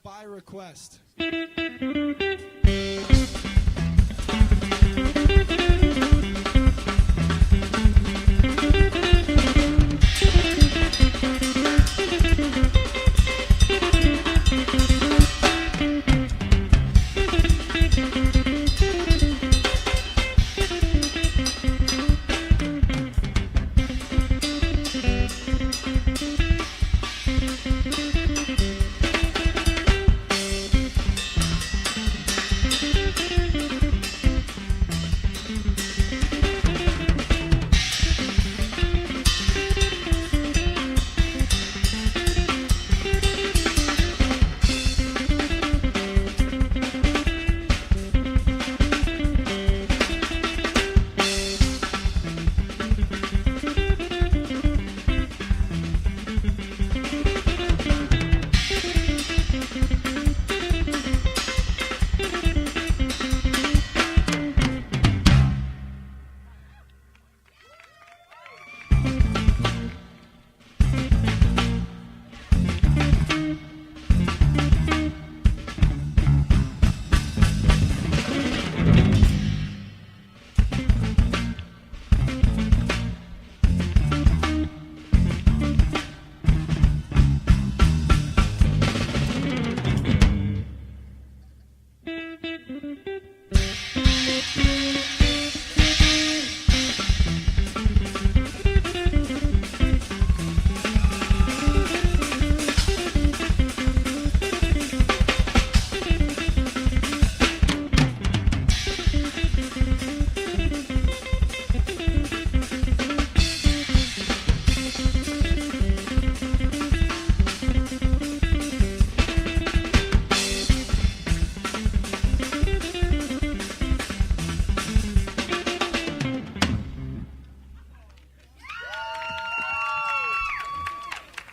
By request.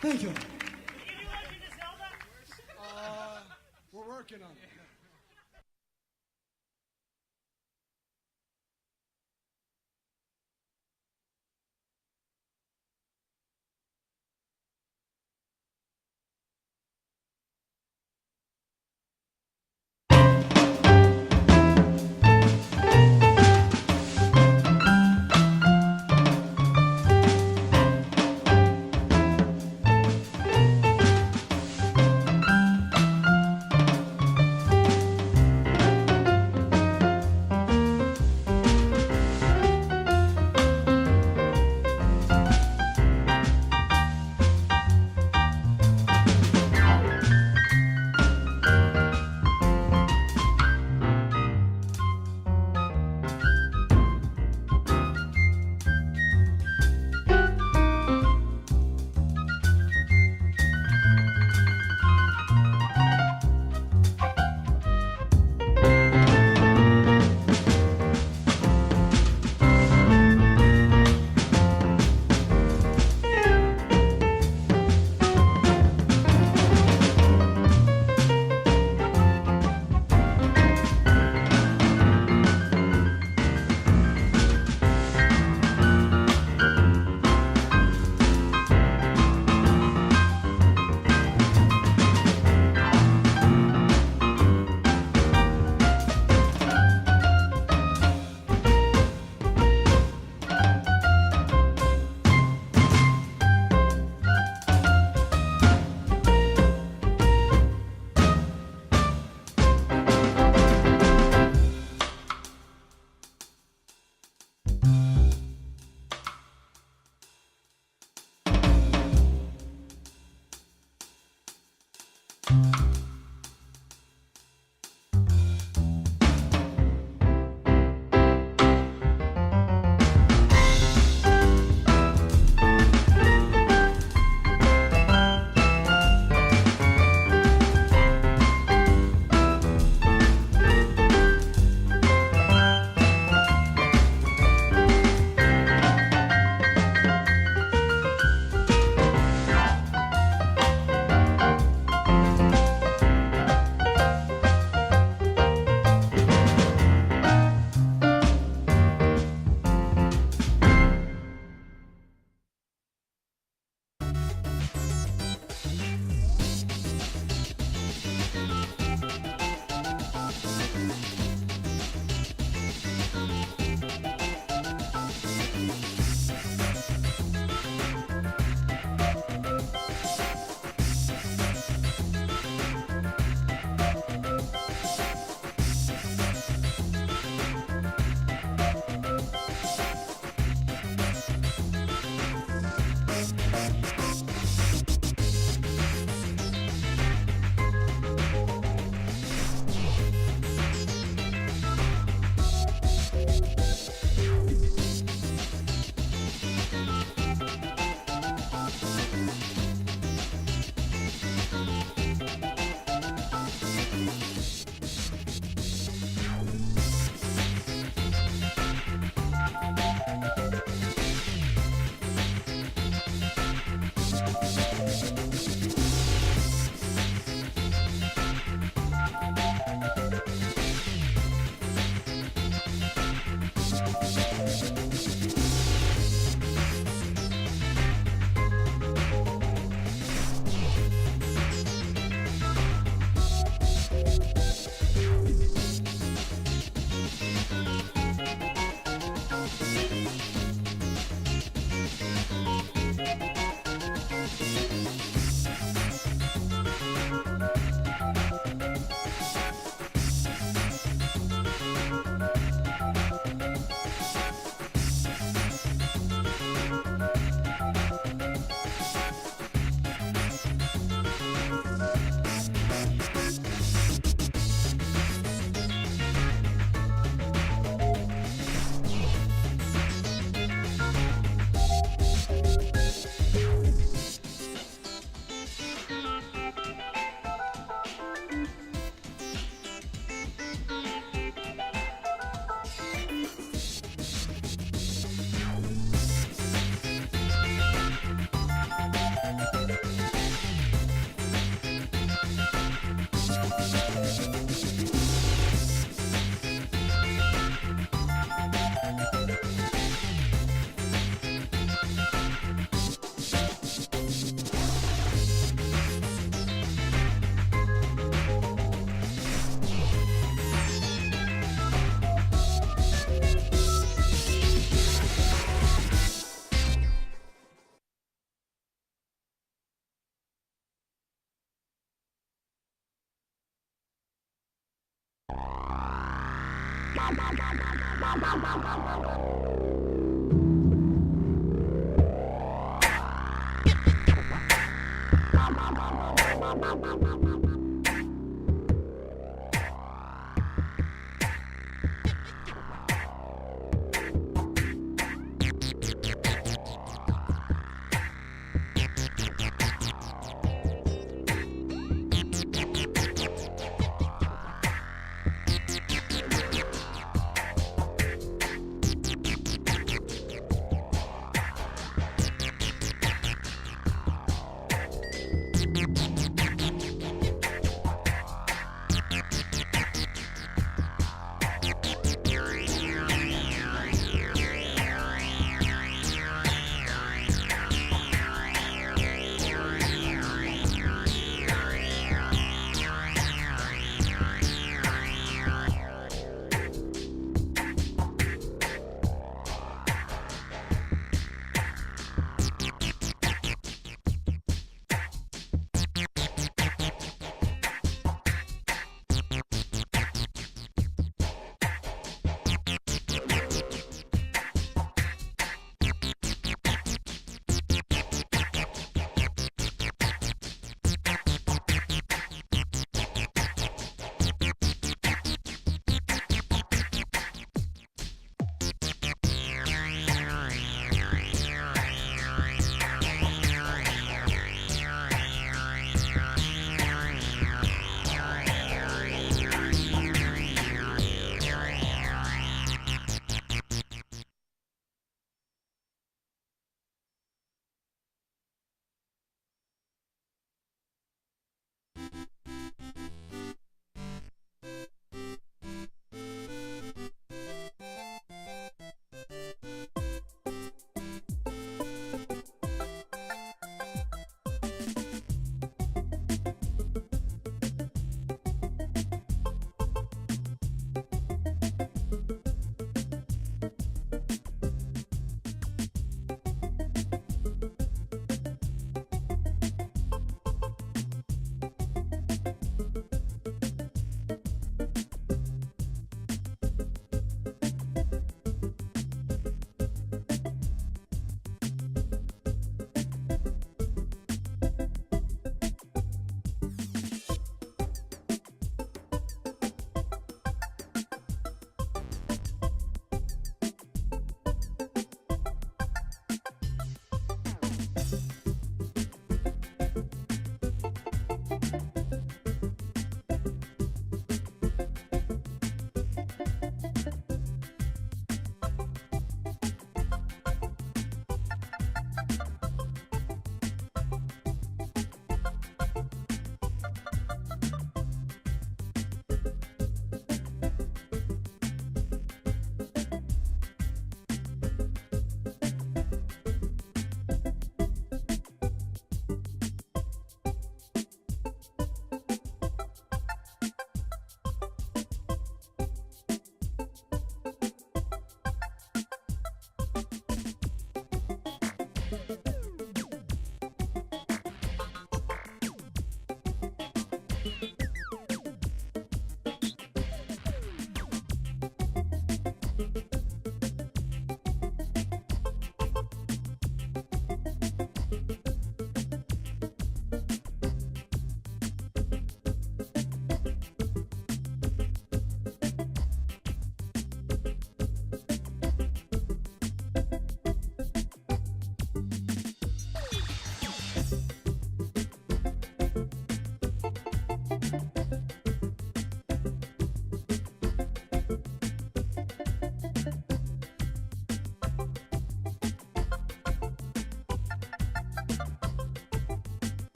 Thank you. We're working on it.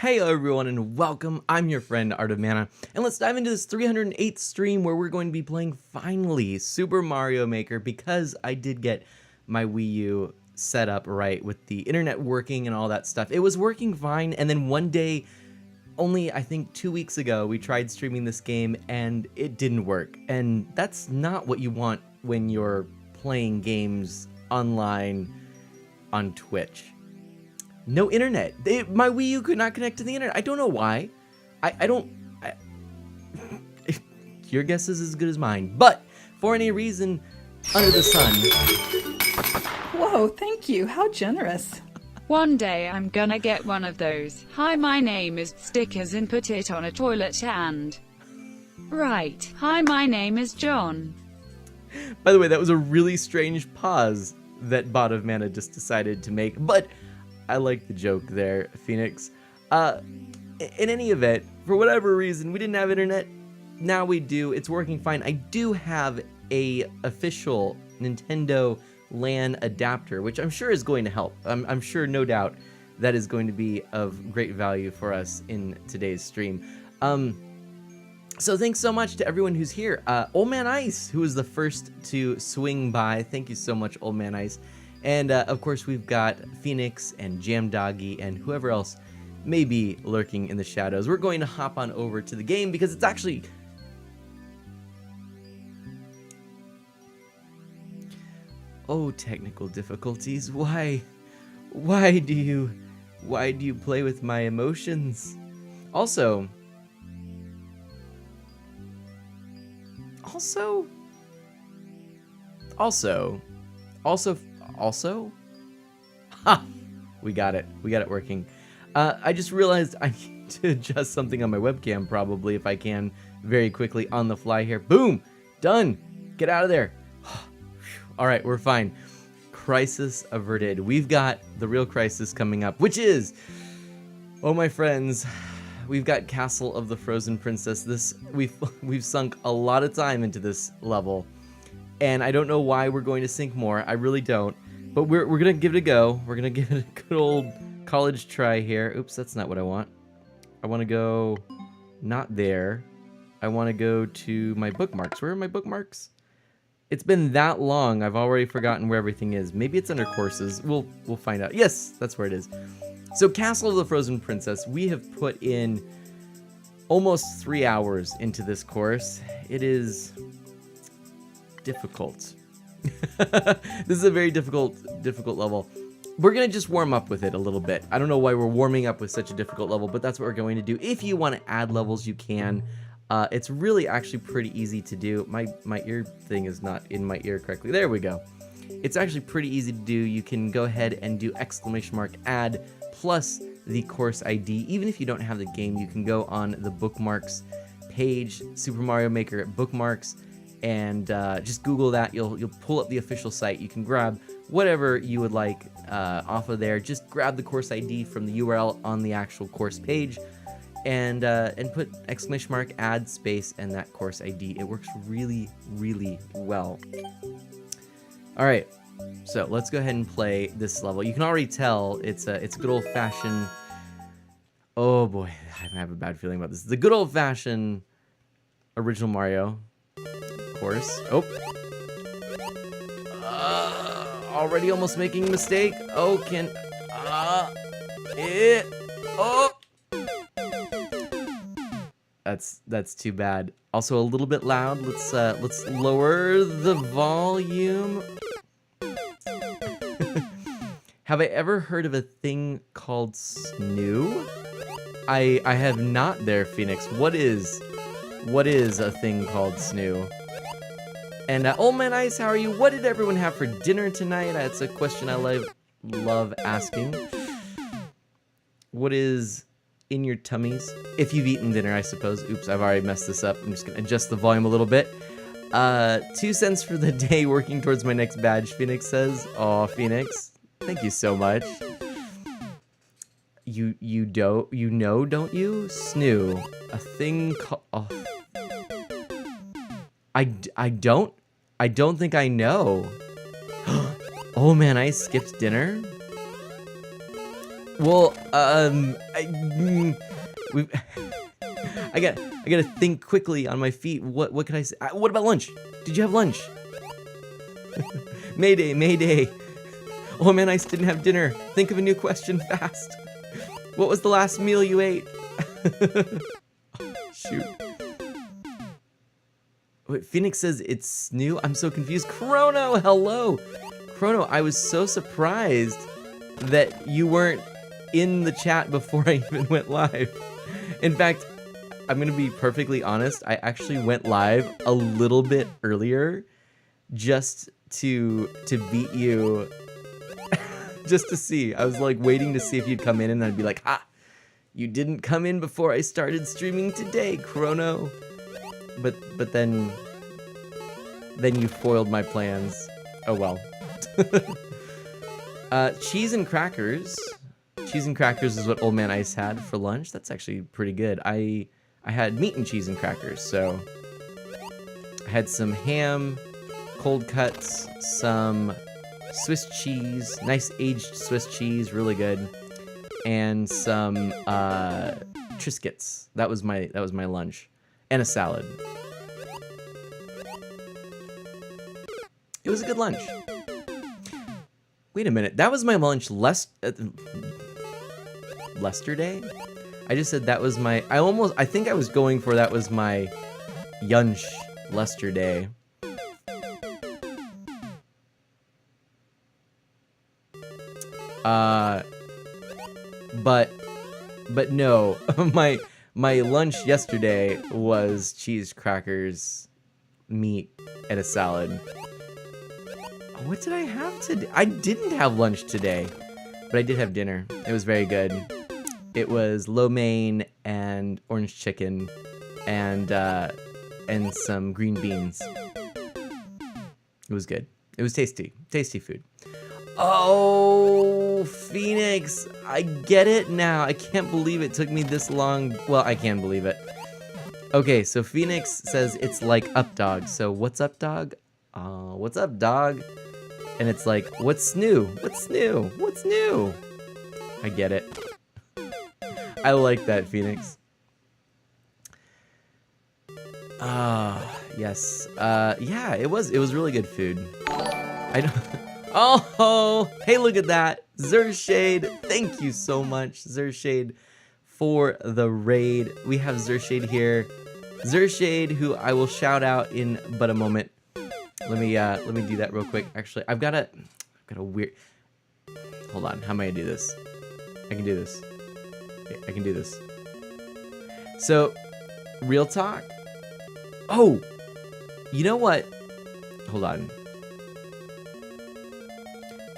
Hey everyone and welcome, I'm your friend Art of Mana, and let's dive into this 308th stream where we're going to be playing, finally, Super Mario Maker, because I did get my Wii U set up right with the internet working and all that stuff. It was working fine, and then one day, only I think 2 weeks ago, we tried streaming this game and it didn't work. And that's not what you want when you're playing games online on Twitch. No internet. My Wii U could not connect to the internet. I don't know why. Your guess is as good as mine. But for any reason under the sun. Whoa, thank you. How generous. One day I'm gonna get one of those "Hi, my name is" stickers and put it on a toilet and write "Hi, my name is John." By the way, that was a really strange pause that Bot of Mana just decided to make, but I like the joke there, Phoenix. In any event, for whatever reason, we didn't have internet. Now we do. It's working fine. I do have a official Nintendo LAN adapter, which I'm sure is going to help. I'm sure, no doubt, that is going to be of great value for us in today's stream. So thanks so much to everyone who's here. Old Man Ice, who was the first to swing by. Thank you so much, Old Man Ice. And of course, we've got Phoenix and Jam Doggy and whoever else may be lurking in the shadows. We're going to hop on over to the game because it's actually... Oh, technical difficulties. Why do you play with my emotions? Also, ha! We got it working. I just realized I need to adjust something on my webcam, probably, if I can, very quickly on the fly here. Boom! Done! Get out of there! Alright, we're fine. Crisis averted. We've got the real crisis coming up, which is... Oh, my friends, we've got Castle of the Frozen Princess. We've sunk a lot of time into this level, and I don't know why we're going to sink more. I really don't. But we're gonna give it a go. We're gonna give it a good old college try here. Oops, that's not what I want. I want to go not there. I want to go to my bookmarks. Where are my bookmarks? It's been that long, I've already forgotten where everything is. Maybe it's under courses. We'll find out. Yes, that's where it is. So Castle of the Frozen Princess, we have put in almost 3 hours into this course. It is difficult. This is a very difficult level. We're gonna just warm up with it a little bit. I don't know why we're warming up with such a difficult level, but that's what we're going to do. If you want to add levels, you can. It's really actually pretty easy to do. My ear thing is not in my ear correctly. There we go. It's actually pretty easy to do. You can go ahead and do !add plus the course ID. Even if you don't have the game, you can go on the bookmarks page, Super Mario Maker bookmarks, and just Google that. You'll pull up the official site. You can grab whatever you would like off of there. Just grab the course ID from the URL on the actual course page, and put !add space and that course ID. It works really, really well. All right, so let's go ahead and play this level. You can already tell it's a good old-fashioned. Oh boy, I have a bad feeling about this. It's a good old-fashioned original Mario course. Oh, already almost making a mistake. Oh, oh. That's too bad. Also a little bit loud. Let's lower the volume. Have I ever heard of a thing called snoo? I have not there, Phoenix. What is a thing called snoo? And Old Man Ice, how are you? What did everyone have for dinner tonight? That's a question I love asking. What is in your tummies? If you've eaten dinner, I suppose. Oops, I've already messed this up. I'm just gonna adjust the volume a little bit. 2 cents for the day, working towards my next badge, Phoenix says. Aw, Phoenix, thank you so much. You know, don't you? Snoo. A thing called... Oh. I don't think I know. Oh man, I skipped dinner? Well, we I gotta think quickly on my feet. What can I say? What about lunch? Did you have lunch? Mayday, mayday. Oh man, Ice didn't have dinner. Think of a new question fast. What was the last meal you ate? Shoot. Wait, Phoenix says it's new. I'm so confused. Chrono, hello. Chrono, I was so surprised that you weren't in the chat before I even went live. In fact, I'm gonna be perfectly honest. I actually went live a little bit earlier just to beat you. Just to see. I was like waiting to see if you'd come in, and I'd be like, ah, you didn't come in before I started streaming today, Chrono. But then you foiled my plans. Oh well. Cheese and crackers. Cheese and crackers is what Old Man Ice had for lunch. That's actually pretty good. I had meat and cheese and crackers, so I had some ham, cold cuts, some Swiss cheese, nice aged Swiss cheese, really good, and some Triscuits. That was my lunch, and a salad. It was a good lunch. Wait a minute, that was my lunch yesterday? I just said that was my. I think I was going for that was my lunch yesterday. But no, my lunch yesterday was cheese, crackers, meat, and a salad. What did I have today? I didn't have lunch today, but I did have dinner. It was very good. It was lo mein and orange chicken and some green beans. It was good. It was tasty. Tasty food. Oh, Phoenix, I get it now. I can't believe it took me this long. Well, I can believe it. Okay, so Phoenix says it's like up dog. So what's up, dog? What's up, dog? And it's like, what's new? What's new? What's new? I get it. I like that, Phoenix. Yes. Yeah, it was really good food. I don't. Oh, hey, look at that. Zershade, thank you so much, Zershade, for the raid. We have Zershade here. Zershade, who I will shout out in but a moment. Let me do that real quick. Actually, I've got a weird. Hold on, how am I gonna do this? I can do this. Okay, I can do this. So, real talk. Oh, you know what? Hold on.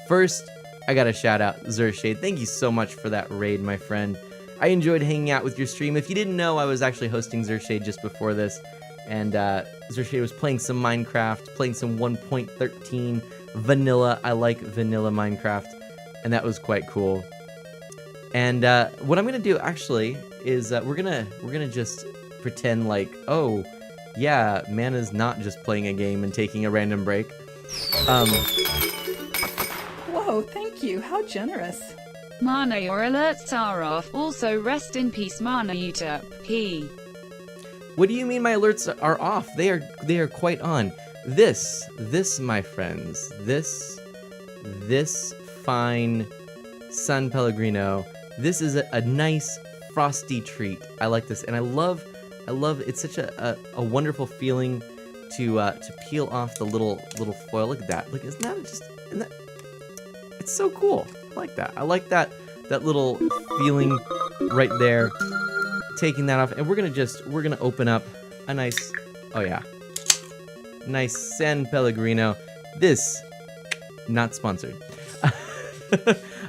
First, I gotta shout out Zershade. Thank you so much for that raid, my friend. I enjoyed hanging out with your stream. If you didn't know, I was actually hosting Zershade just before this. And Zershade was playing some Minecraft, playing some 1.13 vanilla. I like vanilla Minecraft. And that was quite cool. And what I'm gonna do actually is we're gonna just pretend like, oh, yeah, Mana's not just playing a game and taking a random break. Whoa, thank you. How generous. Mana, your alerts are off. Also, rest in peace, Mana Utep. P. What do you mean my alerts are off? They are quite on. This, my friends, this fine San Pellegrino. This is a nice frosty treat. I like this, and I love. It's such a wonderful feeling to peel off the little foil. Look at that. Look, isn't that it's so cool. I like that. I like that little feeling right there. Taking that off, and we're gonna open up a nice, oh yeah, nice San Pellegrino. This, not sponsored.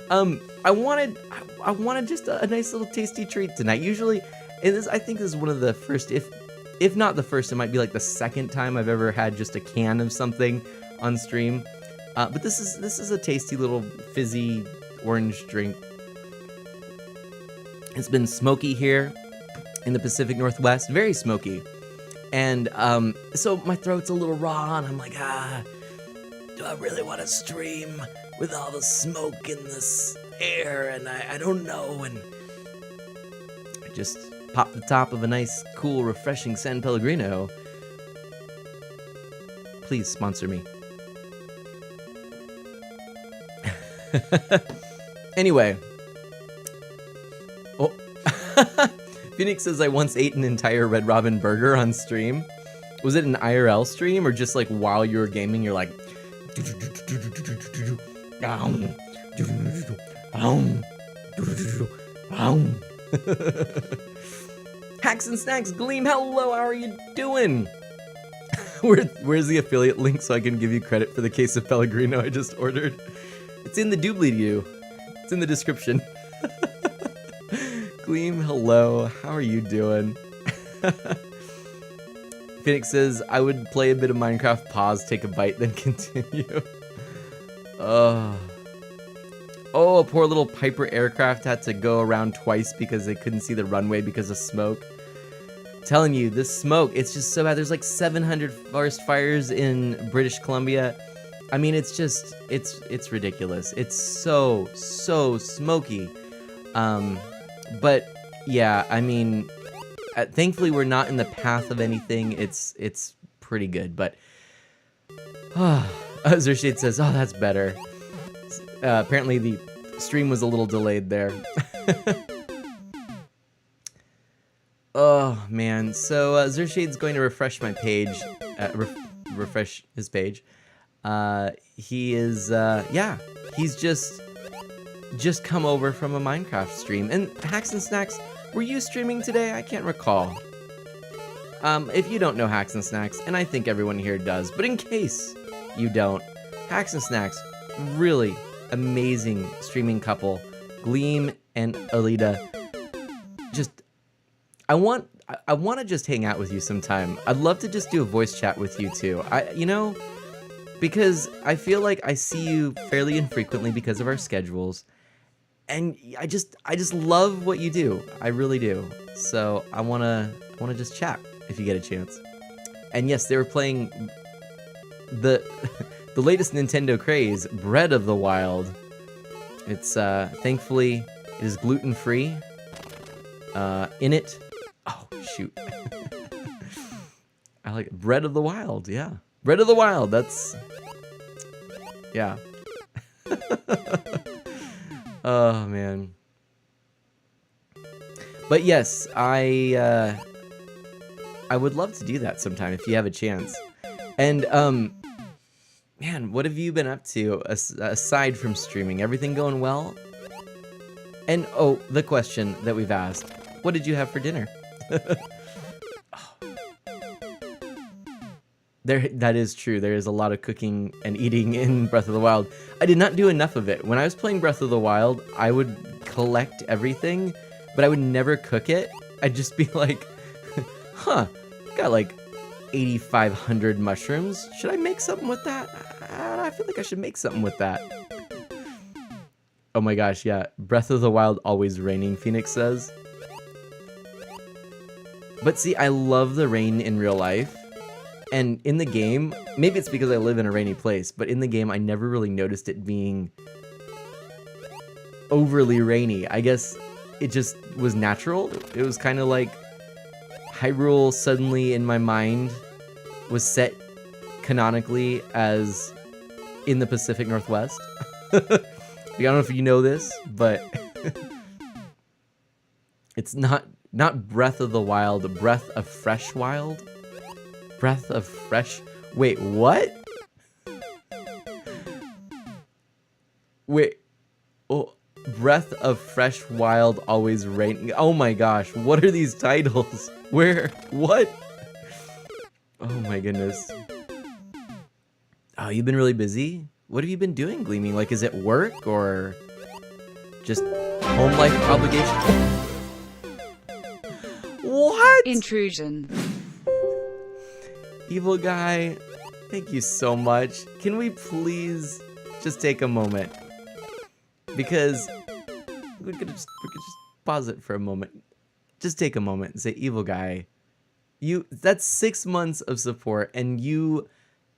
I wanted just a nice little tasty treat tonight. Usually, I think this is one of the first, if not the first, it might be like the second time I've ever had just a can of something on stream. But this is a tasty little fizzy orange drink. It's been smoky here in the Pacific Northwest, very smoky. And so my throat's a little raw, and I'm like, do I really want to stream with all the smoke in this air? And I don't know. And I just pop the top of a nice, cool, refreshing San Pellegrino. Please sponsor me. Anyway. Oh. Phoenix says I once ate an entire Red Robin burger on stream. Was it an IRL stream or just like while you were gaming you're like Hacks and Snacks Gleam, hello, how are you doing? Where's the affiliate link so I can give you credit for the case of Pellegrino I just ordered? It's in the doobly-doo. It's in the description. Gleam, hello. How are you doing? Phoenix says, I would play a bit of Minecraft, pause, take a bite, then continue. Oh, a poor little Piper aircraft had to go around twice because they couldn't see the runway because of smoke. Telling you, this smoke, it's just so bad. There's like 700 forest fires in British Columbia. I mean, it's just, it's ridiculous. It's so smoky. But yeah, I mean, thankfully we're not in the path of anything. It's pretty good, but Zershade says, oh, that's better. Apparently the stream was a little delayed there. Oh man, so Zershade's going to refresh my page, refresh his page. He is, yeah, he's just come over from a Minecraft stream. And Hacks and Snacks, were you streaming today? I can't recall. If you don't know Hacks and Snacks, and I think everyone here does, but in case you don't, Hacks and Snacks, really amazing streaming couple, Gleam and Alita. Just, I want to just hang out with you sometime. I'd love to just do a voice chat with you too. You know, because I feel like I see you fairly infrequently because of our schedules. And I just love what you do. I really do. So I wanna just chat if you get a chance. And yes, they were playing the latest Nintendo craze, Breath of the Wild. It's thankfully it is gluten free. In it, oh shoot, I like it. Breath of the Wild. Yeah, Breath of the Wild. That's yeah. Oh man. But yes, I would love to do that sometime if you have a chance. And man, what have you been up to aside from streaming? Everything going well? And oh, the question that we've asked, what did you have for dinner? That is true. There is a lot of cooking and eating in Breath of the Wild. I did not do enough of it. When I was playing Breath of the Wild, I would collect everything, but I would never cook it. I'd just be like, huh, got like 8,500 mushrooms. Should I make something with that? I feel like I should make something with that. Oh my gosh, yeah. Breath of the Wild always raining, Phoenix says. But see, I love the rain in real life. And in the game, maybe it's because I live in a rainy place, but in the game, I never really noticed it being overly rainy. I guess it just was natural. It was kind of like Hyrule suddenly in my mind was set canonically as in the Pacific Northwest. I don't know if you know this, but it's not Breath of the Wild, Breath of Fresh Wild. Breath of Fresh... Wait, what? Wait. Oh, Breath of Fresh Wild Always Rain... Oh my gosh, what are these titles? Where? What? Oh my goodness. Oh, you've been really busy? What have you been doing, Gleaming? Like, is it work or just home life obligation? What? Intrusion. Evil guy, thank you so much. Can we please just take a moment? Because we could just pause it for a moment. Just take a moment and say, evil guy, that's 6 months of support, and you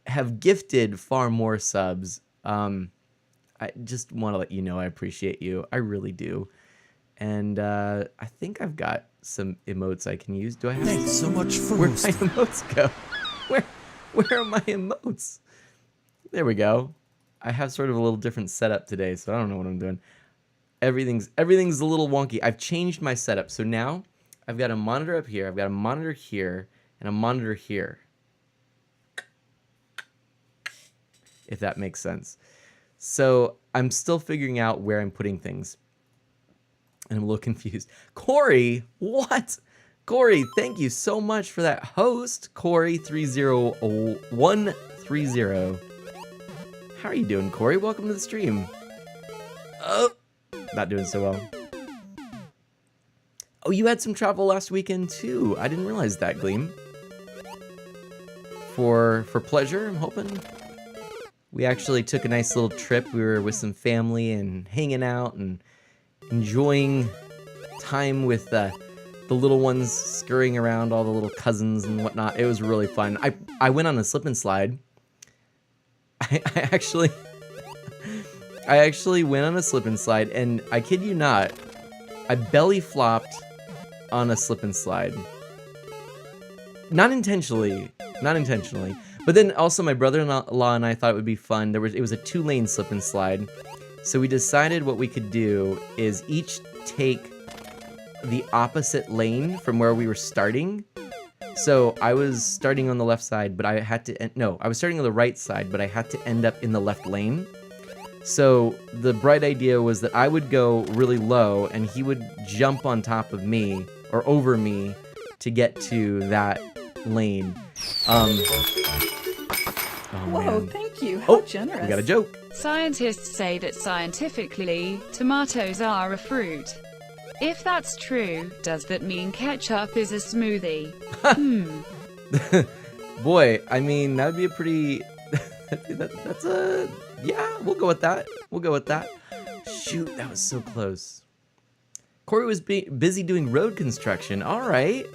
have gifted far more subs. I just want to let you know I appreciate you. I really do. And I think I've got some emotes I can use. Do I have? Thanks so much for Where my hosting. emotes go? Where are my emotes? There we go. I have sort of a little different setup today, so I don't know what I'm doing. Everything's a little wonky. I've changed my setup. So now I've got a monitor up here, I've got a monitor here, and a monitor here. If that makes sense. So I'm still figuring out where I'm putting things. And I'm a little confused. Corey, what? Corey, thank you so much for that host. Corey30130. How are you doing, Corey? Welcome to the stream. Not doing so well. Oh, you had some travel last weekend too. I didn't realize that, Gleam. For pleasure, I'm hoping. We actually took a nice little trip. We were with some family and hanging out and enjoying time with the little ones, scurrying around, all the little cousins and whatnot. It was really fun. I went on a slip and slide. I actually went on a slip and slide, and I kid you not, I belly flopped on a slip and slide. Not intentionally. But then also my brother-in-law and I thought it would be fun. It was a 2-lane slip and slide. So we decided what we could do is each take the opposite lane from where we were starting. So I was starting on the left side, but I had to I was starting on the right side, but I had to end up in the left lane. So the bright idea was that I would go really low and he would jump on top of me or over me to get to that lane. Whoa, Man. thank you. How generous. We got a joke. Scientists say that scientifically, tomatoes are a fruit. If that's true, does that mean ketchup is a smoothie? Boy, I mean, that would be a pretty... that's a... Yeah, we'll go with that. Shoot, that was so close. Corey was busy doing road construction. All right.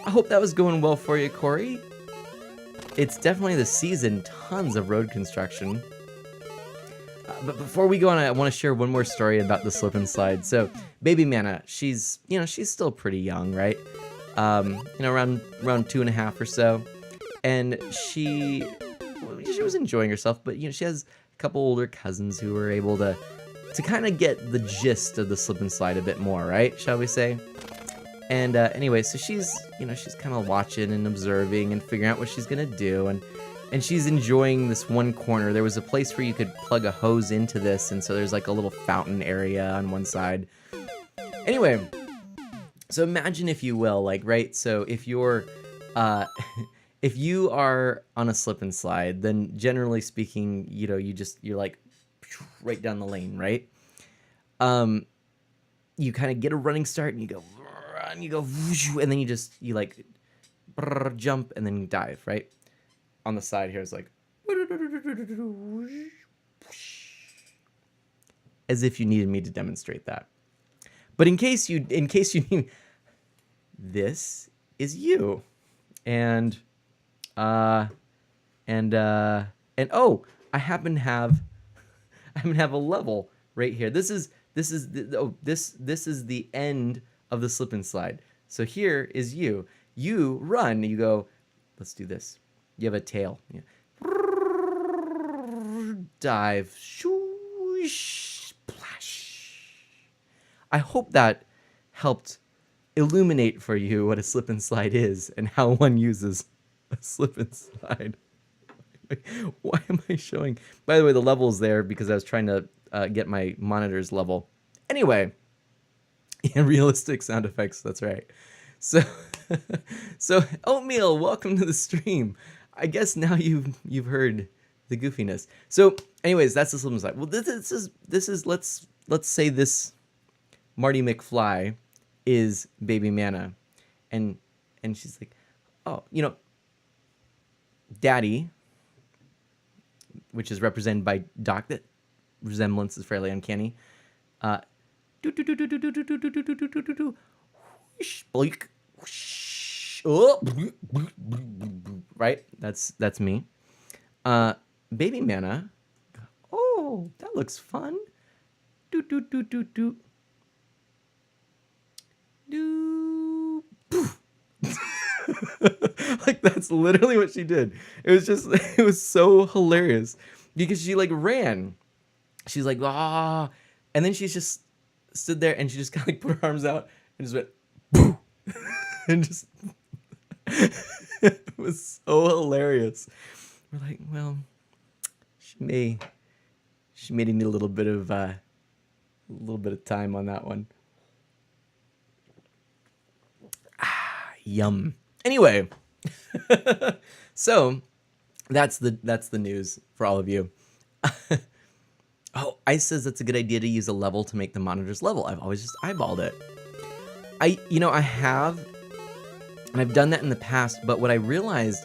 I hope that was going well for you, Corey. It's definitely the season. Tons of road construction. But before we go on, I want to share one more story about the slip and slide. So, baby Mana, she's still pretty young, right? Around 2.5 or so. And she was enjoying herself, but she has a couple older cousins who were able to kind of get the gist of the slip and slide a bit more, right? Shall we say? And anyway, so she's kind of watching and observing and figuring out what she's gonna do, and she's enjoying this one corner. There was a place where you could plug a hose into this, and so there's like a little fountain area on one side. Anyway, so imagine, if you will, like, right? So if you're if you are on a slip and slide, then generally speaking, you're like right down the lane, right? You kind of get a running start and you go, and then you like jump and then you dive, right? On the side here is like, as if you needed me to demonstrate that. But in case you need, this is you, and oh, I happen to have a level right here. This is the end of the slip and slide. So here is you. You run. You go. Let's do this. You have a tail. Yeah. Dive. Shoosh, splash. I hope that helped illuminate for you what a slip and slide is and how one uses a slip and slide. Why am I showing? By the way, the level's there because I was trying to get my monitor's level. Anyway, yeah, realistic sound effects. That's right. So Oatmeal, welcome to the stream. I guess now you've heard the goofiness. So, anyways, that's the slip and slide. Well, this is let's say this Marty McFly is baby Mana, and she's like, oh, Daddy, which is represented by Doc. That resemblance is fairly uncanny. Right? That's me. Baby Mana. Oh, that looks fun. Doot, doot, doot, doot, doot. Doot. Poof. Like, that's literally what she did. It was just, it was so hilarious because she like ran. She's like, ah, and then she's just stood there and she just kind of like put her arms out and just went, poof. And just, it was so hilarious. We're like, well, she may need a little bit of time on that one. Yum. Anyway, so that's the news for all of you. Oh, Ice says that's a good idea to use a level to make the monitors level. I've always just eyeballed it. I have, and I've done that in the past, but what I realized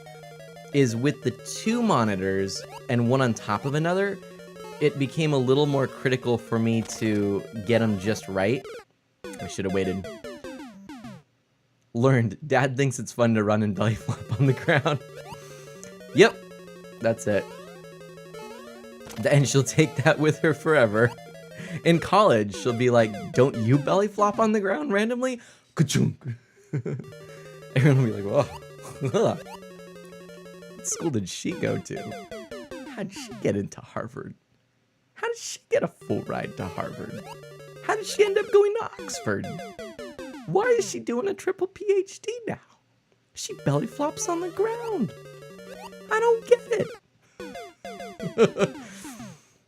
is with the 2 monitors and one on top of another, it became a little more critical for me to get them just right. I should have waited. Learned, Dad thinks it's fun to run and belly flop on the ground. Yep, that's it. And she'll take that with her forever. In college, she'll be like, don't you belly flop on the ground randomly? Ka-chunk. Everyone will be like, whoa. What school did she go to? How did she get into Harvard? How did she get a full ride to Harvard? How did she end up going to Oxford? Why is she doing a triple PhD now? She belly flops on the ground. I don't get it.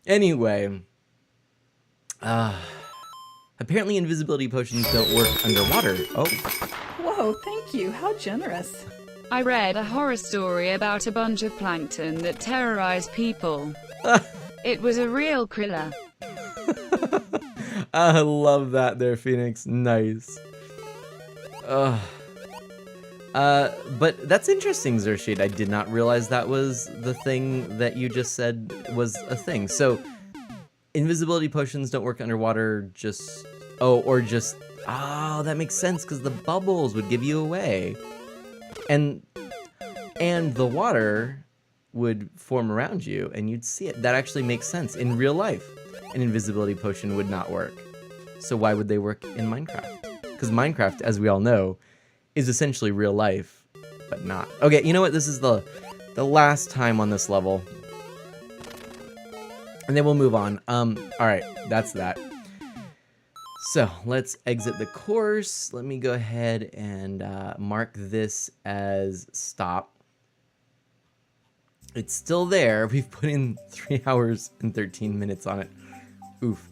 Anyway, apparently invisibility potions don't work underwater. Oh. Whoa, thank you. How generous. I read a horror story about a bunch of plankton that terrorize people. It was a real thriller. I love that there, Phoenix. Nice. But that's interesting, Zershade. I did not realize that was the thing that you just said was a thing. So, invisibility potions don't work underwater, oh, that makes sense, because the bubbles would give you away. And the water would form around you, and you'd see it. That actually makes sense. In real life, an invisibility potion would not work. So why would they work in Minecraft? Because Minecraft, as we all know, is essentially real life, but not. Okay, you know what? This is the last time on this level. And then we'll move on. Alright, that's that. So, let's exit the course. Let me go ahead and mark this as stop. It's still there. We've put in 3 hours and 13 minutes on it. Oof.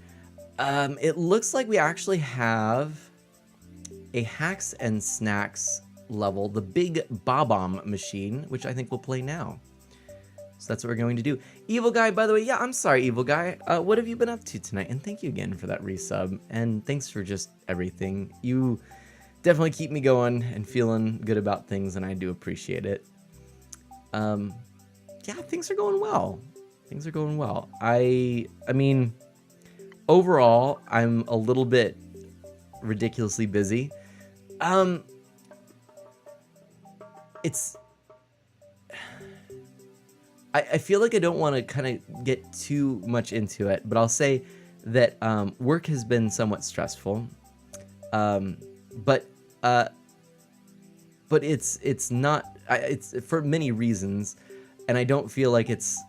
It looks like we actually have a Hacks and Snacks level, the big Bob-omb machine, which I think we'll play now. So that's what we're going to do. Evil Guy, by the way, yeah, I'm sorry, Evil Guy. What have you been up to tonight? And thank you again for that resub. And thanks for just everything. You definitely keep me going and feeling good about things, and I do appreciate it. Yeah, things are going well. Things are going well. I mean, overall, I'm a little bit ridiculously busy. I feel like I don't want to kind of get too much into it, but I'll say that work has been somewhat stressful. But it's not. It's for many reasons, and I don't feel like it's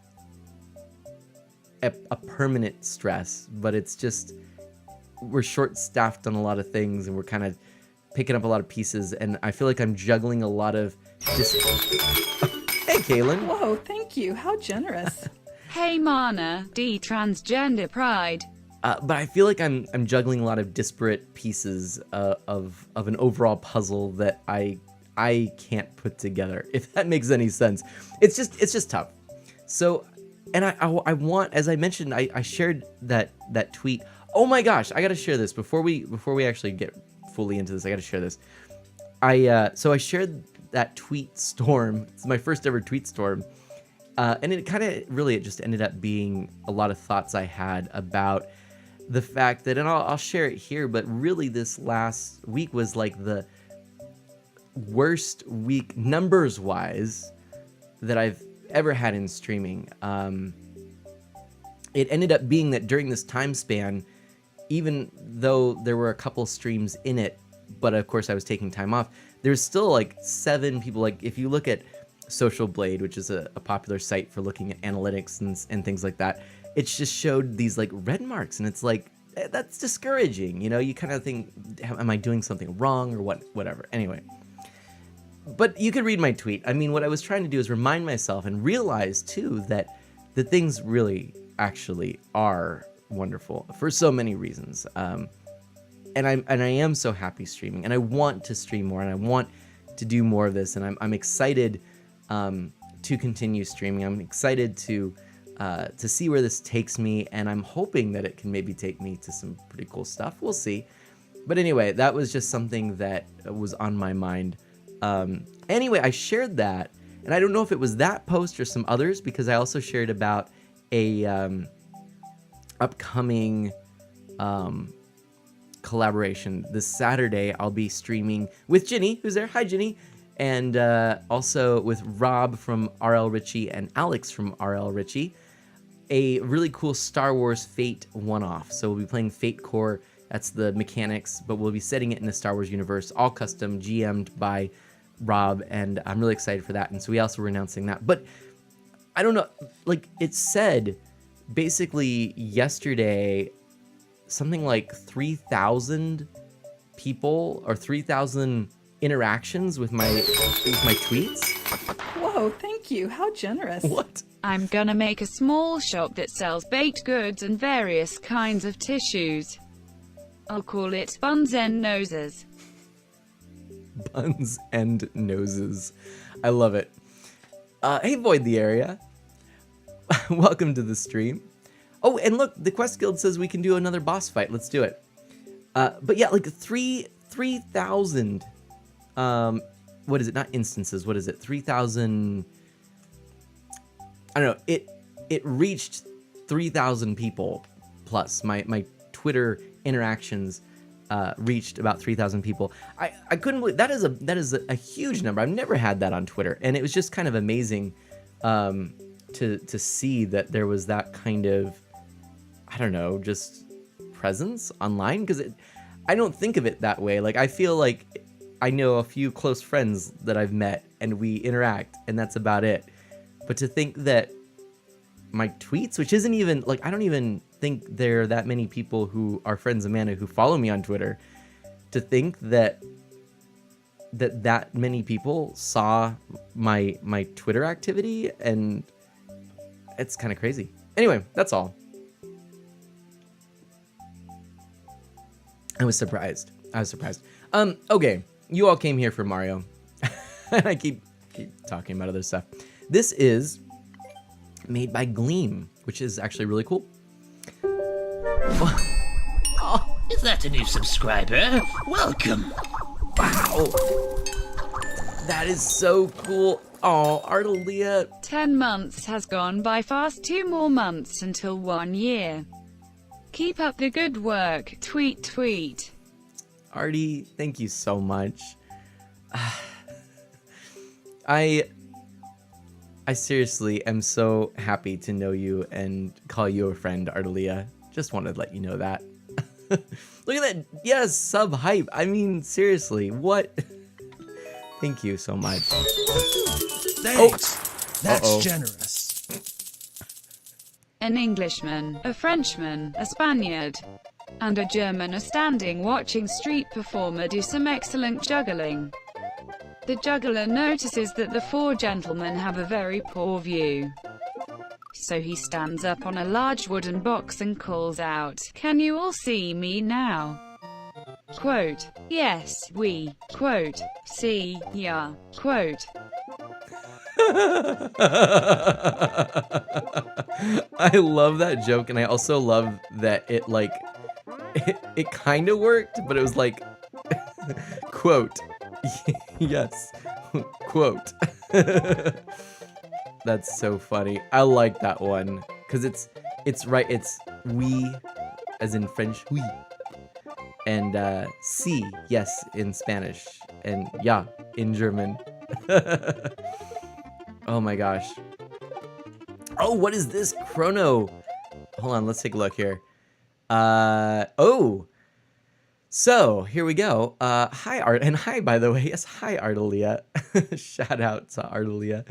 a permanent stress. But it's just we're short-staffed on a lot of things, and we're kind of picking up a lot of pieces, and I feel like I'm juggling a lot of Hey, Kaylin. Whoa, thank you. How generous. Hey, Mana, transgender pride. But I feel like I'm juggling a lot of disparate pieces of an overall puzzle that I can't put together, if that makes any sense. It's just tough. So, and I want, as I mentioned, I shared that tweet. Oh my gosh, I gotta share this before we actually get fully into this. I gotta share this. So I shared that tweet storm. It's my first ever tweet storm. And it kind of really, it just ended up being a lot of thoughts I had about the fact that, and I'll share it here, but really this last week was like the worst week numbers wise that I've ever had in streaming. It ended up being that during this time span, even though there were a couple streams in it, but of course I was taking time off, there's still like 7 people. Like if you look at Social Blade, which is a popular site for looking at analytics and things like that, it just showed these like red marks, and it's like, that's discouraging. You know, you kind of think, am I doing something wrong or whatever. Anyway, but you could read my tweet. I mean, what I was trying to do is remind myself and realize too that the things really actually are wonderful for so many reasons. And I am so happy streaming, and I want to stream more, and I want to do more of this, and I'm excited to continue streaming. I'm excited to see where this takes me, and I'm hoping that it can maybe take me to some pretty cool stuff. We'll see. But anyway, that was just something that was on my mind. Anyway, I shared that, and I don't know if it was that post or some others, because I also shared about a upcoming collaboration. This Saturday, I'll be streaming with Ginny, who's there. Hi, Ginny. And also with Rob from RL Richie and Alex from RL Richie, a really cool Star Wars Fate one-off. So we'll be playing Fate Core. That's the mechanics, but we'll be setting it in the Star Wars universe, all custom, GM'd by Rob, and I'm really excited for that. And so we also were announcing that. But I don't know, like it said, basically yesterday, something like 3,000 people or 3,000 interactions with my tweets. Whoa, thank you. How generous. What? I'm gonna make a small shop that sells baked goods and various kinds of tissues. I'll call it Buns and Noses. Buns and Noses. I love it. Hey, Void the Area. Welcome to the stream. Oh, and look, the Quest Guild says we can do another boss fight. Let's do it. But yeah, like 3,000. What is it? Not instances. What is it? 3,000. I don't know. It reached 3,000 people plus. My Twitter interactions reached about 3,000 people. I couldn't believe that is a huge number. I've never had that on Twitter, and it was just kind of amazing to see that there was that kind of, I don't know, just presence online, because I don't think of it that way. Like I feel like I know a few close friends that I've met and we interact, and that's about it. But to think that my tweets, which isn't even like, I don't even think there are that many people who are friends of Amanda who follow me on Twitter, to think that many people saw my Twitter activity, and it's kind of crazy. Anyway, that's all. I was surprised. Okay, you all came here for Mario, and I keep talking about other stuff. This is made by Gleam, which is actually really cool. Oh, is that a new subscriber? Welcome. Wow, that is so cool. Oh, Artelia. 10 months has gone by fast. 2 more months until 1 year. Keep up the good work. Tweet. Artie, thank you so much. I seriously am so happy to know you and call you a friend, Artelia. Just wanted to let you know that. Look at that. Yes, sub hype. I mean, seriously, what? Thank you so much. Thanks. That's Uh-oh. generous. An Englishman, a Frenchman, a Spaniard, and a German are standing watching street performer do some excellent juggling. The juggler notices that the 4 gentlemen have a very poor view. So he stands up on a large wooden box and calls out, "Can you all see me now?" Quote, "Yes, we," quote, "see, ya," quote. I love that joke, and I also love that it it kind of worked, but it was like quote. Yes, quote. That's so funny. I like that one because it's right. It's we, as in French, oui, and si, yes, in Spanish, and ja in German. Oh my gosh, Oh, what is this? Chrono. Hold on, let's take a look here. Oh. So, here we go. Hi, Art. And hi, by the way. Yes, hi, Artelia. Shout out to Artelia.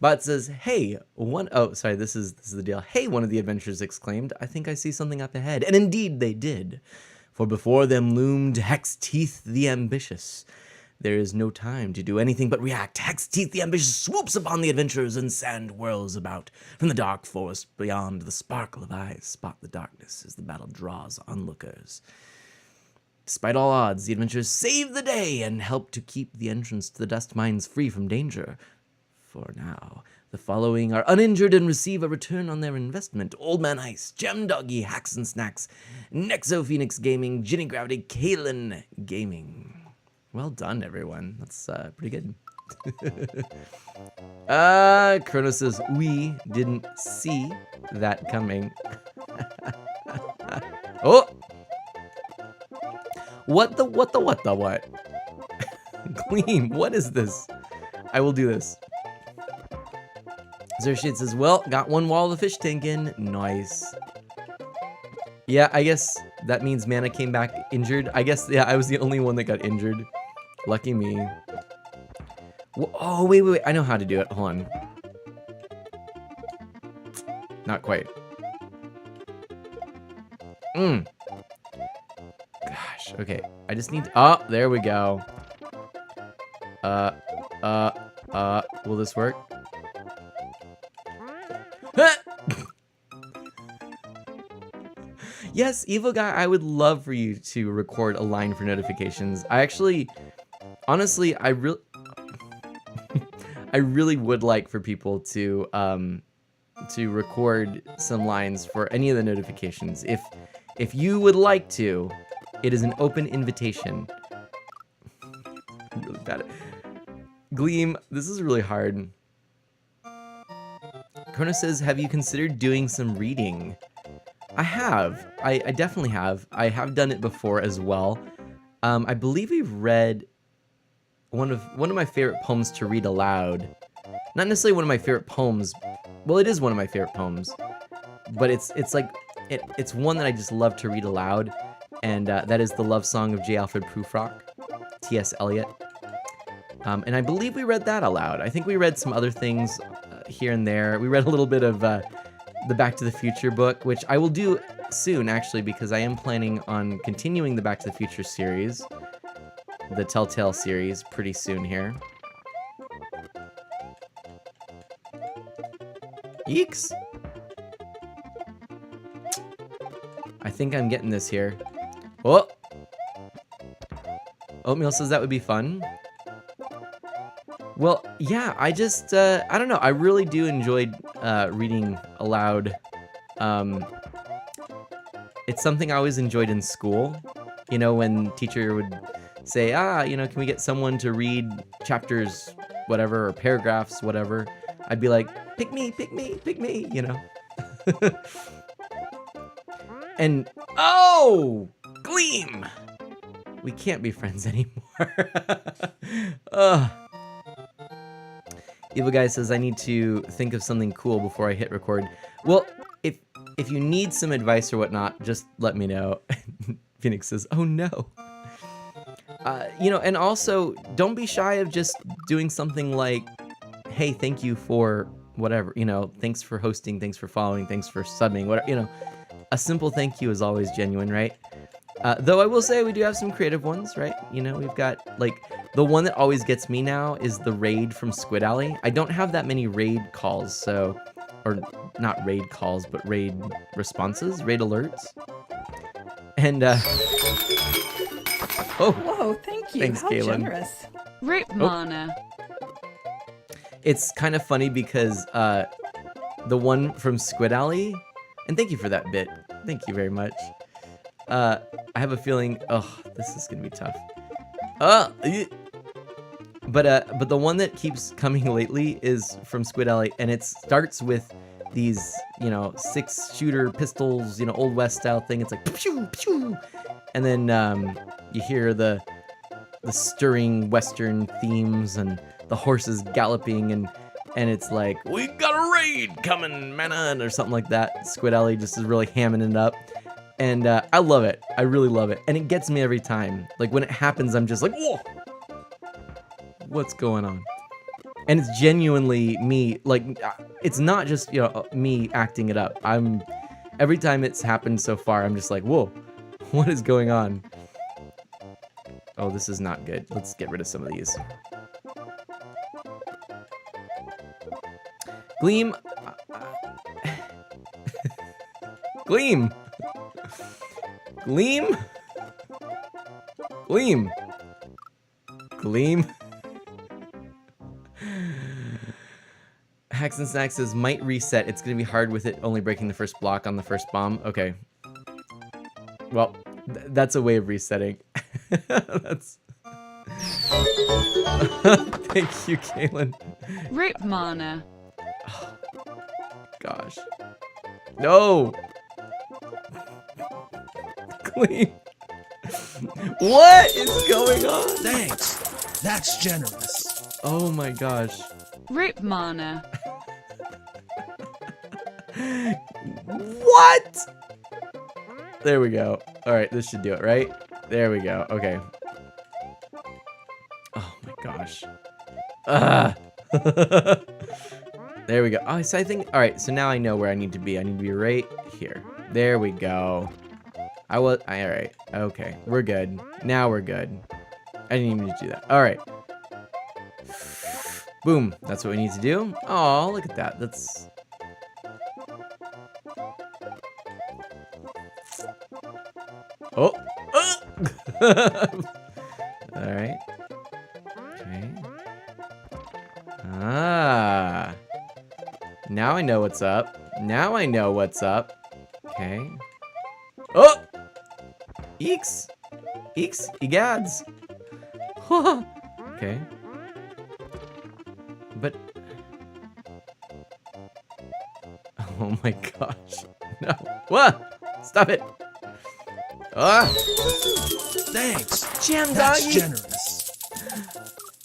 Bot says, hey, oh, sorry, this is the deal. Hey, one of the adventurers exclaimed, I think I see something up ahead. And indeed they did. For before them loomed Hex Teeth the Ambitious. There is no time to do anything but react. Hex Teeth the Ambitious swoops upon the adventurers and sand whirls about. From the dark forest beyond, the sparkle of eyes spot the darkness as the battle draws onlookers. Despite all odds, the adventurers save the day and help to keep the entrance to the dust mines free from danger. For now, the following are uninjured and receive a return on their investment. Old Man Ice, Gem Doggy, Hacks and Snacks, Nexo Phoenix Gaming, Ginny Gravity, Kalen Gaming. Well done, everyone. That's pretty good. Chrono says, we didn't see that coming. Oh! What? Gleam, what is this? I will do this. Zershade says, well, got one wall of the fish tank in. Nice. Yeah, I guess that means Mana came back injured. I guess, yeah, I was the only one that got injured. Lucky me. Oh, wait. I know how to do it. Hold on. Not quite. Gosh, okay. I just need... Oh, there we go. Will this work? Yes, Evil Guy, I would love for you to record a line for notifications. I actually... Honestly, I really would like for people to record some lines for any of the notifications. If you would like to, it is an open invitation. I'm really bad at it. Gleam, this is really hard. Chrono says, have you considered doing some reading? I have. I definitely have. I have done it before as well. I believe we've read one of my favorite poems to read aloud. Not necessarily one of my favorite poems. Well, it is one of my favorite poems, but it's like it's one that I just love to read aloud, and that is the love song of J. Alfred Prufrock, T.S. Eliot. And I believe we read that aloud. I think we read some other things here and there. We read a little bit of the Back to the Future book, which I will do soon, actually, because I am planning on continuing the Back to the Future series, the Telltale series, pretty soon here. Eeks! I think I'm getting this here. Oh! Oatmeal says that would be fun. Well, yeah, I just, I don't know. I really do enjoy reading aloud. It's something I always enjoyed in school. You know, when teacher would say, you know, can we get someone to read chapters, whatever, or paragraphs, whatever. I'd be like, pick me, you know. And, oh, Gleam! We can't be friends anymore. Evil Guy says, I need to think of something cool before I hit record. Well, if you need some advice or whatnot, just let me know. Phoenix says, oh no. You know, and also, don't be shy of just doing something like, hey, thank you for whatever, you know, thanks for hosting, thanks for following, thanks for subbing, whatever, you know. A simple thank you is always genuine, right? Though I will say we do have some creative ones, right? You know, we've got, like, the one that always gets me now is the raid from Squid Alley. I don't have that many raid calls, so, or not raid calls, but raid responses, raid alerts. And, oh. Whoa, thank you. Thanks, How Galen. generous. Rip Mana. It's kind of funny because the one from Squid Alley, and thank you for that bit. Thank you very much. I have a feeling, this is gonna be tough. But the one that keeps coming lately is from Squid Alley, and it starts with these, you know, 6-shooter pistols, you know, Old West style thing. It's like pew pew, and then you hear the stirring Western themes and the horses galloping, and it's like, we got a raid coming, man, or something like that. Squid Alley just is really hamming it up. And I love it. I really love it. And it gets me every time. Like, when it happens, I'm just like, whoa! What's going on? And it's genuinely me, like, it's not just, you know, me acting it up. Every time it's happened so far, I'm just like, whoa, what is going on? Oh, this is not good. Let's get rid of some of these. Gleam. Gleam. Gleam. Gleam. Gleam. Hacks and Snacks says, might reset. It's going to be hard with it only breaking the first block on the first bomb. Okay. Well, that's a way of resetting. That's... Thank you, Kaylin. Rip mana. Gosh. No! Clean. What is going on? Thanks. That's generous. Oh my gosh. Rip mana. What? There we go. Alright, this should do it, right? There we go. Okay. Oh my gosh. There we go. Oh, so I think... Alright, so now I know where I need to be. I need to be right here. There we go. Alright. Okay. We're good. Now we're good. I didn't even need to do that. Alright. Boom. That's what we need to do. Oh, look at that. That's... Oh! Alright. Okay. Ah. Now I know what's up. Now I know what's up. Okay. Oh! Eeks! Eeks! Egads! Okay. But... Oh my gosh. No. What? Stop it! Ah! Thanks. Jam That's doggy! generous.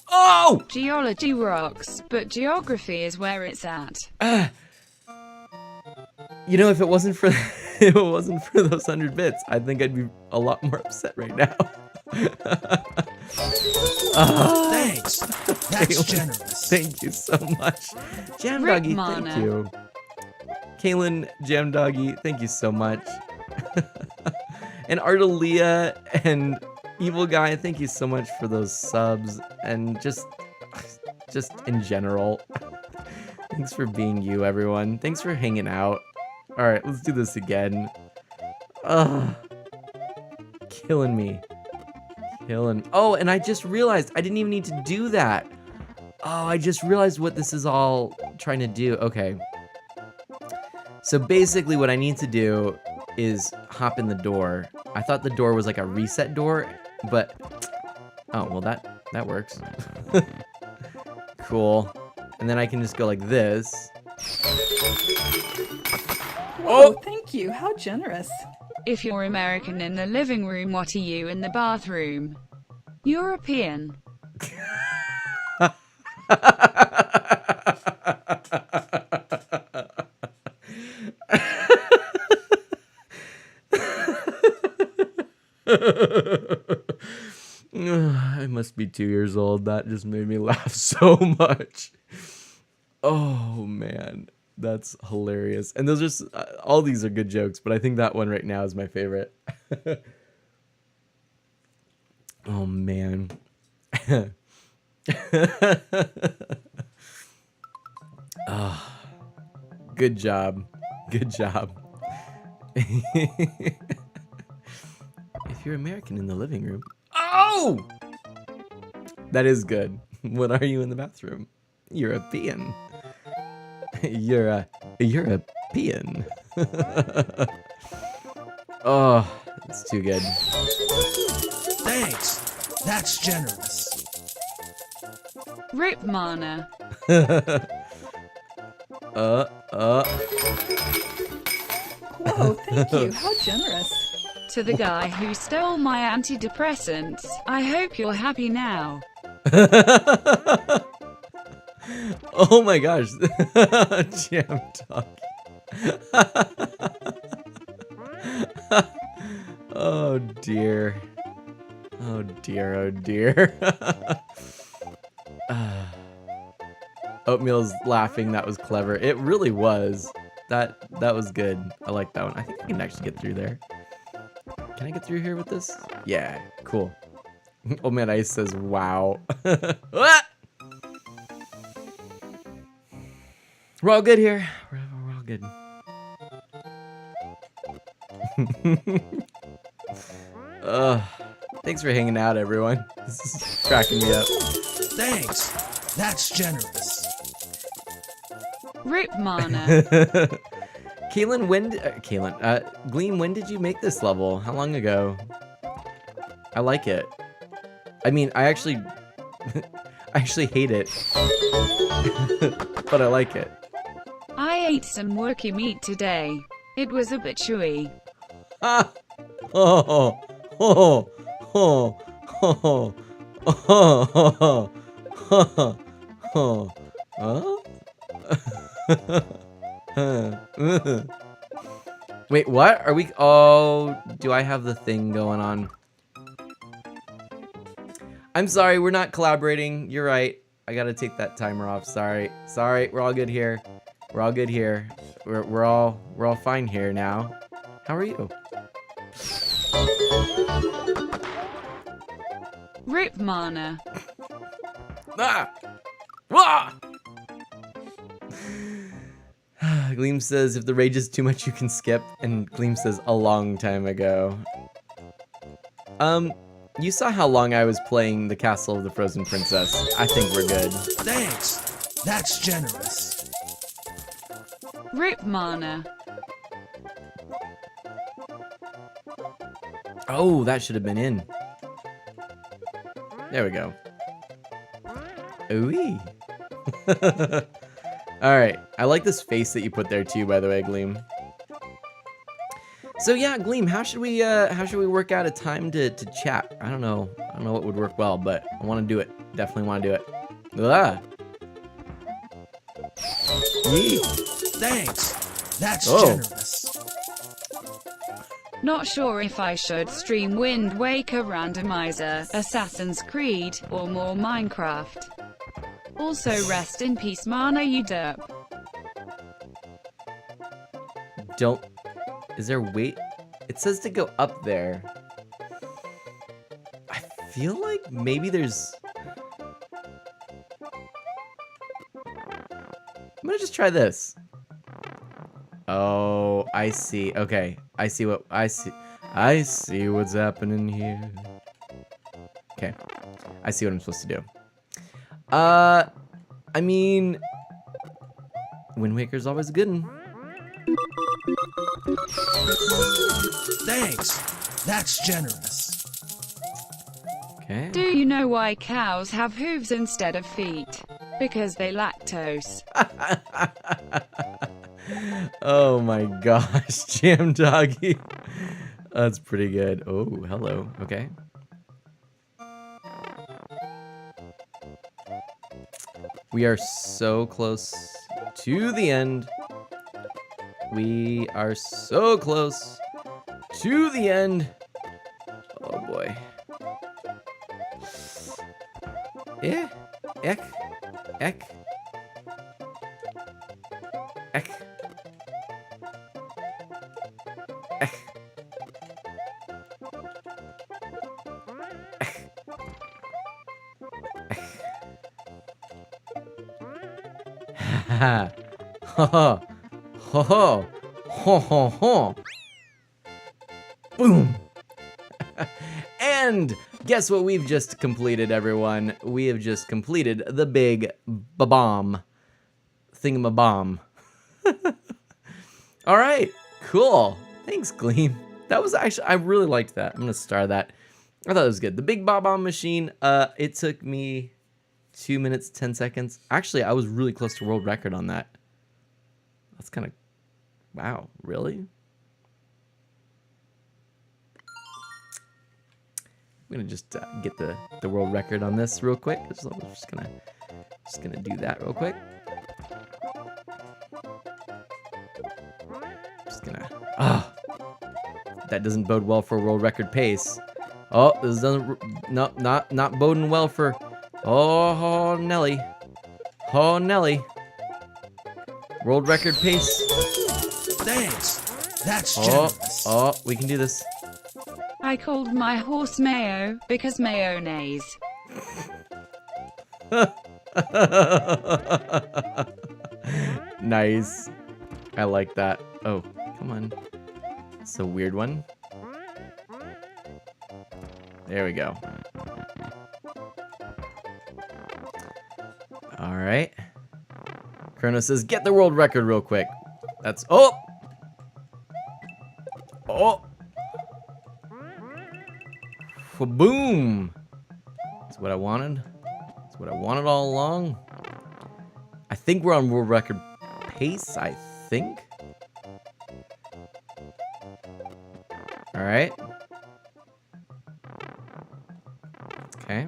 Oh! Geology rocks, but geography is where it's at. You know, if it wasn't for if it wasn't for those 100 bits, I think I'd be a lot more upset right now. Thanks. That's generous. Thank you so much. Jam Rick Doggy, Mana. thank you. Kaylin, Jam Doggy, thank you so much. And Artelia and Evil Guy, thank you so much for those subs. And just in general. Thanks for being you, everyone. Thanks for hanging out. Alright, let's do this again. Ugh. Killing me. Oh, and I just realized I didn't even need to do that. Oh, I just realized what this is all trying to do. Okay. So basically what I need to do is hop in the door. I thought the door was like a reset door, but... Oh, well that works. Cool. And then I can just go like this. Whoa, thank you. How generous. If you're American in the living room, what are you in the bathroom? European. I must be 2 years old. That just made me laugh so much. Oh man, that's hilarious. And those are all these are good jokes, but I think that one right now is my favorite. Oh man. Oh, good job. Good job. If you're American in the living room. Oh! That is good. What are you in the bathroom? European. You're a European. Oh, it's too good. Thanks. That's generous. Rip mana. Whoa, thank you. How generous. To the guy who stole my antidepressants, I hope you're happy now. Oh my gosh. Jam dog. Oh dear. Oh dear, oh dear. Oatmeal's laughing. That was clever. It really was. That was good. I like that one. I think I can actually get through there. Can I get through here with this? Yeah, cool. Oh man, Ice says, wow. Ah! We're all good here. We're all good. Thanks for hanging out, everyone. This is cracking me up. Thanks. That's generous. Rip Mana. Kaylin, Gleam, when did you make this level? How long ago? I like it. I mean, I actually hate it. But I like it. I ate some worky meat today. It was a bit chewy. Ah! Oh! Oh! Oh! Oh! Oh! Oh! Oh! Huh? Wait, what? Are we... Oh, do I have the thing going on? I'm sorry, we're not collaborating. You're right. I gotta take that timer off. Sorry. Sorry, we're all good here. We're all good here. We're all fine here now. How are you? Rip Mana. Ah! Ah! Gleam says, if the rage is too much, you can skip. And Gleam says, a long time ago. You saw how long I was playing the Castle of the Frozen Princess. I think we're good. Thanks. That's generous. Rip Mana. Oh, that should have been in. There we go. Ooh-wee. Alright, I like this face that you put there too, by the way, Gleam. So yeah, Gleam, how should we work out a time to chat? I don't know what would work well, but I want to do it. Definitely want to do it. Ah. Yee. Thanks. That's Oh. generous. Not sure if I should stream Wind Waker Randomizer, Assassin's Creed, or more Minecraft. Also rest in peace Mana, you derp. Don't. Is there weight? It says to go up there. I feel like maybe there's... I'm gonna just try this. Oh, I see. Okay, I see what I see. I see what's happening here. Okay, I see what I'm supposed to do. I mean, Wind Waker's always a good one. Thanks. That's generous. Okay. Do you know why cows have hooves instead of feet? Because they lactose. Oh my gosh, Jam Doggy. That's pretty good. Oh, hello. Okay. We are so close to the end. We are so close to the end. Oh boy. Eh? Eck? Eck? Eck? Eck? Ha ha ha ha ha ha ha. Boom. And guess what we've just completed, everyone? We have just completed the big bomb thingamabomb. All right, cool. Thanks, Gleam. That was actually, I really liked that. I'm gonna star that. I thought it was good. The big bomb machine. It took me 2 minutes, 10 seconds. Actually, I was really close to world record on that. That's kind of, wow, really? I'm gonna just get the world record on this real quick. I'm just gonna Just gonna do that real quick. Just gonna. That doesn't bode well for world record pace. Oh, this doesn't. No, not boding well for. Oh, Nelly. Oh, Nelly. World record pace. Thanks. That's generous. Oh, we can do this. I called my horse Mayo because mayonnaise. Nice. I like that. Oh, come on. It's a weird one. There we go. All right. Chrono says, get the world record real quick. That's, oh! Boom! That's what I wanted. That's what I wanted all along. I think we're on world record pace, I think. All right. Okay.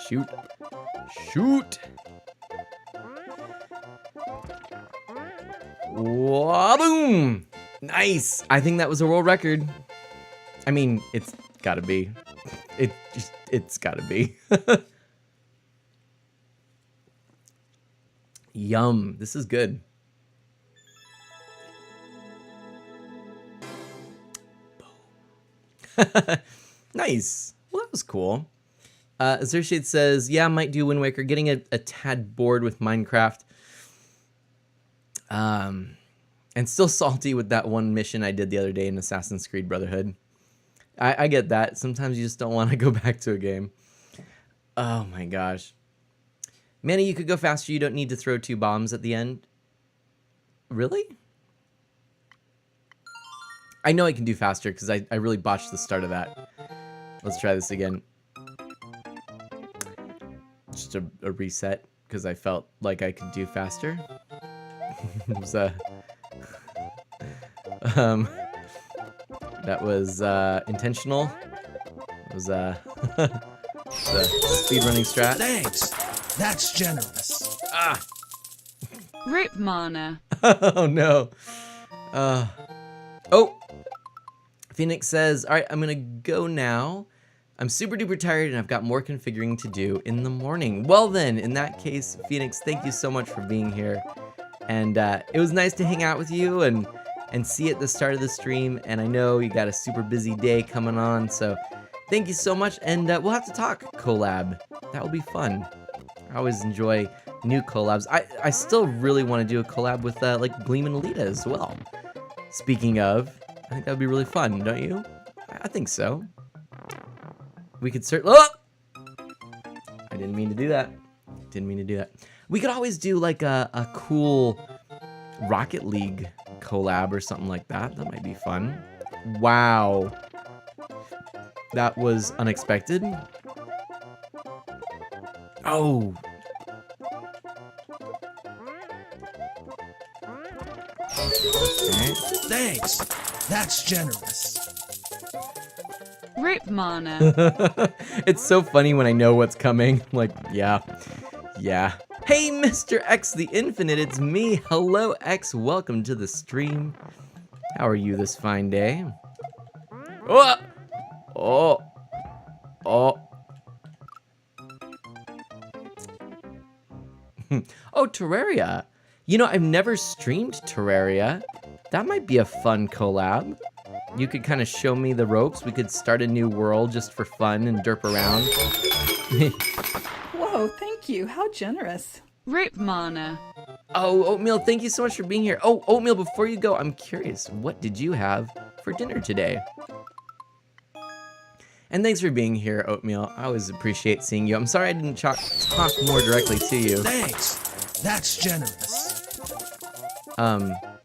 Shoot. Shoot. Boom. Nice. I think that was a world record. I mean, it's gotta be. It's gotta be. Yum. This is good. Nice. Well, that was cool. Azurshade says, yeah, I might do Wind Waker. Getting a tad bored with Minecraft. And still salty with that one mission I did the other day in Assassin's Creed Brotherhood. I get that. Sometimes you just don't want to go back to a game. Oh my gosh. Manny, you could go faster. You don't need to throw 2 bombs at the end. Really? I know I can do faster because I really botched the start of that. Let's try this again. Just a reset because I felt like I could do faster. It was, that was intentional. It was the speedrunning strat. Thanks. That's generous. Ah! Rip Mana. Oh no. Oh! Phoenix says, all right, I'm gonna go now. I'm super duper tired and I've got more configuring to do in the morning. Well then, in that case, Phoenix, thank you so much for being here. And it was nice to hang out with you and see at the start of the stream. And I know you got a super busy day coming on, so thank you so much. And we'll have to talk collab. That will be fun. I always enjoy new collabs. I still really want to do a collab with like Gleam and Alita as well. Speaking of, I think that would be really fun, don't you? I think so. We could certainly. Oh! I didn't mean to do that. Didn't mean to do that. We could always do like a cool Rocket League collab or something like that. That might be fun. Wow. That was unexpected. Oh. Okay. Thanks. That's generous. Rip Mana. It's so funny when I know what's coming. Like, yeah. Hey, Mr. X the Infinite, it's me. Hello, X. Welcome to the stream. How are you this fine day? Oh! Oh! Oh! Oh, Terraria. You know, I've never streamed Terraria. That might be a fun collab. You could kind of show me the ropes. We could start a new world just for fun and derp around. Whoa, thank you. How generous. Rip Mana. Oh, Oatmeal, thank you so much for being here. Oh, Oatmeal, before you go, I'm curious. What did you have for dinner today? And thanks for being here, Oatmeal. I always appreciate seeing you. I'm sorry I didn't talk more directly to you. Thanks. That's generous.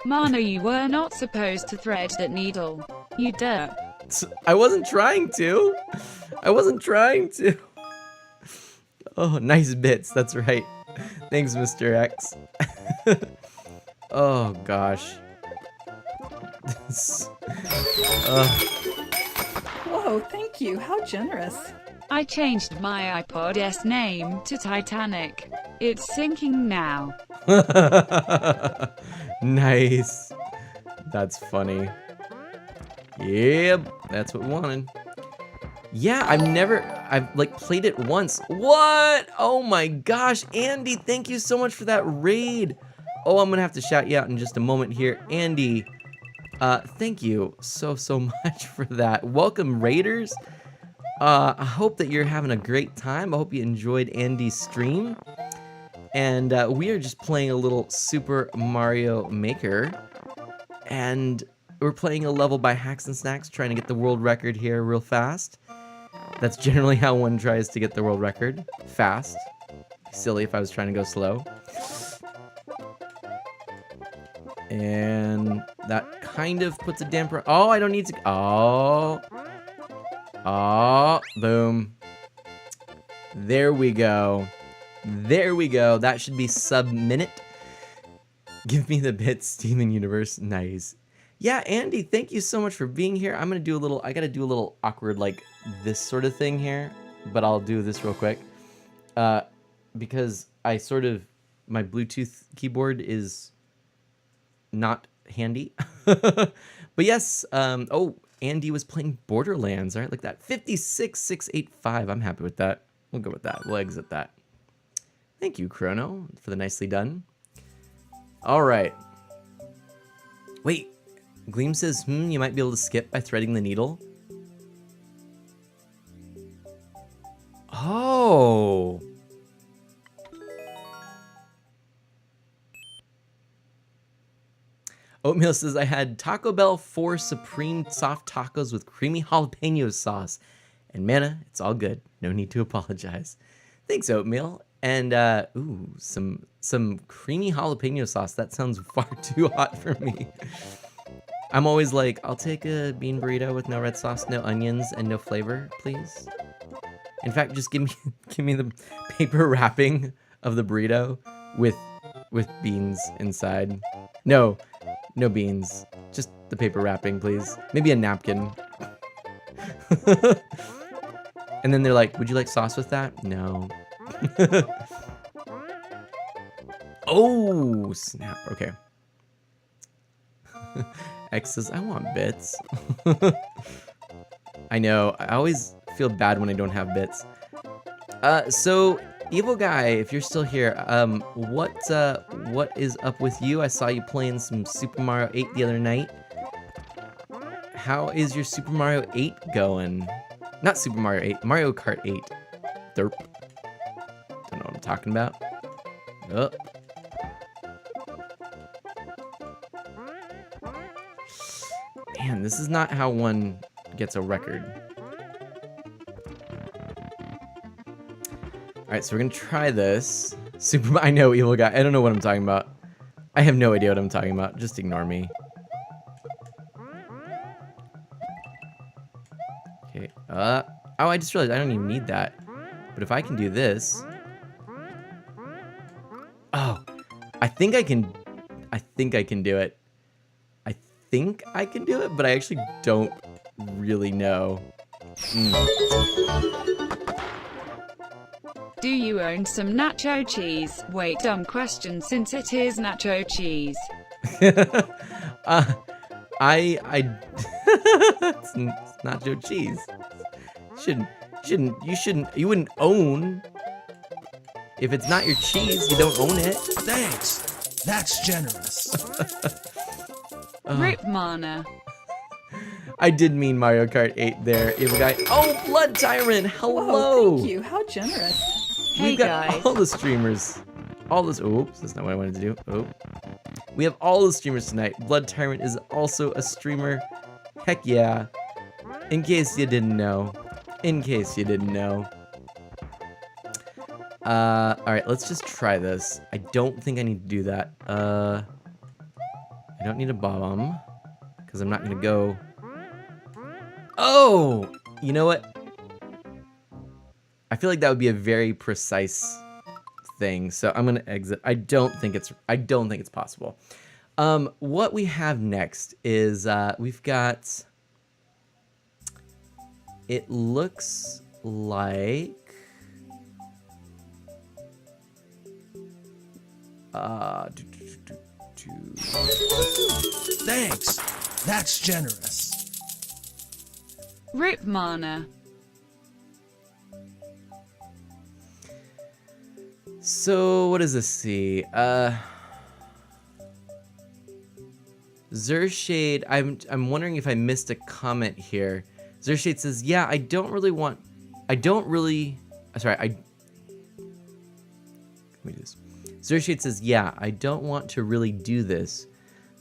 Mana, you were not supposed to thread that needle. You derp. I wasn't trying to. Oh, nice bits. That's right. Thanks, Mr. X. Oh, gosh. Whoa, thank you. How generous. I changed my iPod's name to Titanic. It's sinking now. Nice. That's funny. Yep, that's what we wanted. Yeah, I've like played it once. What? Oh my gosh, Andy, thank you so much for that raid. Oh, I'm gonna have to shout you out in just a moment here. Andy, thank you so much for that. Welcome, raiders. I hope that you're having a great time. I hope you enjoyed Andy's stream. And we are just playing a little Super Mario Maker. And we're playing a level by Hacks and Snacks, trying to get the world record here real fast. That's generally how one tries to get the world record. Fast. Silly if I was trying to go slow. And that kind of puts a damper. Oh, I don't need to. Oh. Oh, boom. There we go. There we go. That should be sub-minute. Give me the bits, Steven Universe. Nice. Yeah, Andy, thank you so much for being here. I'm going to do a little, I got to do a little awkward, like, this sort of thing here. But I'll do this real quick. Because I sort of, my Bluetooth keyboard is not handy. But yes, oh, Andy was playing Borderlands. All right, like that. 56685. I'm happy with that. We'll go with that. We'll exit that. Thank you, Chrono, for the nicely done. All right. Wait. Gleam says, you might be able to skip by threading the needle. Oh. Oatmeal says, I had Taco Bell 4 Supreme Soft Tacos with creamy jalapeno sauce. And Mana, it's all good. No need to apologize. Thanks, Oatmeal. And, ooh, some creamy jalapeno sauce. That sounds far too hot for me. I'm always like, I'll take a bean burrito with no red sauce, no onions, and no flavor, please. In fact, just give me the paper wrapping of the burrito with beans inside. No beans. Just the paper wrapping, please. Maybe a napkin. And then they're like, would you like sauce with that? No. Oh, snap. Okay. X says, I want bits. I know. I always feel bad when I don't have bits. So, Evil Guy, if you're still here, what is up with you? I saw you playing some Super Mario 8 the other night. How is your Super Mario 8 going? Not Super Mario 8, Mario Kart 8. Derp. Don't know what I'm talking about. Oh. Man, this is not how one gets a record. Alright, so we're gonna try this. I know, Evil Guy. I don't know what I'm talking about. I have no idea what I'm talking about. Just ignore me. Okay. Oh, I just realized I don't even need that. But if I can do this. Oh, I think I can do it. I think I can do it, but I actually don't really know. Do you own some nacho cheese? Wait, dumb question since it is nacho cheese. It's nacho cheese. You wouldn't own. If it's not your cheese, you don't own it. Thanks. That's generous. Rip Mana. I did mean Mario Kart 8 there, Evil Guy. Oh, Blood Tyrant, hello. Whoa, thank you. How generous. Hey We've got guys. all the streamers. Oops, that's not what I wanted to do. Oh. We have all the streamers tonight. Blood Tyrant is also a streamer. Heck yeah. In case you didn't know. Alright, let's just try this. I don't think I need to do that. I don't need a bomb. Because I'm not going to go... Oh! You know what? I feel like that would be a very precise thing. So I'm going to exit. I don't think it's possible. What we have next is we've got. It looks like. Thanks. That's generous. Rip mana. So what does this see? Zershade, I'm wondering if I missed a comment here. Zershade says, "Yeah, I don't really. Sorry, let me do this." Zershade says, "Yeah, I don't want to really do this,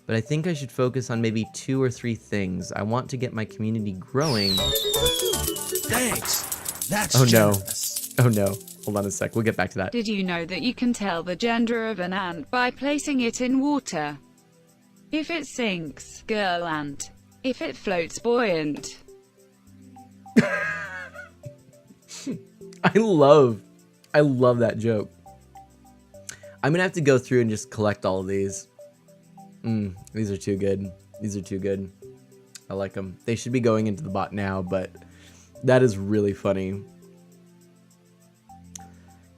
but I think I should focus on maybe 2 or 3 things. I want to get my community growing." Thanks. That's Oh no. generous. Oh no. Hold on a sec. We'll get back to that. Did you know that you can tell the gender of an ant by placing it in water? If it sinks, girl ant. If it floats, buoyant. I love that joke. I'm gonna have to go through and just collect all of these. These are too good. These are too good. I like them. They should be going into the bot now, but that is really funny.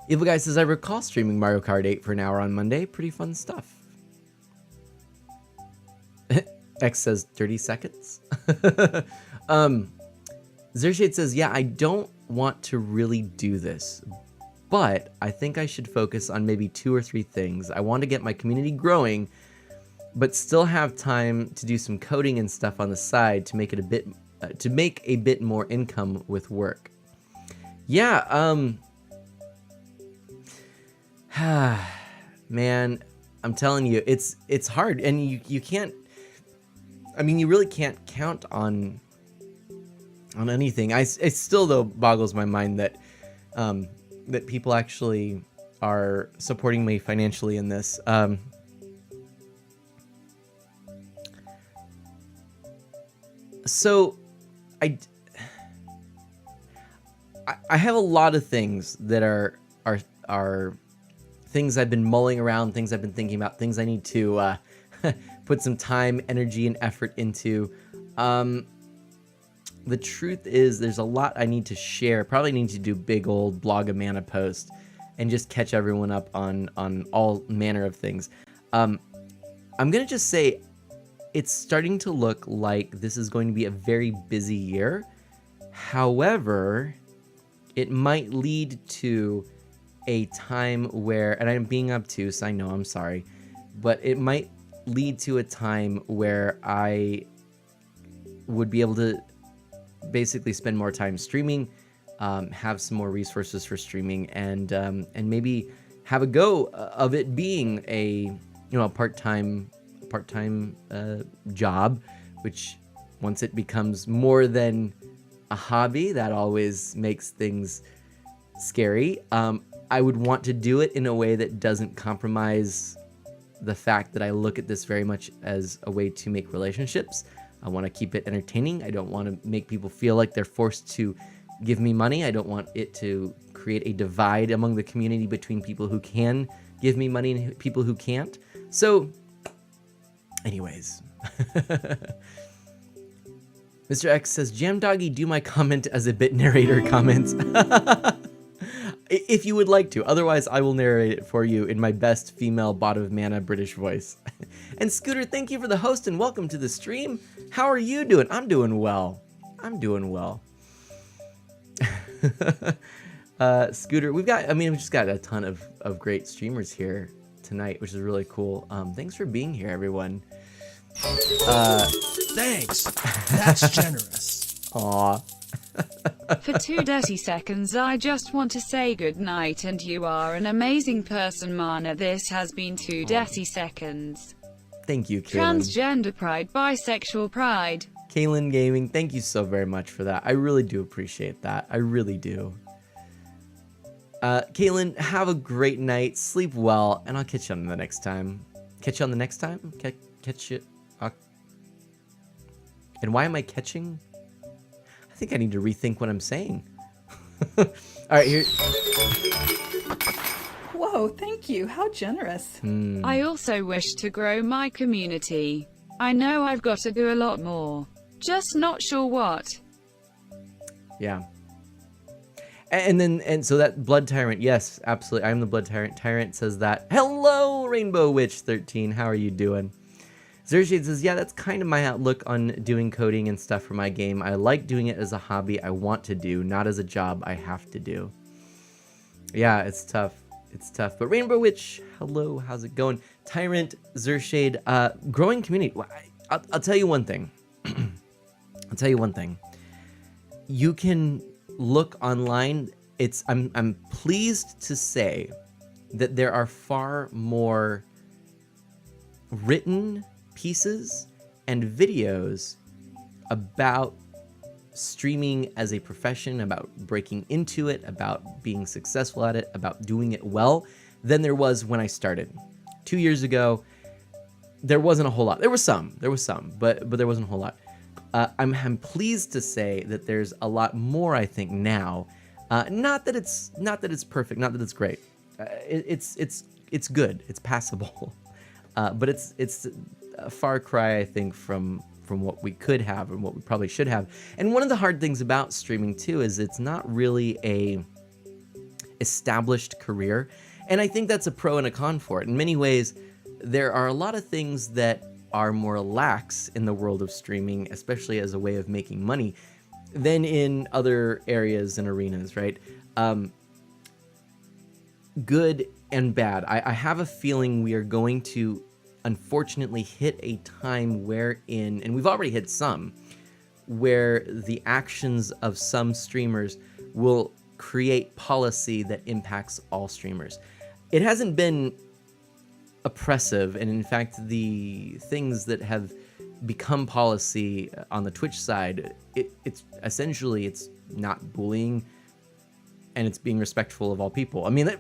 Evil Guy says, "I recall streaming Mario Kart 8 for an hour on Monday. Pretty fun stuff." X says 30 seconds. Zershade says, "Yeah, I don't want to really do this, but I think I should focus on maybe 2 or 3 things. I want to get my community growing, but still have time to do some coding and stuff on the side to make it a bit more income with work." Yeah, man, I'm telling you, it's hard, and you can't. I mean, you really can't count on anything. It still though boggles my mind that that people actually are supporting me financially in this. So I have a lot of things that are things I've been mulling around, things I've been thinking about, things I need to put some time, energy, and effort into. The truth is, there's a lot I need to share. Probably need to do big old Blog-a-Mana post and just catch everyone up on all manner of things. I'm gonna just say it's starting to look like this is going to be a very busy year. However, it might lead to a time where, and I'm being obtuse, I know, I'm sorry, but it might lead to a time where I would be able to basically spend more time streaming, have some more resources for streaming, and maybe have a go of it being a part-time job, which once it becomes more than a hobby, that always makes things scary. I would want to do it in a way that doesn't compromise the fact that I look at this very much as a way to make relationships. I want to keep it entertaining. I don't want to make people feel like they're forced to give me money. I don't want it to create a divide among the community between people who can give me money and people who can't. So, anyways. Mr. X says, "Jam Doggy, do my comment as a bit narrator comment." If you would like to. Otherwise, I will narrate it for you in my best female bot of mana British voice. And Scooter, thank you for the host and welcome to the stream. How are you doing? I'm doing well. I'm doing well. Scooter, we've just got a ton of great streamers here tonight, which is really cool. Thanks for being here, everyone. Thanks. That's generous. Aw. For 2 dirty seconds, I just want to say good night, and you are an amazing person, Mana. This has been 2 dirty seconds. Thank you, Kaylin. Transgender pride, bisexual pride. Kaylin Gaming, thank you so very much for that. I really do appreciate that. I really do. Kaylin, have a great night. Sleep well, and I'll catch you on the next time. Catch you on the next time? Catch you. And why am I catching? I think I need to rethink what I'm saying. All right, here. Whoa, thank you. How generous. I also wish to grow my community. I know I've got to do a lot more. Just not sure what. Yeah. And so that Blood Tyrant, yes, absolutely. I'm the Blood Tyrant. Tyrant says that. Hello, Rainbow Witch 13. How are you doing? Zershade says, yeah, that's kind of my outlook on doing coding and stuff for my game. I like doing it as a hobby I want to do, not as a job I have to do. Yeah, it's tough. It's tough. But Rainbow Witch, hello, how's it going? Tyrant, Zershade, growing community. I'll tell you one thing. I'll tell you one thing. You can look online. I'm pleased to say that there are far more written pieces and videos about streaming as a profession, about breaking into it, about being successful at it, about doing it well, than there was when I started. 2 years ago, there wasn't a whole lot. There was some, but there wasn't a whole lot. I'm pleased to say that there's a lot more, I think, now. Not that it's perfect, not that it's great. It's good, it's passable, but it's a far cry, I think, from what we could have and what we probably should have. And one of the hard things about streaming too is it's not really a established career, and I think that's a pro and a con for it. In many ways, there are a lot of things that are more lax in the world of streaming, especially as a way of making money, than in other areas and arenas, right? Good and bad. I have a feeling we are going to unfortunately hit a time wherein, and we've already hit some, where the actions of some streamers will create policy that impacts all streamers. It hasn't been oppressive, and in fact, the things that have become policy on the Twitch side, it's essentially, it's not bullying, and it's being respectful of all people. I mean,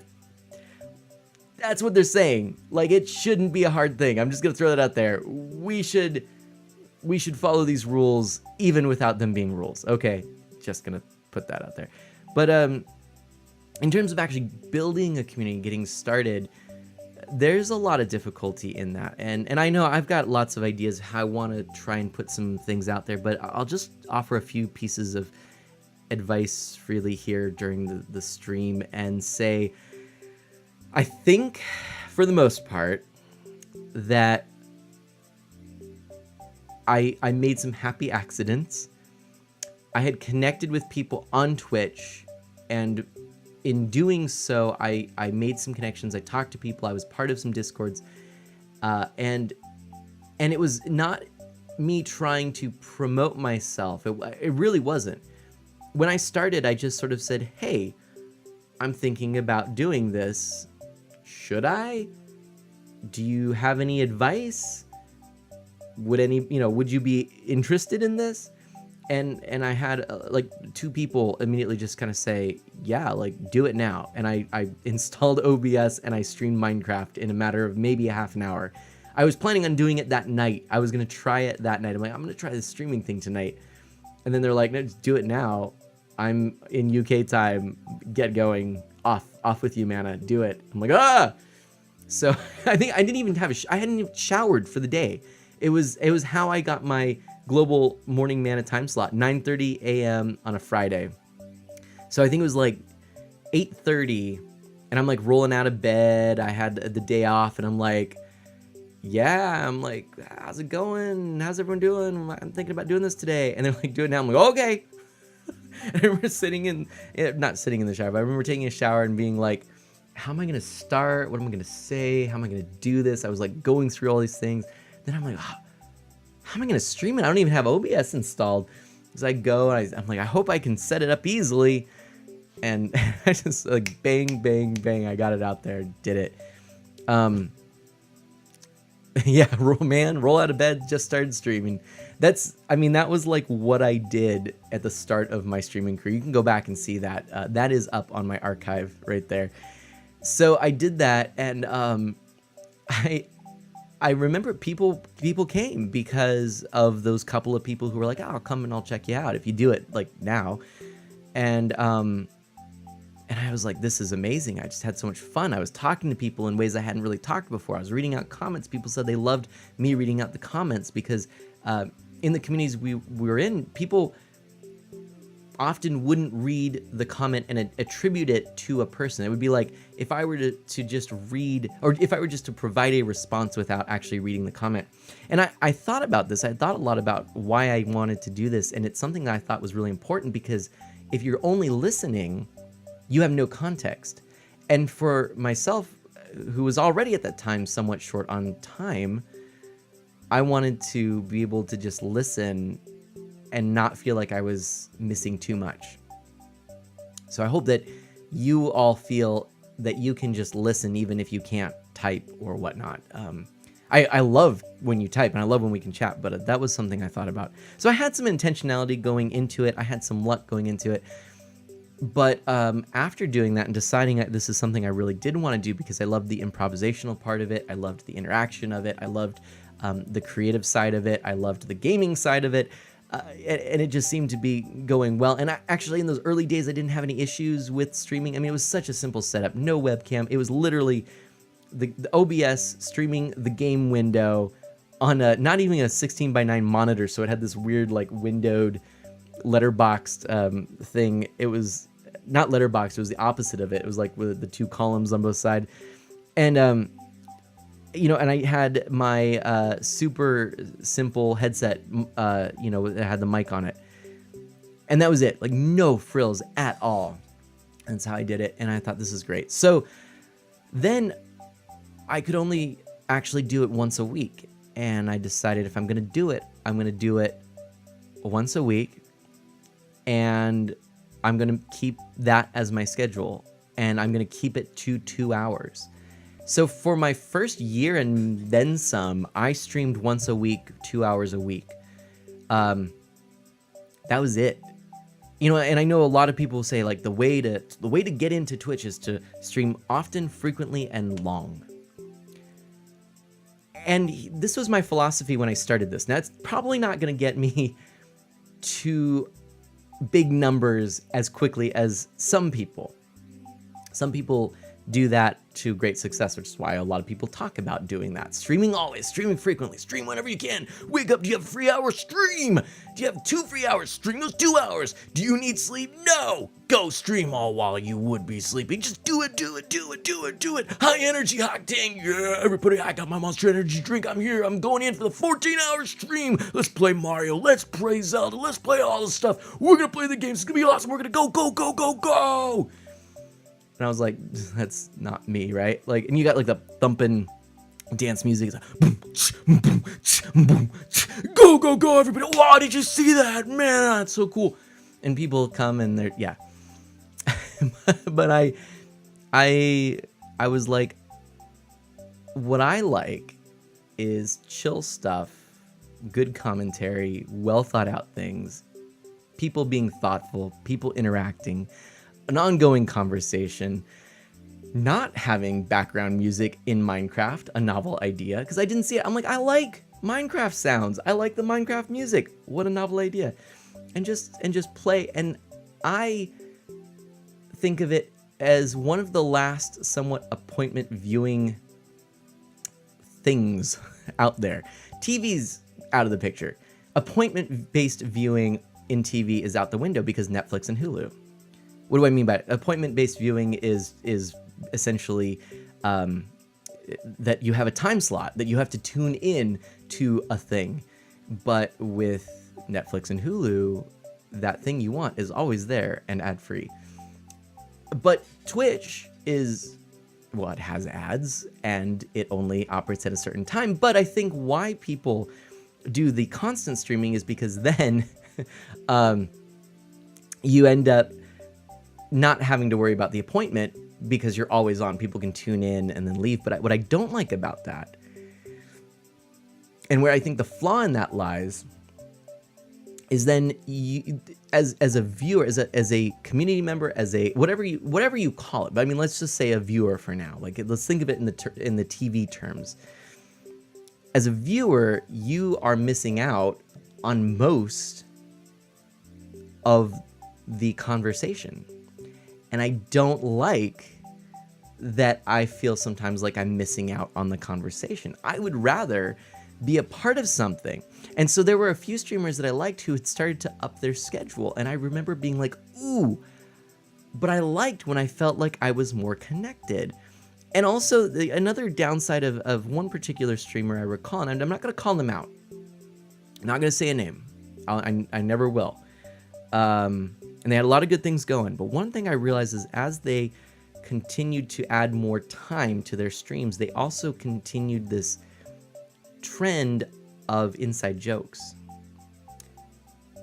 that's what they're saying. Like, it shouldn't be a hard thing. I'm just gonna throw that out there. We should follow these rules even without them being rules. Okay, just gonna put that out there. But in terms of actually building a community, getting started, there's a lot of difficulty in that. And I know I've got lots of ideas how I want to try and put some things out there, but I'll just offer a few pieces of advice freely here during the stream and say, I think, for the most part, that I made some happy accidents. I had connected with people on Twitch, and in doing so, I made some connections. I talked to people. I was part of some Discords, and it was not me trying to promote myself. It really wasn't. When I started, I just sort of said, hey, I'm thinking about doing this. Should I? Do you have any advice? Would you be interested in this? And I had like 2 people immediately just kind of say, yeah, like, do it now. And I installed OBS and I streamed Minecraft in a matter of maybe a half an hour. I was planning on doing it that night. I was going to try it that night. I'm like, I'm going to try this streaming thing tonight. And then they're like, no, just do it now. I'm in UK time. Get going. Off with you, Mana. Do it. I'm like, ah! So I think I didn't even have I hadn't even showered for the day. It was how I got my global morning Mana time slot, 9:30 a.m. on a Friday. So I think it was like 8:30, and I'm like rolling out of bed. I had the day off, and I'm like, yeah, I'm like, how's it going? How's everyone doing? I'm thinking about doing this today. And they're like, do it now. I'm like, okay. I remember not sitting in the shower, but I remember taking a shower and being like, how am I going to start? What am I going to say? How am I going to do this? I was like going through all these things. Then I'm like, how am I going to stream it? I don't even have OBS installed. As I go, and I'm like, I hope I can set it up easily. And I just like bang, bang, bang. I got it out there, did it. Yeah, roll out of bed, just started streaming. That was like what I did at the start of my streaming career. You can go back and see that. That is up on my archive right there. So I did that, and I remember people came because of those couple of people who were like, oh, I'll come and I'll check you out if you do it like now. And And I was like, this is amazing. I just had so much fun. I was talking to people in ways I hadn't really talked before. I was reading out comments. People said they loved me reading out the comments because in the communities we were in, people often wouldn't read the comment and attribute it to a person. It would be like if I were to just read, or if I were just to provide a response without actually reading the comment. And I thought about this. I thought a lot about why I wanted to do this. And it's something that I thought was really important because if you're only listening, you have no context. And for myself, who was already at that time somewhat short on time, I wanted to be able to just listen and not feel like I was missing too much. So I hope that you all feel that you can just listen even if you can't type or whatnot. I love when you type and I love when we can chat, but that was something I thought about. So I had some intentionality going into it. I had some luck going into it. But after doing that and deciding that this is something I really did want to do because I loved the improvisational part of it, I loved the interaction of it, I loved the creative side of it, I loved the gaming side of it, and it just seemed to be going well. And actually, in those early days, I didn't have any issues with streaming. I mean, it was such a simple setup, no webcam. It was literally the OBS streaming the game window on not even a 16:9 monitor, so it had this weird like windowed letterboxed thing. It was not letterboxed, it was the opposite of it. It was like with the two columns on both sides. And you know, and I had my super simple headset, you know, that had the mic on it. And that was it, like no frills at all. That's how I did it, and I thought this is great. So then I could only actually do it once a week, and I decided if I'm gonna do it, I'm gonna do it once a week, and I'm gonna keep that as my schedule, and I'm gonna keep it to 2 hours. So for my first year and then some, I streamed once a week, 2 hours a week. That was it. You know, and I know a lot of people say like the way to get into Twitch is to stream often, frequently, and long. And this was my philosophy when I started this. Now, it's probably not going to get me to big numbers as quickly as some people. Some people do that to great success, which is why a lot of people talk about doing that. Streaming always, streaming frequently, stream whenever you can. Wake up, do you have a 3-hour stream? Do you have 2 free hours? Stream those 2 hours. Do you need sleep? No! Go stream all while you would be sleeping. Just do it, do it, do it, do it, do it. High energy, octane, yeah, everybody, I got my Monster Energy drink. I'm here, I'm going in for the 14-hour stream. Let's play Mario, let's play Zelda, let's play all this stuff. We're gonna play the games, it's gonna be awesome. We're gonna go, go, go, go, go! And I was like, that's not me, right? Like, and you got like the thumping dance music. It's like, boom, boom, boom, go, go, go, everybody. Wow, did you see that? Man, that's so cool. And people come and they're, yeah. But I was like, what I like is chill stuff, good commentary, well thought out things, people being thoughtful, people interacting, an ongoing conversation, not having background music in Minecraft, a novel idea, because I didn't see it. I'm like, I like Minecraft sounds. I like the Minecraft music. What a novel idea. And just play. And I think of it as one of the last somewhat appointment viewing things out there. TV's out of the picture. Appointment-based viewing in TV is out the window because Netflix and Hulu. What do I mean by it? Appointment-based viewing is essentially that you have a time slot, that you have to tune in to a thing. But with Netflix and Hulu, that thing you want is always there and ad-free. But Twitch is, well, it has ads and it only operates at a certain time. But I think why people do the constant streaming is because then you end up not having to worry about the appointment because you're always on. People can tune in and then leave. But what I don't like about that, and where I think the flaw in that lies, is then you, as a viewer, as a community member, as a whatever you call it. But I mean, let's just say a viewer for now. Like, let's think of it in the TV terms. As a viewer, you are missing out on most of the conversation. And I don't like that I feel sometimes like I'm missing out on the conversation. I would rather be a part of something. And so there were a few streamers that I liked who had started to up their schedule. And I remember being like, ooh, but I liked when I felt like I was more connected. And also another downside of one particular streamer I recall, and I'm not going to call them out. I'm not going to say a name. I never will. And they had a lot of good things going. But one thing I realized is as they continued to add more time to their streams, they also continued this trend of inside jokes.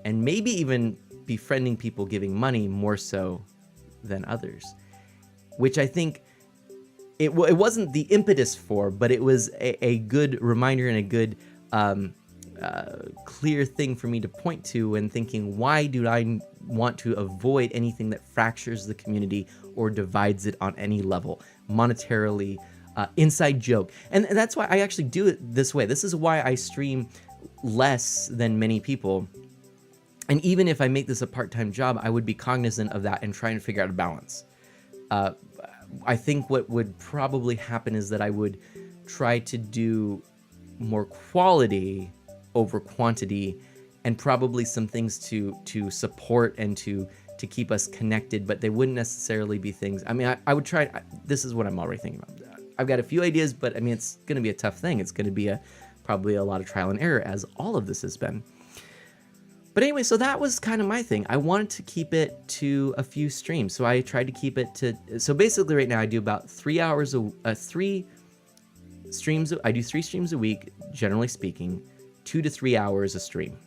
And maybe even befriending people giving money more so than others. Which I think it wasn't the impetus for, but it was a good reminder and a good clear thing for me to point to when thinking, why do I want to avoid anything that fractures the community or divides it on any level, monetarily, inside joke. And that's why I actually do it this way. This is why I stream less than many people. And even if I make this a part-time job, I would be cognizant of that and try and figure out a balance. I think what would probably happen is that I would try to do more quality over quantity, and probably some things to support and to keep us connected, but they wouldn't necessarily be things. I mean, I would try. This is what I'm already thinking about. I've got a few ideas, but I mean, it's going to be a tough thing. It's going to be probably a lot of trial and error, as all of this has been. But anyway, so that was kind of my thing. I wanted to keep it to a few streams, so I tried to keep it to. So basically, right now I do about 3 hours three streams. I do 3 streams a week, generally speaking, 2 to 3 hours a stream.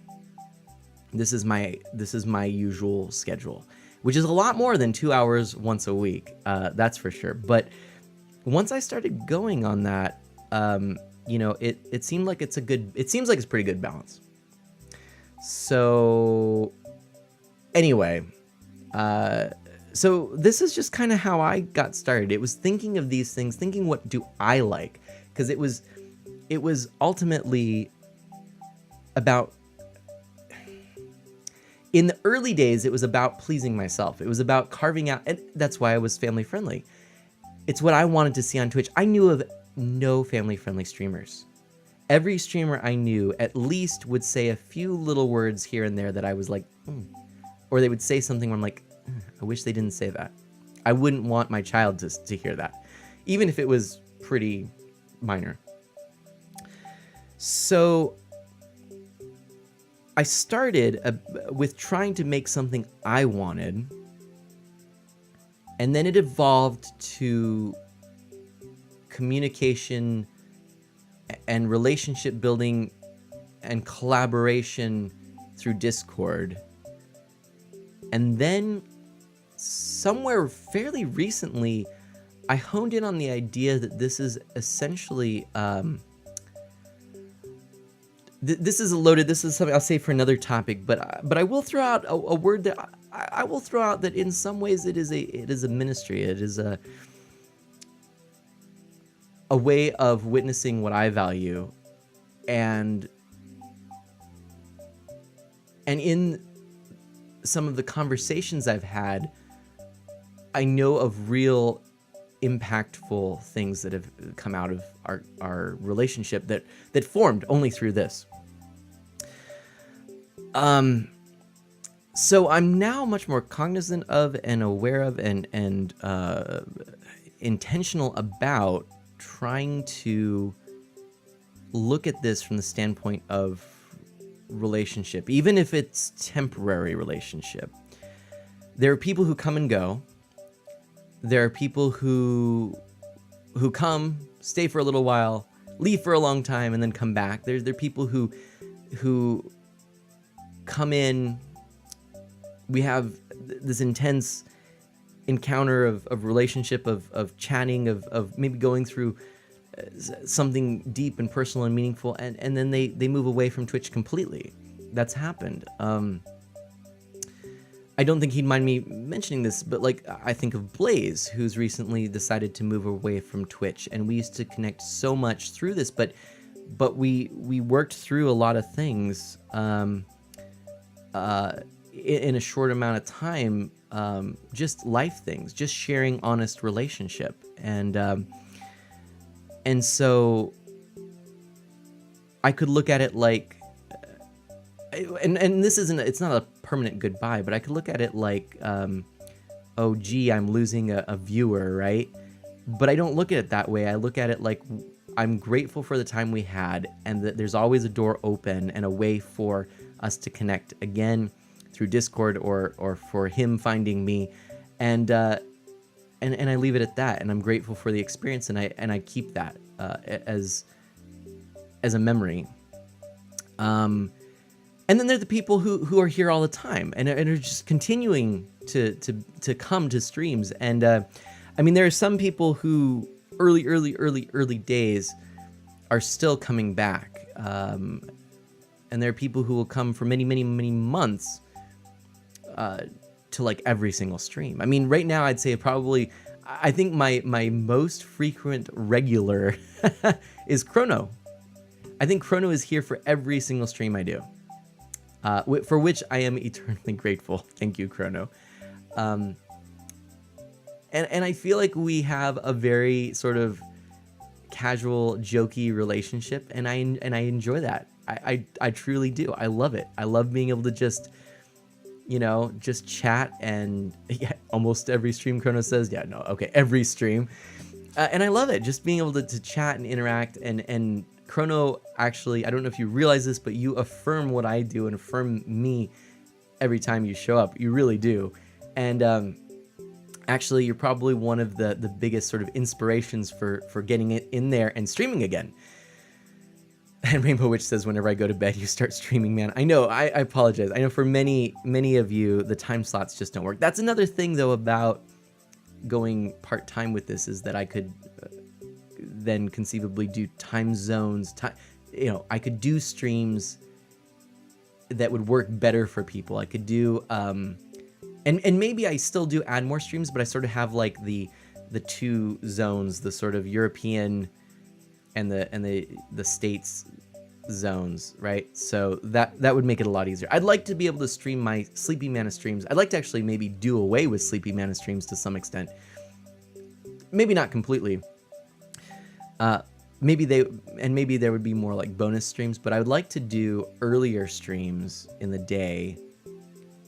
This is my usual schedule, which is a lot more than 2 hours once a week. That's for sure. But once I started going on that, it seemed like it's a pretty good balance. So anyway, so this is just kind of how I got started. It was thinking of these things, thinking what do I like, because it was ultimately about. In the early days, it was about pleasing myself. It was about carving out, and that's why I was family friendly. It's what I wanted to see on Twitch. I knew of no family friendly streamers. Every streamer I knew at least would say a few little words here and there that I was like, or they would say something where I'm like, I wish they didn't say that. I wouldn't want my child to hear that, even if it was pretty minor. So I started with trying to make something I wanted, and then it evolved to communication and relationship building and collaboration through Discord. And then somewhere fairly recently, I honed in on the idea that this is essentially this is something I'll say for another topic, but I will throw out a word that I will throw out that in some ways it is a ministry. It is a way of witnessing what I value, and in some of the conversations I've had, I know of real impactful things that have come out of our relationship that formed only through this. So I'm now much more cognizant of and aware of and intentional about trying to look at this from the standpoint of relationship, even if it's temporary relationship. There are people who come and go. There are people who come, stay for a little while, leave for a long time, and then come back. There are people who come in. We have this intense encounter of relationship, of chatting, of maybe going through something deep and personal and meaningful, and then they move away from Twitch completely. That's happened. I don't think he'd mind me mentioning this, but like I think of Blaze, who's recently decided to move away from Twitch, and we used to connect so much through this, but we worked through a lot of things in a short amount of time, just life things, just sharing honest relationship. And so I could look at it like, and this isn't, it's not a permanent goodbye, but I could look at it like, oh, gee, I'm losing a viewer, right? But I don't look at it that way. I look at it like I'm grateful for the time we had, and that there's always a door open and a way for us to connect again through Discord or for him finding me, and I leave it at that. And I'm grateful for the experience, and I keep that as a memory. And then there are the people who are here all the time and are just continuing to come to streams. And I mean, there are some people who early days are still coming back. And there are people who will come for many months to like every single stream. I mean, right now I'd say I think my most frequent regular is Chrono. I think Chrono is here for every single stream I do. For which I am eternally grateful. Thank you, Chrono. And I feel like we have a very sort of casual, jokey relationship, and I enjoy that. I truly do. I love it. I love being able to just chat, and yeah, almost every stream, Chrono says. Yeah, no, okay, every stream. And I love it, just being able to chat and interact, and Chrono, actually, I don't know if you realize this, but you affirm what I do and affirm me every time you show up. You really do. And actually, you're probably one of the biggest sort of inspirations for getting it in there and streaming again. And Rainbow Witch says, whenever I go to bed, you start streaming, man. I know, I apologize. I know for many of you, the time slots just don't work. That's another thing, though, about going part-time with this, is that I could then conceivably do time zones. I could do streams that would work better for people. I could do, and maybe I still do add more streams, but I sort of have like the two zones, the sort of European and the States zones, right? So that would make it a lot easier. I'd like to be able to stream my Sleepy Mana streams. I'd like to actually maybe do away with Sleepy Mana streams to some extent. Maybe not completely. Maybe there would be more like bonus streams, but I would like to do earlier streams in the day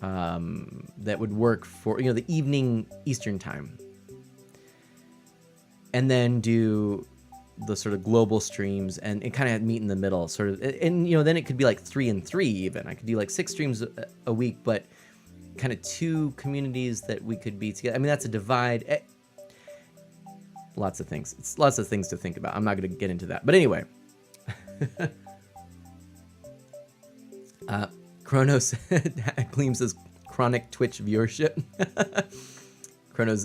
that would work for, the evening Eastern time. And then do the sort of global streams and kind of meet in the middle, sort of. And, then it could be like 3 and 3 even. I could do like 6 streams a week, but kind of 2 communities that we could be together. I mean, that's a divide. Lots of things. It's lots of things to think about. I'm not going to get into that. But anyway. Chronos Gleam says chronic Twitch viewership.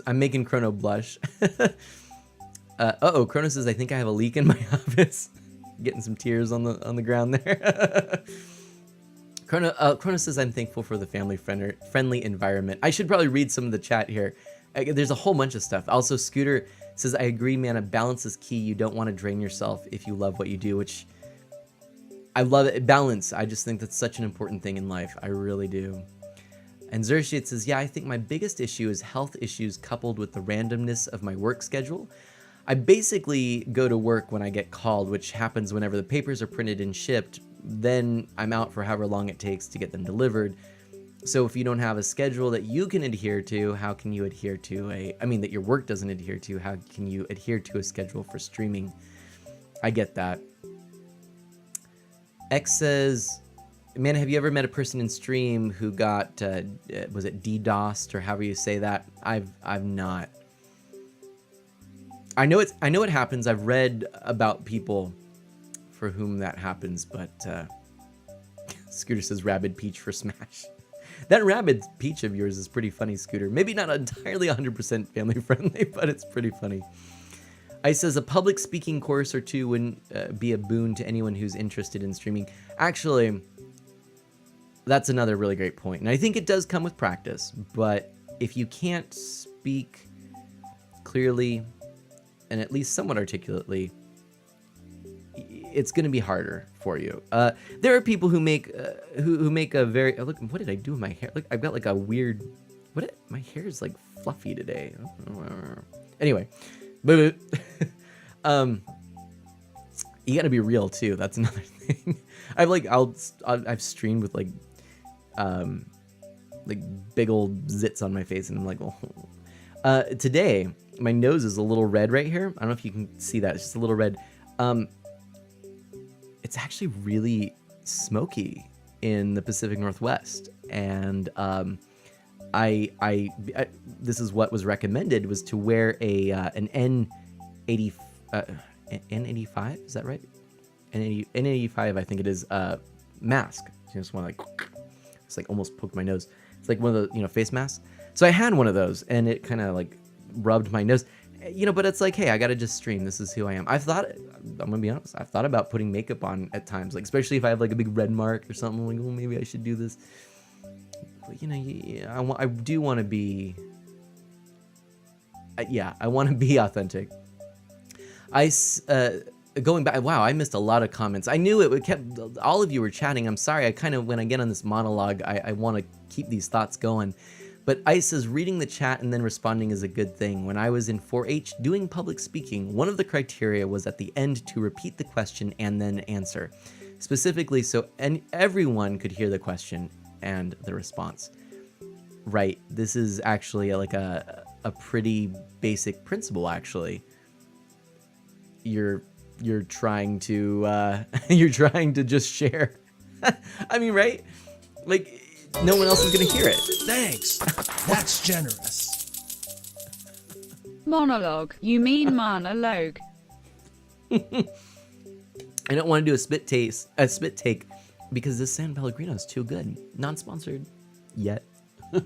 I'm making Chrono blush. Chrono says, I think I have a leak in my office. Getting some tears on the ground there. Chrono says, I'm thankful for the family-friendly environment. I should probably read some of the chat here. There's a whole bunch of stuff. Also, Scooter says, I agree, man. A balance is key. You don't want to drain yourself if you love what you do, which I love it. Balance. I just think that's such an important thing in life. I really do. And Zershit says, yeah, I think my biggest issue is health issues coupled with the randomness of my work schedule. I basically go to work when I get called, which happens whenever the papers are printed and shipped. Then I'm out for however long it takes to get them delivered. So if you don't have a schedule that you can adhere to, how can you adhere to that your work doesn't adhere to, how can you adhere to a schedule for streaming? I get that. X says, man, have you ever met a person in stream who got, was it DDoSed or however you say that? I've not. I know it happens. I've read about people for whom that happens, but Scooter says Rabid Peach for Smash. That Rabid Peach of yours is pretty funny, Scooter. Maybe not entirely 100% family friendly, but it's pretty funny. Ice says a public speaking course or two wouldn't be a boon to anyone who's interested in streaming. Actually, that's another really great point. And I think it does come with practice, but if you can't speak clearly and at least somewhat articulately, it's going to be harder for you. There are people who make who make a very look. What did I do with my hair? Look, I've got like a weird. My hair is like fluffy today. Anyway, but you got to be real too. That's another thing. I've streamed with like big old zits on my face, and I'm like, well, today my nose is a little red right here. I don't know if you can see that. It's just a little red. It's actually really smoky in the Pacific Northwest, and I this is what was recommended, was to wear an N80 N85, is that right? N85, I think it is, mask. You just want to it's like almost poke my nose. It's like one of the face masks. So I had one of those, and it kind of like rubbed my nose. But it's like, hey, I gotta just stream. This is who I am. I'm gonna be honest, I've thought about putting makeup on at times, like especially if I have like a big red mark or something. Like, well, maybe I should do this. But I do want to be. I want to be authentic. Going back, wow, I missed a lot of comments. I knew it kept. All of you were chatting. I'm sorry. When I get on this monologue, I want to keep these thoughts going. But Ice says, reading the chat and then responding is a good thing. When I was in 4-H doing public speaking, one of the criteria was at the end to repeat the question and then answer. Specifically so everyone could hear the question and the response. Right, this is actually like a pretty basic principle, actually. You're trying to just share. I mean, right? Like, no one else is gonna hear it. Thanks. That's generous. Monologue. You mean monologue? I don't want to do a spit take, because this San Pellegrino is too good. Non-sponsored yet. Let's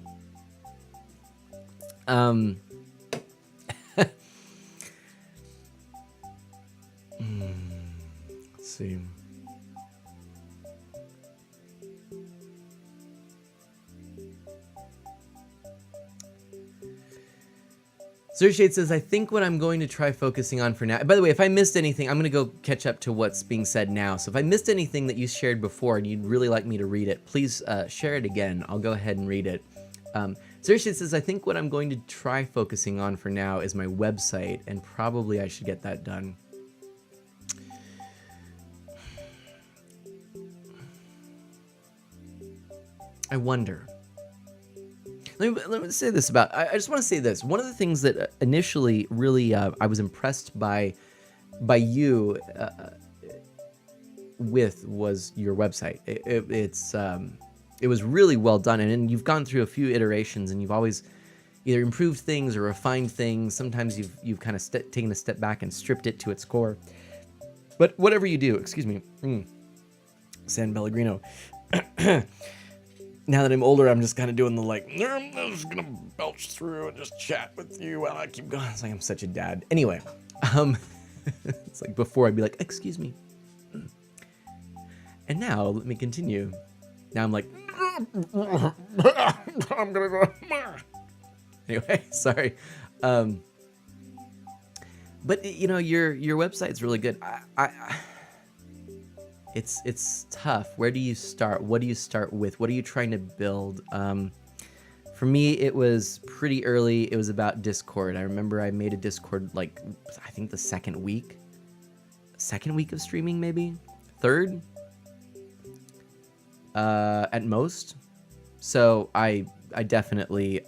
see. Zershade says, I think what I'm going to try focusing on for now. By the way, if I missed anything, I'm going to go catch up to what's being said now. So if I missed anything that you shared before and you'd really like me to read it, please share it again. I'll go ahead and read it. Zershade says, I think what I'm going to try focusing on for now is my website, and probably I should get that done. I wonder. Let me say this about. I just want to say this. One of the things that initially really I was impressed by you with was your website. It was really well done, and you've gone through a few iterations, and you've always either improved things or refined things. Sometimes you've kind of taken a step back and stripped it to its core. But whatever you do, excuse me, San Pellegrino. Now that I'm older, I'm just kind of doing the like, I'm just gonna belch through and just chat with you while I keep going. It's like I'm such a dad. Anyway, it's like before I'd be like, excuse me. And now let me continue. Now I'm like, I'm gonna go. Anyway, sorry. But your website's really good. It's tough. Where do you start? What do you start with? What are you trying to build? For me, it was pretty early. It was about Discord. I remember I made a Discord, like, I think the second week of streaming, maybe third, at most. So I definitely,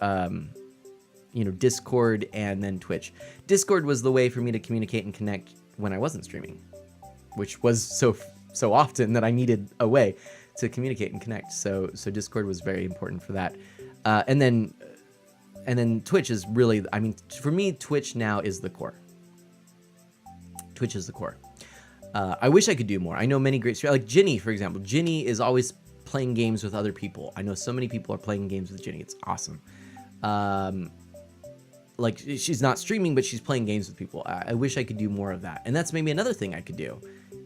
Discord and then Twitch. Discord was the way for me to communicate and connect when I wasn't streaming, which was so often that I needed a way to communicate and connect. So Discord was very important for that. And then Twitch is really, I mean, for me, Twitch now is the core. Twitch is the core. I wish I could do more. I know many great streamers, like Ginny, for example. Ginny is always playing games with other people. I know so many people are playing games with Ginny. It's awesome. Like, she's not streaming, but she's playing games with people. I wish I could do more of that. And that's maybe another thing I could do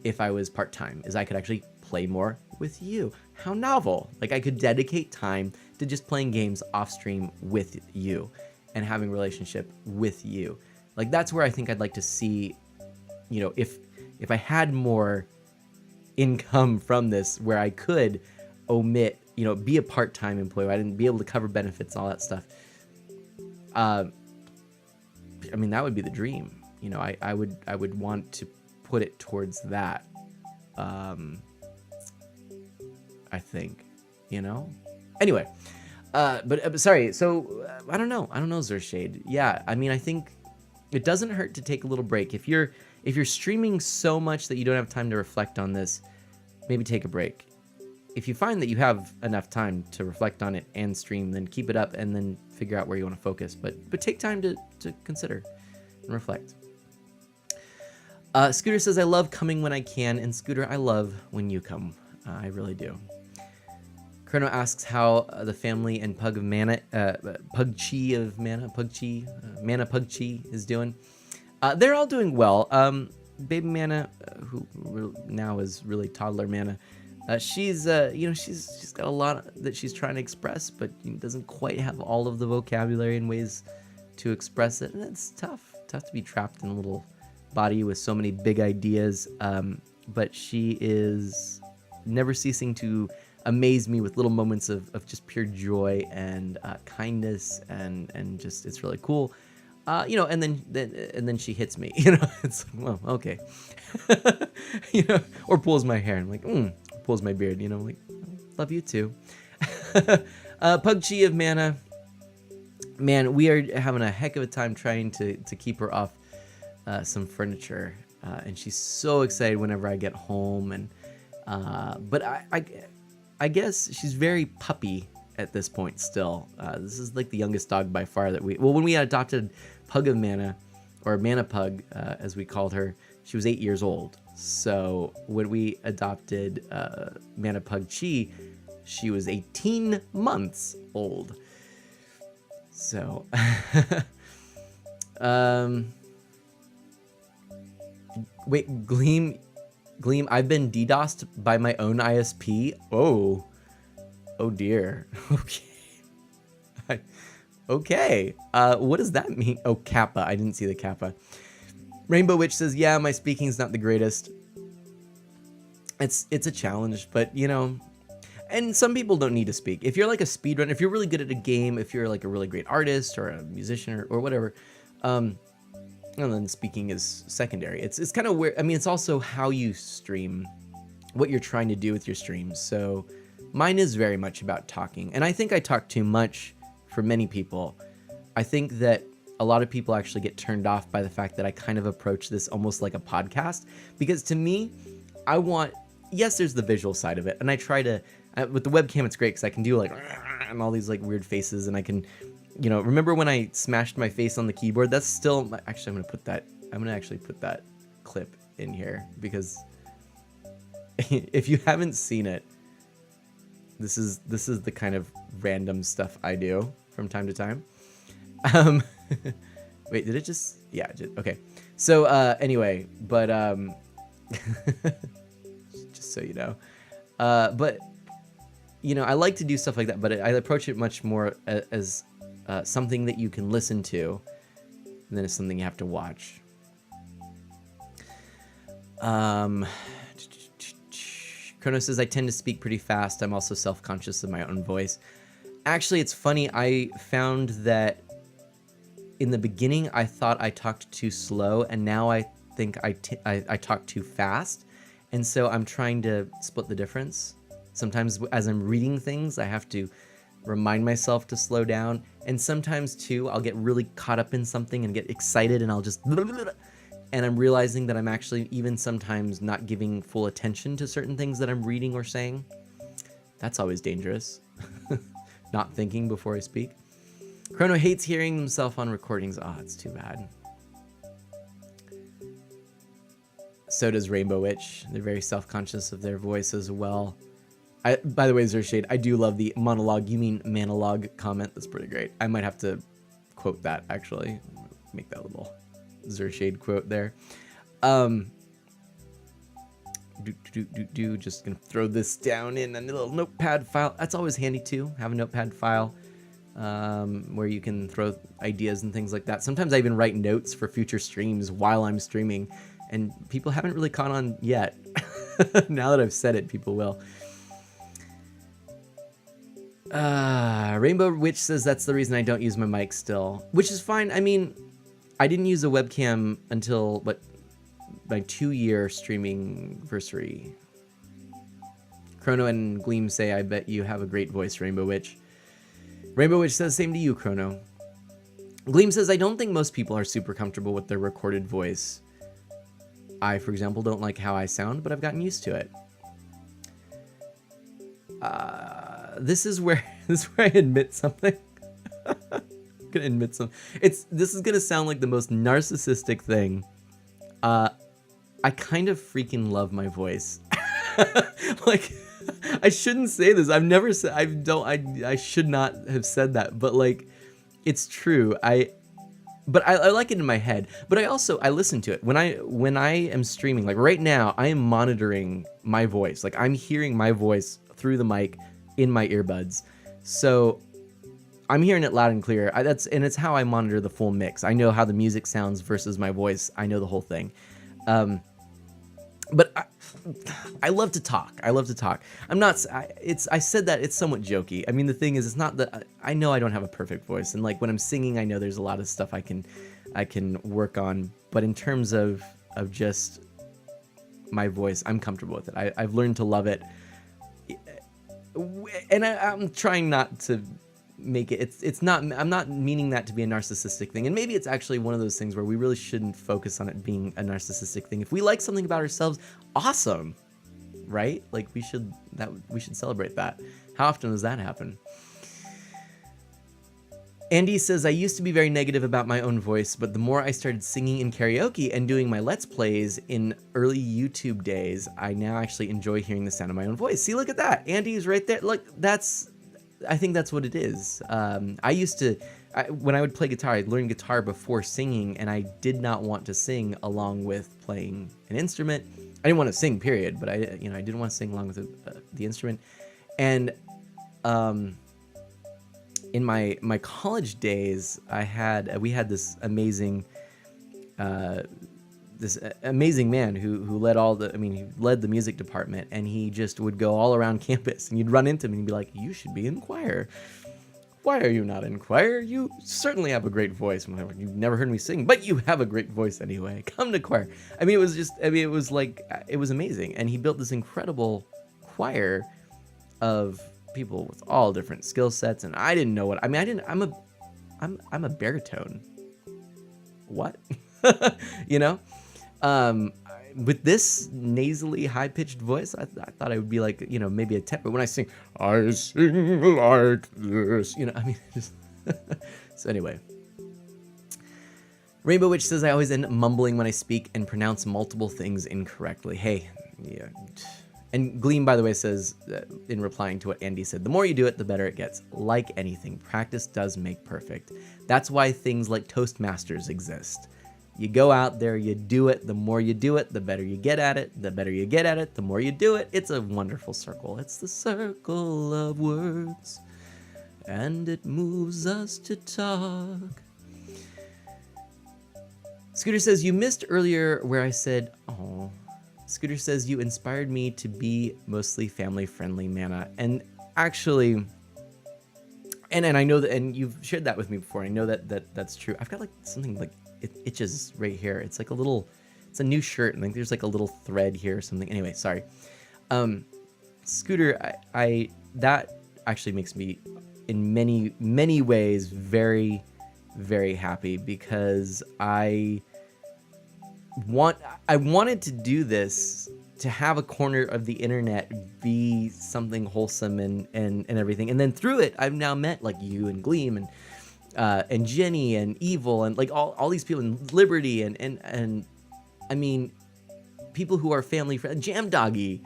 if I was part-time, is I could actually play more with you. How novel. Like, I could dedicate time to just playing games off stream with you and having a relationship with you. Like, that's where I think I'd like to see, if I had more income from this where I could omit, be a part-time employee. I didn't be able to cover benefits, all that stuff. I mean, that would be the dream. I would want to put it towards that. I think, Anyway, but sorry. So I don't know, Zershade. Yeah, I mean, I think it doesn't hurt to take a little break. If you're streaming so much that you don't have time to reflect on this, maybe take a break. If you find that you have enough time to reflect on it and stream, then keep it up and then figure out where you want to focus. But take time to consider and reflect. Scooter says, I love coming when I can. And Scooter, I love when you come. I really do. Chrono asks how the family and Pug of Mana, Pugchi of Mana, Mana Pugchi is doing. They're all doing well. Baby Mana, who now is really toddler Mana, she's she's got a lot that she's trying to express, but doesn't quite have all of the vocabulary and ways to express it, and it's tough to be trapped in a little body with so many big ideas. But she is never ceasing to amaze me with little moments of just pure joy and kindness, and just it's really cool. And then she hits me. It's like, well, okay. Or pulls my hair. I'm like, pulls my beard. Like, love you too. Pugchi of Mana. Man, we are having a heck of a time trying to keep her off some furniture, and she's so excited whenever I get home. And but I guess she's very puppy at this point still. This is like the youngest dog by far that when we adopted Pug of Mana, or Mana Pug, as we called her, she was 8 years old. So when we adopted Mana Pug Chi, she was 18 months old. So, wait, Gleam, I've been DDoSed by my own ISP. Oh dear. Okay. Okay. What does that mean? Oh, Kappa. I didn't see the Kappa. Rainbow Witch says, yeah, my speaking's not the greatest. It's a challenge, but and some people don't need to speak. If you're like a speedrunner, if you're really good at a game, if you're like a really great artist or a musician or whatever, and then speaking is secondary. It's kind of weird. I mean, it's also how you stream, what you're trying to do with your streams. So mine is very much about talking. And I think I talk too much for many people. I think that a lot of people actually get turned off by the fact that I kind of approach this almost like a podcast. Because to me, yes, there's the visual side of it. And I try to, with the webcam, it's great because I can do like, and all these like weird faces, and I can, remember when I smashed my face on the keyboard? That's still, actually, I'm going to actually put that clip in here, because if you haven't seen it, this is the kind of random stuff I do from time to time. Wait, did it just, yeah, okay. So, anyway, but, just so you know, but, I like to do stuff like that, but I approach it much more as something that you can listen to than as something you have to watch. Chrono says, I tend to speak pretty fast. I'm also self-conscious of my own voice. Actually, it's funny. I found that in the beginning, I thought I talked too slow, and now I think I talk too fast. And so I'm trying to split the difference. Sometimes as I'm reading things, I have to remind myself to slow down. And sometimes too, I'll get really caught up in something and get excited, and I'll just, and I'm realizing that I'm actually even sometimes not giving full attention to certain things that I'm reading or saying. That's always dangerous. Not thinking before I speak. Chrono hates hearing himself on recordings. Oh, it's too bad. So does Rainbow Witch. They're very self-conscious of their voice as well. By the way, Zershade, I do love the monologue. You mean monologue comment? That's pretty great. I might have to quote that, actually. Make that little Zershade quote there. Just gonna throw this down in a little notepad file. That's always handy too. Have a notepad file where you can throw ideas and things like that. Sometimes I even write notes for future streams while I'm streaming, and people haven't really caught on yet. Now that I've said it, people will. Rainbow Witch says that's the reason I don't use my mic still, which is fine. I mean, I didn't use a webcam until my 2-year streaming anniversary. Chrono and Gleam say, I bet you have a great voice, Rainbow Witch. Rainbow Witch says, same to you, Chrono. Gleam says, I don't think most people are super comfortable with their recorded voice. I, for example, don't like how I sound, but I've gotten used to it. This is where I admit something. I'm gonna admit something. This is gonna sound like the most narcissistic thing. I kind of freaking love my voice. Like, I shouldn't say this. I've never said. I should not have said that. But like, it's true. I like it in my head. But I listen to it when I am streaming. Like right now, I am monitoring my voice. Like I'm hearing my voice through the mic in my earbuds. So I'm hearing it loud and clear. It's how I monitor the full mix. I know how the music sounds versus my voice. I know the whole thing. But I love to talk. I said that it's somewhat jokey. I mean, the thing is, it's not that I know I don't have a perfect voice, and like when I'm singing, I know there's a lot of stuff I can work on. But in terms of just my voice, I'm comfortable with it. I've learned to love it, and I'm trying not to make it. It's not. I'm not meaning that to be a narcissistic thing, and maybe it's actually one of those things where we really shouldn't focus on it being a narcissistic thing. If we like something about ourselves, awesome, right? Like we should celebrate that. How often does that happen? Andy says, I used to be very negative about my own voice, but the more I started singing in karaoke and doing my Let's Plays in early YouTube days, I now actually enjoy hearing the sound of my own voice. See, look at that. Andy's right there. Look, I think that's what it is. When I would play guitar, I'd learn guitar before singing, and I did not want to sing along with playing an instrument. I didn't want to sing, period, but I didn't want to sing along with the instrument. And in my college days, we had this amazing man who led the music department, and he just would go all around campus, and you'd run into him and he'd be like, you should be in choir. Why are you not in choir? You certainly have a great voice. You've never heard me sing, but you have a great voice anyway. Come to choir. It was amazing. And he built this incredible choir of people with all different skill sets, and I didn't know what, I'm a baritone. What? With this nasally high-pitched voice, I thought I would be like, maybe a tenor. But when I sing like this, just so anyway. Rainbow Witch says, I always end up mumbling when I speak and pronounce multiple things incorrectly. Hey, yeah. And Gleam, by the way, says, in replying to what Andy said, the more you do it, the better it gets. Like anything, practice does make perfect. That's why things like Toastmasters exist. You go out there, you do it. The more you do it, the better you get at it. The better you get at it, the more you do it. It's a wonderful circle. It's the circle of words, and it moves us to talk. Scooter says, you missed earlier where I said, oh. Scooter says, you inspired me to be mostly family-friendly, Mana. And actually, and I know that, and you've shared that with me before. I know that's true. I've got like something like, it itches right here. It's like it's a new shirt, and like there's like a little thread here or something. Anyway, sorry. Scooter, that actually makes me in many, many ways very, very happy, because I wanted to do this, to have a corner of the internet be something wholesome and everything. And then through it, I've now met like you and Gleam and Jenny and Evil and like all these people, and Liberty and I mean, people who are family friendly, Jam Doggy,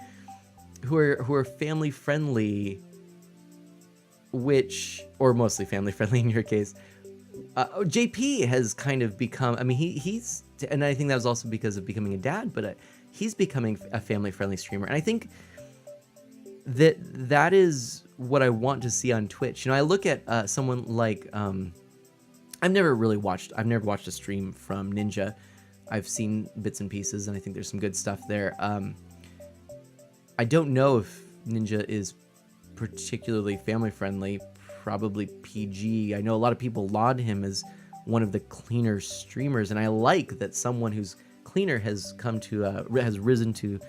who are family friendly, or mostly family friendly in your case. JP has kind of become, I mean, he's, and I think that was also because of becoming a dad, but he's becoming a family-friendly streamer. And I think that is what I want to see on Twitch. I look at someone like, I've never watched a stream from Ninja. I've seen bits and pieces, and I think there's some good stuff there. I don't know if Ninja is particularly family friendly, probably PG. I know a lot of people laud him as one of the cleaner streamers, and I like that someone who's cleaner has come to has risen to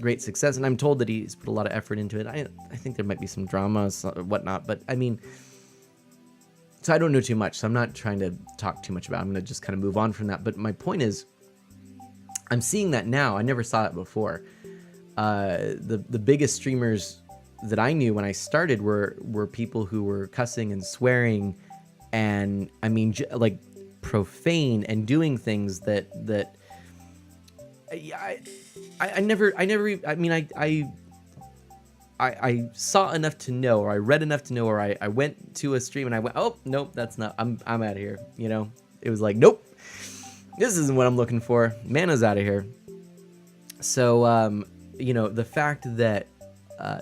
great success. And I'm told that he's put a lot of effort into it. I think there might be some drama or whatnot, but I mean, so I don't know too much, so I'm not trying to talk too much about it. I'm going to just kind of move on from that. But my point is, I'm seeing that now. I never saw it before. The biggest streamers that I knew when I started were people who were cussing and swearing, and I mean like profane and doing things that I never I mean I saw enough to know, or I read enough to know, or I went to a stream and I went, oh nope, that's not, I'm out of here. You know, it was like, nope, this isn't what I'm looking for. Mana's out of here. So you know, the fact that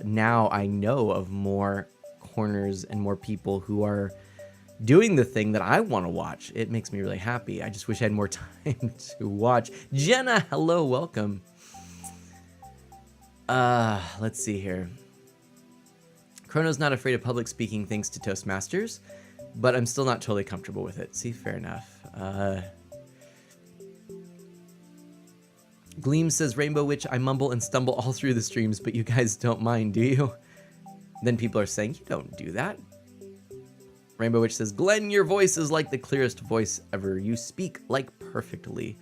now I know of more corners and more people who are doing the thing that I want to watch, it makes me really happy. I just wish I had more time to watch. Jenna, hello, welcome. Let's see here. Chrono's not afraid of public speaking thanks to Toastmasters, but I'm still not totally comfortable with it. See, fair enough. Gleam says, Rainbow Witch, I mumble and stumble all through the streams, but you guys don't mind, do you? Then people are saying, you don't do that. Rainbow Witch says, Glenn, your voice is like the clearest voice ever. You speak like perfectly.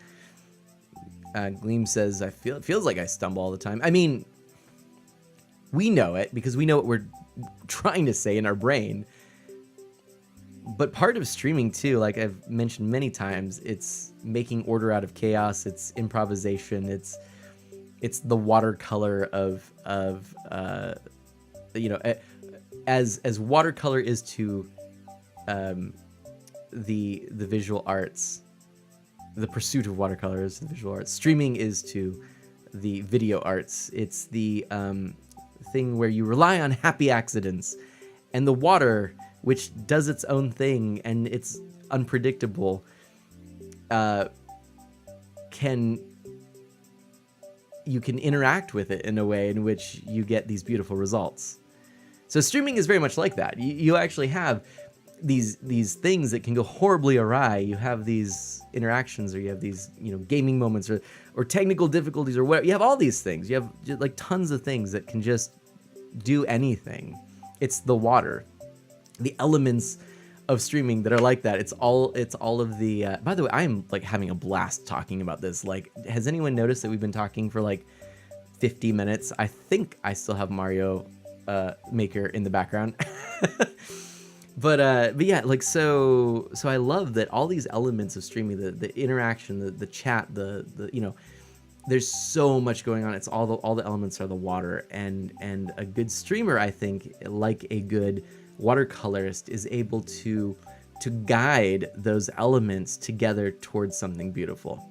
Gleam says, it feels like I stumble all the time. I mean, we know it because we know what we're trying to say in our brain. But part of streaming too, like I've mentioned many times, it's making order out of chaos. It's improvisation. It's the watercolor of you know, as watercolor is to the visual arts, the pursuit of watercolor is the visual arts. Streaming is to the video arts. It's the thing where you rely on happy accidents, and the water, which does its own thing and it's unpredictable, you can interact with it in a way in which you get these beautiful results. So streaming is very much like that. You actually have these things that can go horribly awry. You have these interactions, or you have these, you know, gaming moments, or technical difficulties, or whatever. You have all these things. You have just, like, tons of things that can just do anything. It's the water, the elements of streaming that are like that. It's all of the by the way, I'm like having a blast talking about this. Like, has anyone noticed that we've been talking for like 50 minutes? I think I still have Mario Maker in the background. But yeah, like, so I love that all these elements of streaming, the interaction, the chat, the you know, there's so much going on. It's all the elements are the water, and a good streamer, I think, like a good watercolorist, is able to guide those elements together towards something beautiful.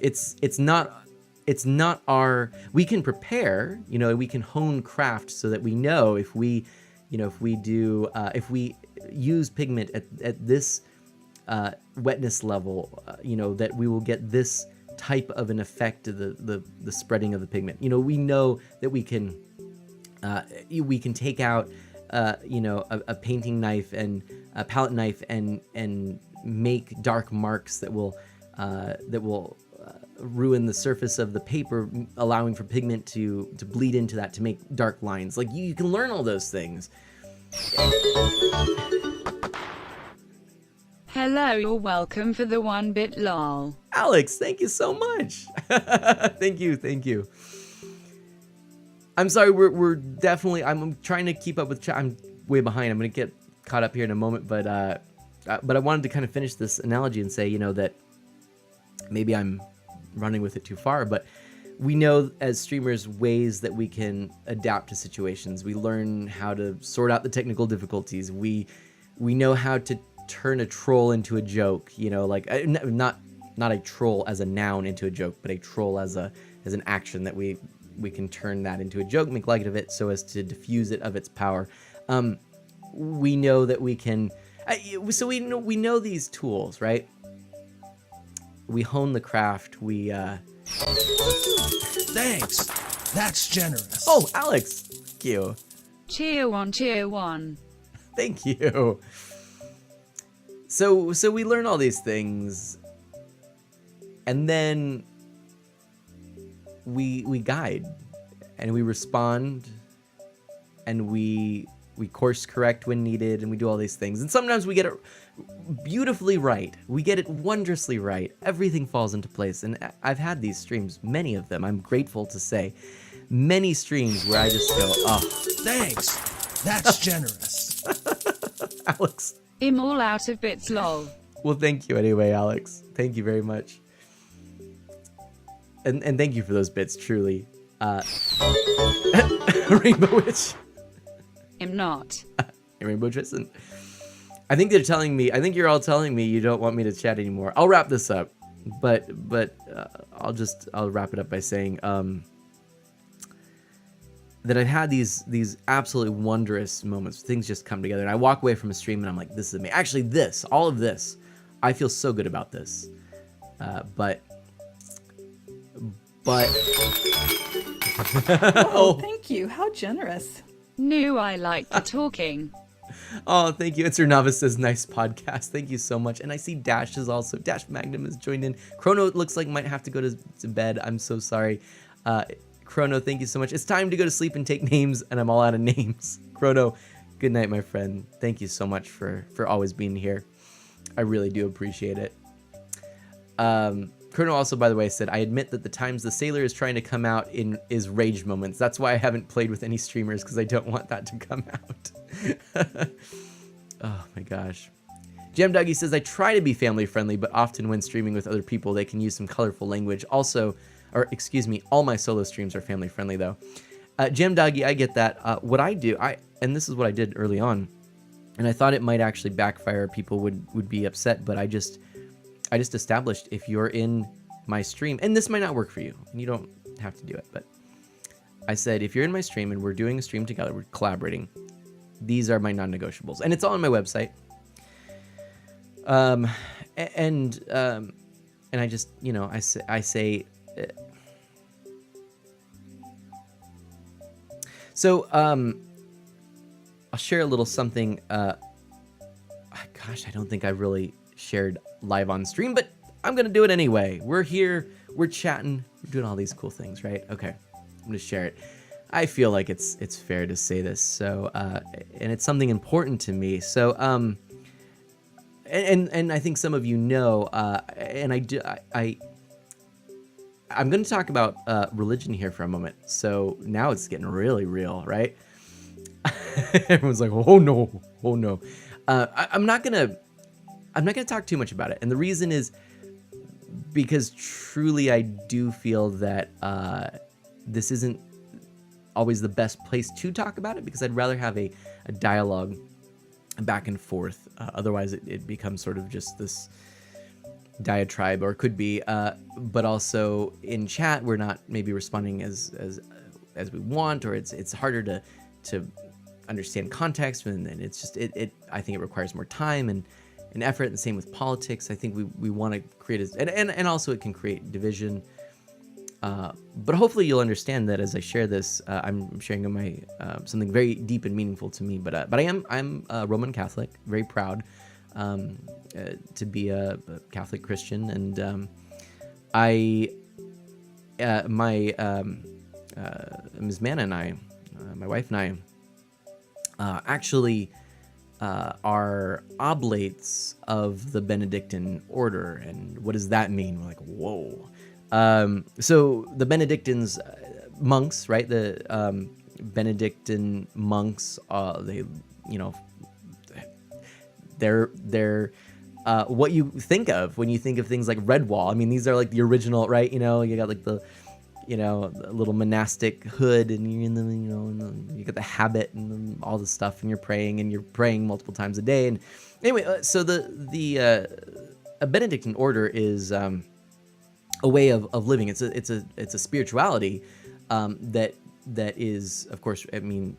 It's not we can prepare, you know, we can hone craft so that we know if we use pigment at this wetness level, you know, that we will get this type of an effect to the spreading of the pigment. You know, we know that we can take out you know, a painting knife and a palette knife and make dark marks that will ruin the surface of the paper, allowing for pigment to bleed into that to make dark lines. Like, you can learn all those things. Hello, you're welcome for the 1-bit lol. Alex, thank you so much. Thank you. I'm sorry, we're definitely, I'm trying to keep up with chat. I'm way behind. I'm gonna get caught up here in a moment, but I wanted to kind of finish this analogy and say, you know, that maybe I'm running with it too far, but we know as streamers ways that we can adapt to situations. We learn how to sort out the technical difficulties. We know how to turn a troll into a joke, you know, like not a troll as a noun into a joke, but a troll as an action that we can turn that into a joke, make light of it so as to diffuse it of its power. We know that we can, so we know these tools, right? We hone the craft. Thanks. That's generous. Oh, Alex. Thank you. Cheer one, cheer one. Thank you. So we learn all these things, and then we guide, and we respond, and we course correct when needed, and we do all these things. And sometimes we get it beautifully right. We get it wondrously right. Everything falls into place. And I've had these streams, many of them, I'm grateful to say, many streams where I just go, oh, Thanks. That's generous. Alex. I'm all out of bits, lol. Well, thank you anyway, Alex. Thank you very much. And thank you for those bits, truly. Rainbow Witch. I'm not. Rainbow Tristan. I think they're telling me, I think you're all telling me you don't want me to chat anymore. I'll wrap this up, but I'll wrap it up by saying that I've had these absolutely wondrous moments. Things just come together, and I walk away from a stream and I'm like, this is amazing. Actually, all of this, I feel so good about this. But Oh, thank you. How generous. Knew I liked the talking. Oh, thank you. It's Novice says, nice podcast. Thank you so much. And I see Dash is also, Dash Magnum has joined in. Chrono looks like might have to go to bed. I'm so sorry. Chrono, thank you so much. It's time to go to sleep and take names, and I'm all out of names. Chrono, good night, my friend. Thank you so much for always being here. I really do appreciate it. Chrono also, by the way, said, I admit that the times the sailor is trying to come out is rage moments. That's why I haven't played with any streamers, because I don't want that to come out. Oh my gosh. Jam Doggy says, I try to be family friendly, but often when streaming with other people, they can use some colorful language. Also, or excuse me, all my solo streams are family friendly though. Jam Doggy, I get that. What I do, and this is what I did early on, and I thought it might actually backfire. People would be upset, but I just established, if you're in my stream, and this might not work for you, and you don't have to do it, but I said, if you're in my stream and we're doing a stream together, we're collaborating, these are my non-negotiables, and it's all on my website. And I just, I say, so, I'll share a little something, gosh, I don't think I've really shared live on stream, but I'm gonna do it anyway. We're here, we're chatting, we're doing all these cool things, right? Okay, I'm gonna share it. I feel like it's fair to say this, so and it's something important to me. So and I think some of you know, and I'm going to talk about religion here for a moment. So now it's getting really real, right? Everyone's like, oh no. I'm not gonna talk too much about it, and the reason is because truly I do feel that this isn't always the best place to talk about it, because I'd rather have a dialogue back and forth. Otherwise it becomes sort of just this diatribe, or could be, but also in chat we're not maybe responding as we want, or it's harder to understand context, and it's just I think it requires more time and effort, and the same with politics. I think we want to create and also it can create division. But hopefully you'll understand that as I share this, I'm sharing my something very deep and meaningful to me. But I'm Roman Catholic, very proud to be a Catholic Christian, and Ms. Manna and I, my wife and I, actually are oblates of the Benedictine order. And what does that mean? We're like, whoa. So the Benedictines, monks, right? The Benedictine monks, they're what you think of when you think of things like Redwall. I mean, these are like the original, right? You got like the little monastic hood, and you're in the, and you got the habit and all the stuff, and you're praying multiple times a day. And anyway, so the Benedictine order is a way of living. It's a spirituality that is, of course, I mean,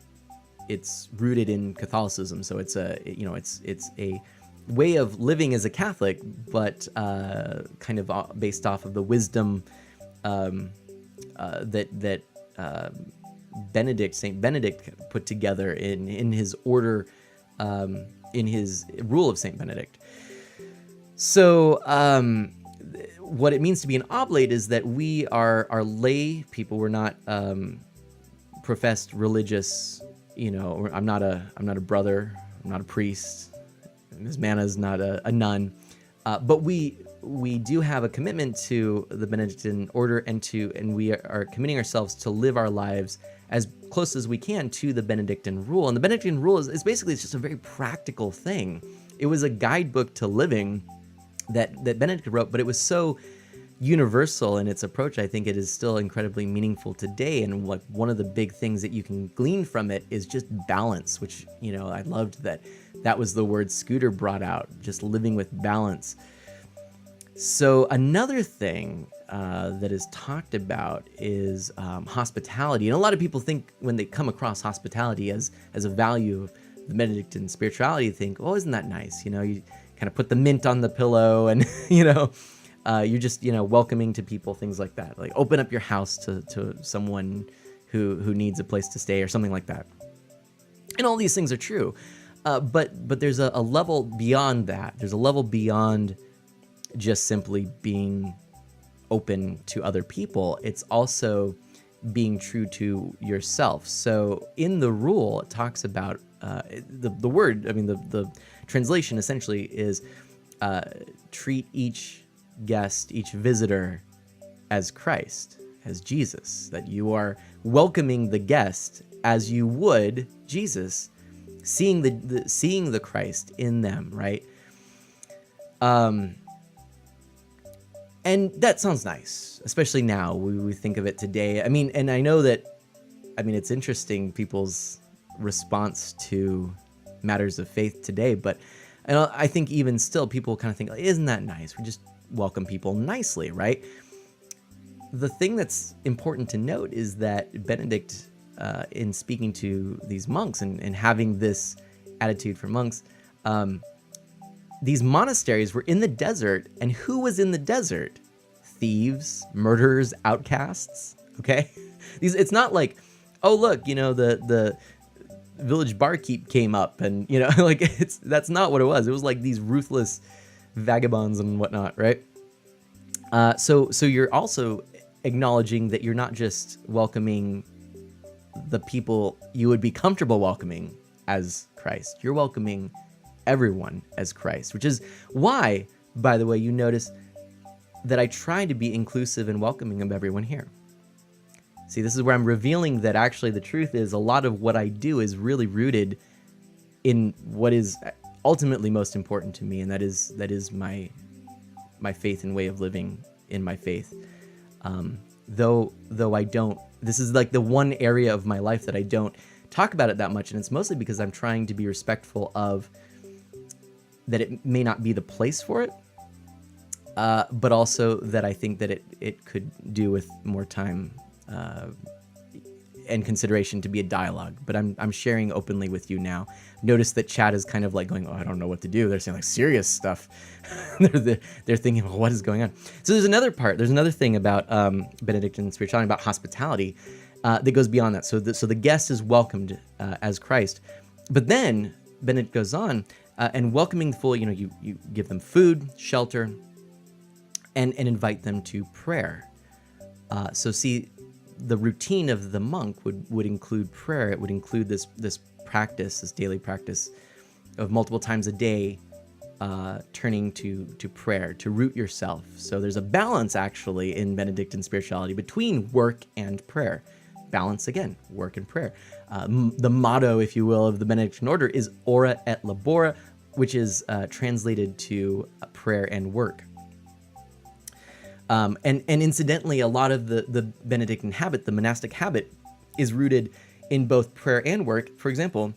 it's rooted in Catholicism. So it's a way of living as a Catholic, but kind of based off of the wisdom that Saint Benedict put together in his order, in his rule of Saint Benedict. So what it means to be an oblate is that we are lay people. We're not professed religious. I'm not a brother. I'm not a priest. Ms. Manna's not a nun. But we do have a commitment to the Benedictine order, and we are committing ourselves to live our lives as close as we can to the Benedictine rule. And the Benedictine rule is basically, it's just a very practical thing. It was a guidebook to living that Benedict wrote, but it was so universal in its approach. I think it is still incredibly meaningful today. And like one of the big things that you can glean from it is just balance, which, I loved that was the word Scooter brought out, just living with balance. So another thing that is talked about is hospitality. And a lot of people think when they come across hospitality as a value of the Benedictine spirituality, think, oh, isn't that nice? You kind of put the mint on the pillow and, you're just, welcoming to people, things like that. Like open up your house to someone who needs a place to stay or something like that. And all these things are true. But there's a level beyond that. There's a level beyond just simply being open to other people. It's also being true to yourself. So in the rule, it talks about the word, the translation essentially is treat each guest, each visitor as Christ, as Jesus, that you are welcoming the guest as you would Jesus, seeing the Christ in them, right? And that sounds nice, especially now. We think of it today. And I know that, it's interesting, people's response to matters of faith today, but I think even still, people kind of think, isn't that nice? We just welcome people nicely, right? The thing that's important to note is that Benedict, in speaking to these monks and having this attitude for monks, these monasteries were in the desert, and who was in the desert? Thieves, murderers, outcasts, okay? It's not like, oh, look, the village barkeep came up and, that's not what it was. It was like these ruthless vagabonds and whatnot, right? So you're also acknowledging that you're not just welcoming the people you would be comfortable welcoming as Christ. You're welcoming everyone as Christ, which is why, by the way, you notice that I try to be inclusive and welcoming of everyone here. See, this is where I'm revealing that actually the truth is a lot of what I do is really rooted in what is ultimately most important to me, and that is my faith and way of living in my faith. Though I don't, this is like the one area of my life that I don't talk about it that much, and it's mostly because I'm trying to be respectful of that it may not be the place for it, but also that I think that it could do with more time and consideration to be a dialogue. But I'm sharing openly with you now. Notice that chat is kind of like going, oh, I don't know what to do. They're saying like serious stuff. they're thinking, well, what is going on? So there's another thing about Benedictine spirituality, about hospitality, that goes beyond that. So the guest is welcomed as Christ. But then Benedict goes on, and welcoming the full, you give them food, shelter, and invite them to prayer. So see, the routine of the monk would include prayer. It would include this practice, this daily practice of multiple times a day, turning to prayer, to root yourself. So there's a balance actually in Benedictine spirituality between work and prayer. Balance again, work and prayer. The motto, if you will, of the Benedictine order is ora et labora, which is translated to prayer and work. And incidentally, a lot of the Benedictine habit, the monastic habit, is rooted in both prayer and work. For example,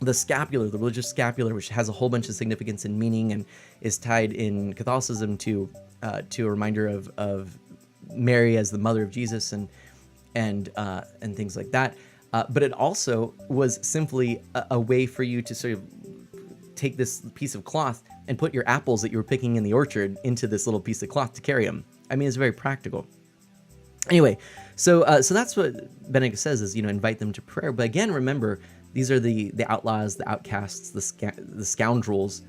the scapular, the religious scapular, which has a whole bunch of significance and meaning and is tied in Catholicism to a reminder of Mary as the mother of Jesus and things like that. But it also was simply a way for you to sort of take this piece of cloth and put your apples that you were picking in the orchard into this little piece of cloth to carry them. It's very practical. Anyway, so that's what Benedict says is, invite them to prayer. But again, remember, these are the outlaws, the outcasts, the scoundrels,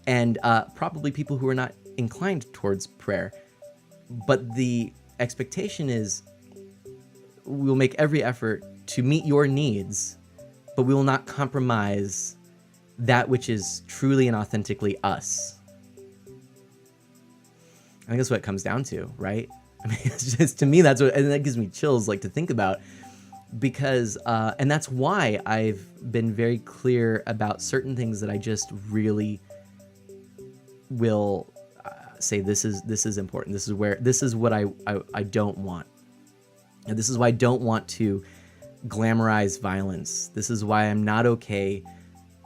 and probably people who are not inclined towards prayer. But the expectation is we'll make every effort to meet your needs, but we will not compromise that which is truly and authentically us. I think that's what it comes down to, right? I mean, it's just, to me, that's what, and that gives me chills, like, to think about, because, and that's why I've been very clear about certain things that I just really will say, this is important. This is what I don't want. And this is why I don't want to glamorize violence. This is why I'm not okay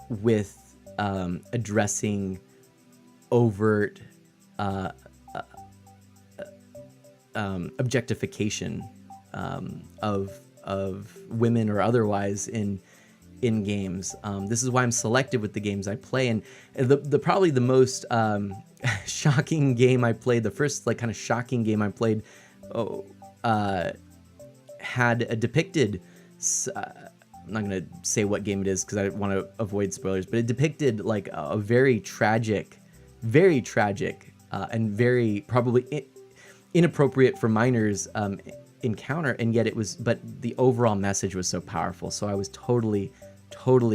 with addressing overt objectification of women or otherwise in games. This is why I'm selective with the games I play. And the probably the most shocking game I played, the first kind of shocking game I played, had a depicted. I'm not gonna say what game it is because I want to avoid spoilers, but it depicted like a very tragic, and very probably inappropriate for minors encounter, and yet but the overall message was so powerful. So I was totally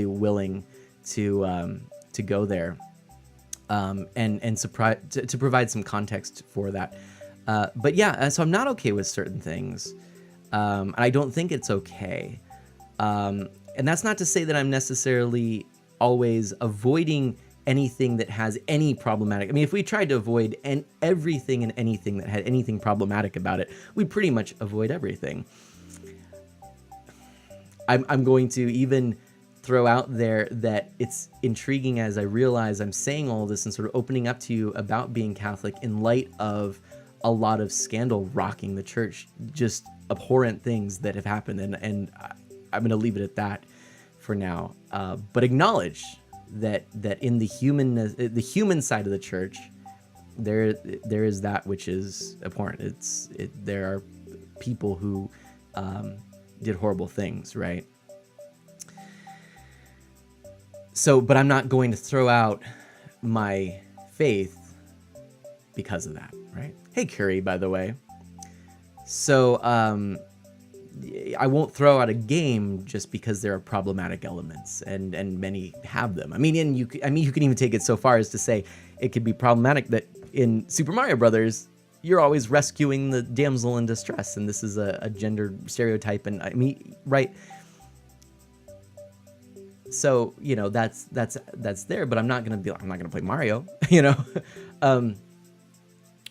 willing to go there, and to provide some context for that. But yeah, so I'm not okay with certain things, and I don't think it's okay. And that's not to say that I'm necessarily always avoiding anything that has any problematic. I mean, if we tried to avoid everything and anything that had anything problematic about it, we'd pretty much avoid everything. I'm going to even throw out there that it's intriguing as I realize I'm saying all this and sort of opening up to you about being Catholic in light of a lot of scandal rocking the church, just abhorrent things that have happened, and I'm going to leave it at that for now, but acknowledge that in the human side of the church, there is that which is abhorrent. There are people who did horrible things, right? So, but I'm not going to throw out my faith because of that, right? Hey, Curry, by the way. So, I won't throw out a game just because there are problematic elements, and many have them. I mean, you can even take it so far as to say it could be problematic that in Super Mario Brothers, you're always rescuing the damsel in distress, and this is a gender stereotype, and I mean, right? So that's there, but I'm not gonna play Mario,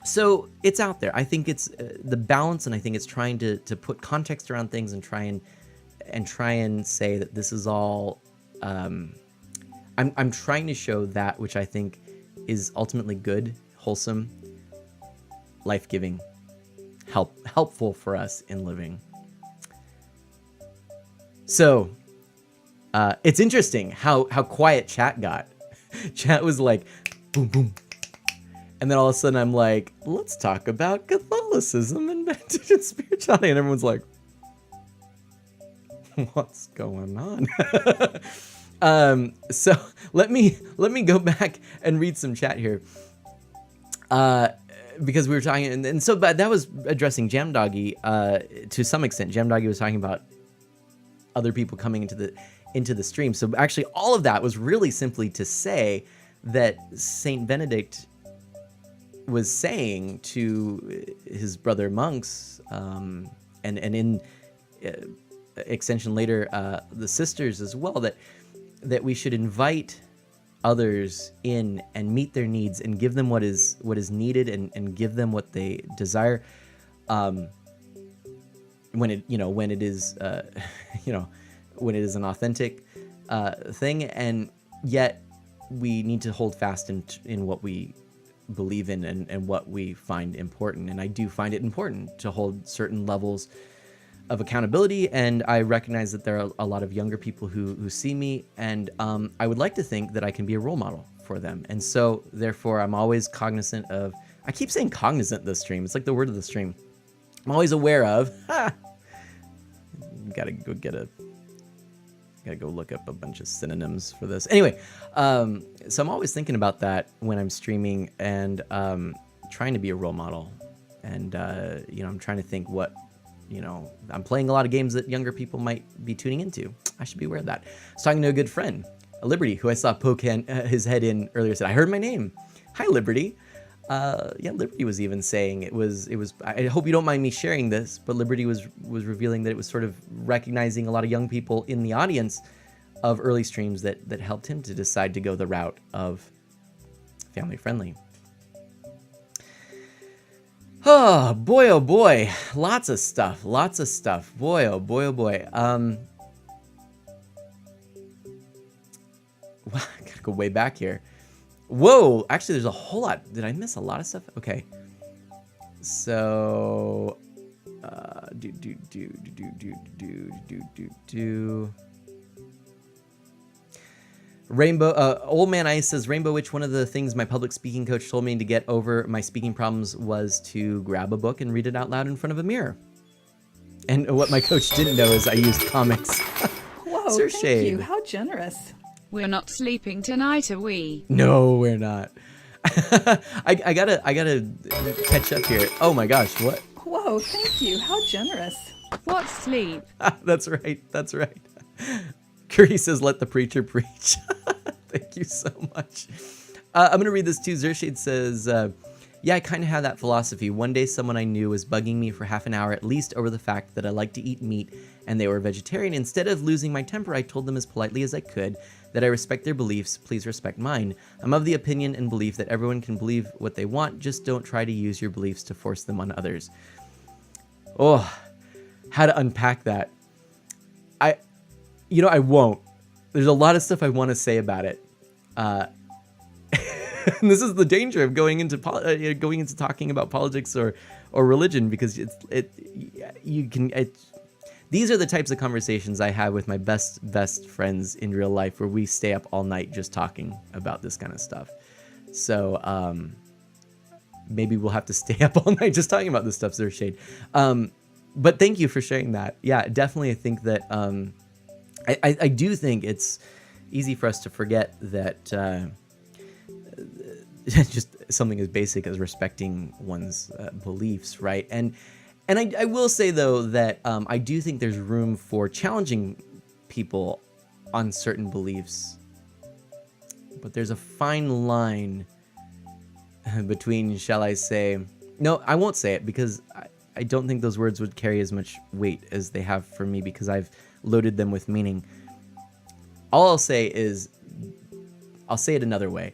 So it's out there. I think it's the balance, and I think it's trying to put context around things and try and say that this is all. I'm trying to show that which I think is ultimately good, wholesome, life-giving, helpful for us in living. So it's interesting how quiet chat got. Chat was like, boom, boom. And then all of a sudden I'm like, let's talk about Catholicism and spirituality. And everyone's like, what's going on? So let me go back and read some chat here. Because we were talking, and so but that was addressing Jam Doggy to some extent. Jam Doggy was talking about other people coming into the stream. So actually all of that was really simply to say that Saint Benedict was saying to his brother monks, and in extension later the sisters as well, that we should invite others in and meet their needs and give them what is needed, and give them what they desire, when it is when it is an authentic thing, and yet we need to hold fast in what we believe in and what we find important. And I do find it important to hold certain levels of accountability, and I recognize that there are a lot of younger people who see me, and I would like to think that I can be a role model for them. And so therefore I'm always cognizant of, I keep saying cognizant this stream, it's like the word of the stream. I'm always aware of. Gotta go look up a bunch of synonyms for this. Anyway, so I'm always thinking about that when I'm streaming and trying to be a role model. And, I'm trying to think what, I'm playing a lot of games that younger people might be tuning into. I should be aware of that. I was talking to a good friend, Liberty, who I saw poke his head in earlier, said, I heard my name. Hi, Liberty. Liberty was even saying it was, I hope you don't mind me sharing this, but Liberty was revealing that it was sort of recognizing a lot of young people in the audience of early streams that helped him to decide to go the route of family friendly. Oh boy. Lots of stuff. Boy, oh boy. Wow, I gotta go way back here. Whoa, actually there's a whole lot. Did I miss a lot of stuff? Okay. So Rainbow Old Man Ice says, Rainbow Witch, one of the things my public speaking coach told me to get over my speaking problems was to grab a book and read it out loud in front of a mirror. And what my coach didn't know is I used comics. Whoa, Sir thank Shade. you. How generous. We're not sleeping tonight, are we? No, we're not. I gotta catch up here. Oh my gosh, what? Whoa, thank you. How generous. What sleep? That's right. Curry says, let the preacher preach. Thank you so much. I'm going to read this too. Zershade says, yeah, I kind of had that philosophy. One day someone I knew was bugging me for half an hour at least over the fact that I like to eat meat and they were vegetarian. Instead of losing my temper, I told them as politely as I could that I respect their beliefs. Please respect mine. I'm of the opinion and belief that everyone can believe what they want. Just don't try to use your beliefs to force them on others. Oh, how to unpack that. I won't. There's a lot of stuff I want to say about it. And this is the danger of going into talking about politics or religion, because these are the types of conversations I have with my best friends in real life, where we stay up all night just talking about this kind of stuff. So maybe we'll have to stay up all night just talking about this stuff, Zershade. But thank you for sharing that. Yeah, definitely. I think that I do think it's easy for us to forget that just something as basic as respecting one's beliefs, right? And I will say, though, that I do think there's room for challenging people on certain beliefs. But there's a fine line between, shall I say... No, I won't say it, because I don't think those words would carry as much weight as they have for me, because I've loaded them with meaning. All I'll say is, I'll say it another way.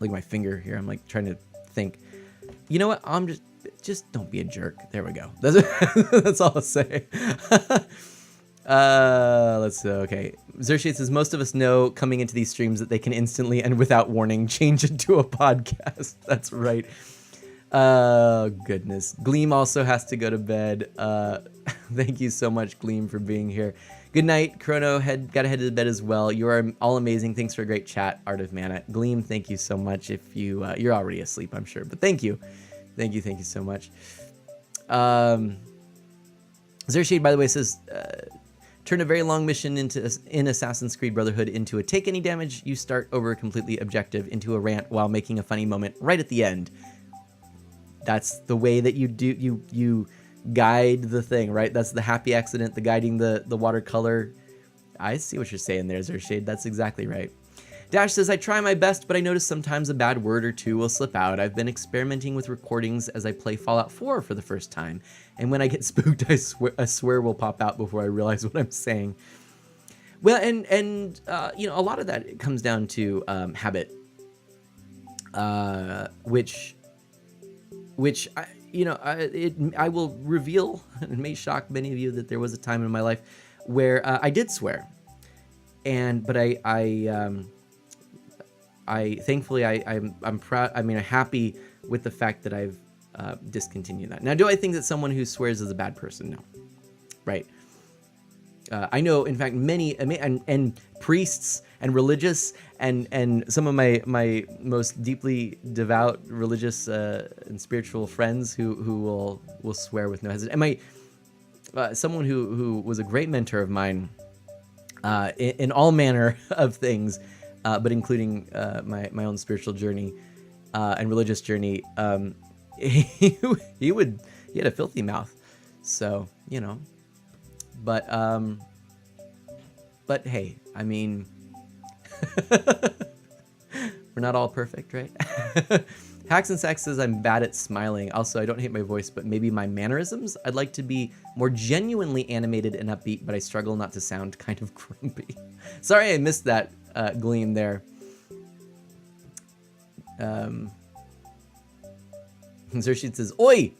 Look at my finger here. I'm like trying to think. You know what? I'm just don't be a jerk. There we go. That's all I'll say. Let's see. Okay. Zershade says, most of us know coming into these streams that they can instantly and without warning change into a podcast. That's right. Goodness. Gleam also has to go to bed. Thank you so much, Gleam, for being here. Good night. Chrono, gotta head to bed as well. You are all amazing. Thanks for a great chat, Art of Mana. Gleam, thank you so much. If you're already asleep, I'm sure, but thank you. Thank you so much. Zershade, by the way, says, turn a very long mission in Assassin's Creed Brotherhood into a take any damage you start over a completely objective into a rant while making a funny moment right at the end. That's the way that you guide the thing, right? That's the happy accident, the guiding the watercolor. I see what you're saying there, Zershade. That's exactly right. Dash says, I try my best, but I notice sometimes a bad word or two will slip out. I've been experimenting with recordings as I play Fallout 4 for the first time. And when I get spooked, I swear will pop out before I realize what I'm saying. Well, and a lot of that comes down to habit, which I will reveal, and it may shock many of you, that there was a time in my life where I did swear, but I thankfully I'm proud. I mean, I'm happy with the fact that I've discontinued that. Now, do I think that someone who swears is a bad person? No, right? I know, in fact, many and priests and religious and some of my most deeply devout religious and spiritual friends who will swear with no hesitation. And my someone who was a great mentor of mine in all manner of things, but including my own spiritual journey and religious journey. He had a filthy mouth, so you know. But hey, I mean, we're not all perfect, right? Hacks and Sax says I'm bad at smiling. Also, I don't hate my voice, but maybe my mannerisms. I'd like to be more genuinely animated and upbeat, but I struggle not to sound kind of grumpy. Sorry I missed that gleam there. Zershid says, Oi!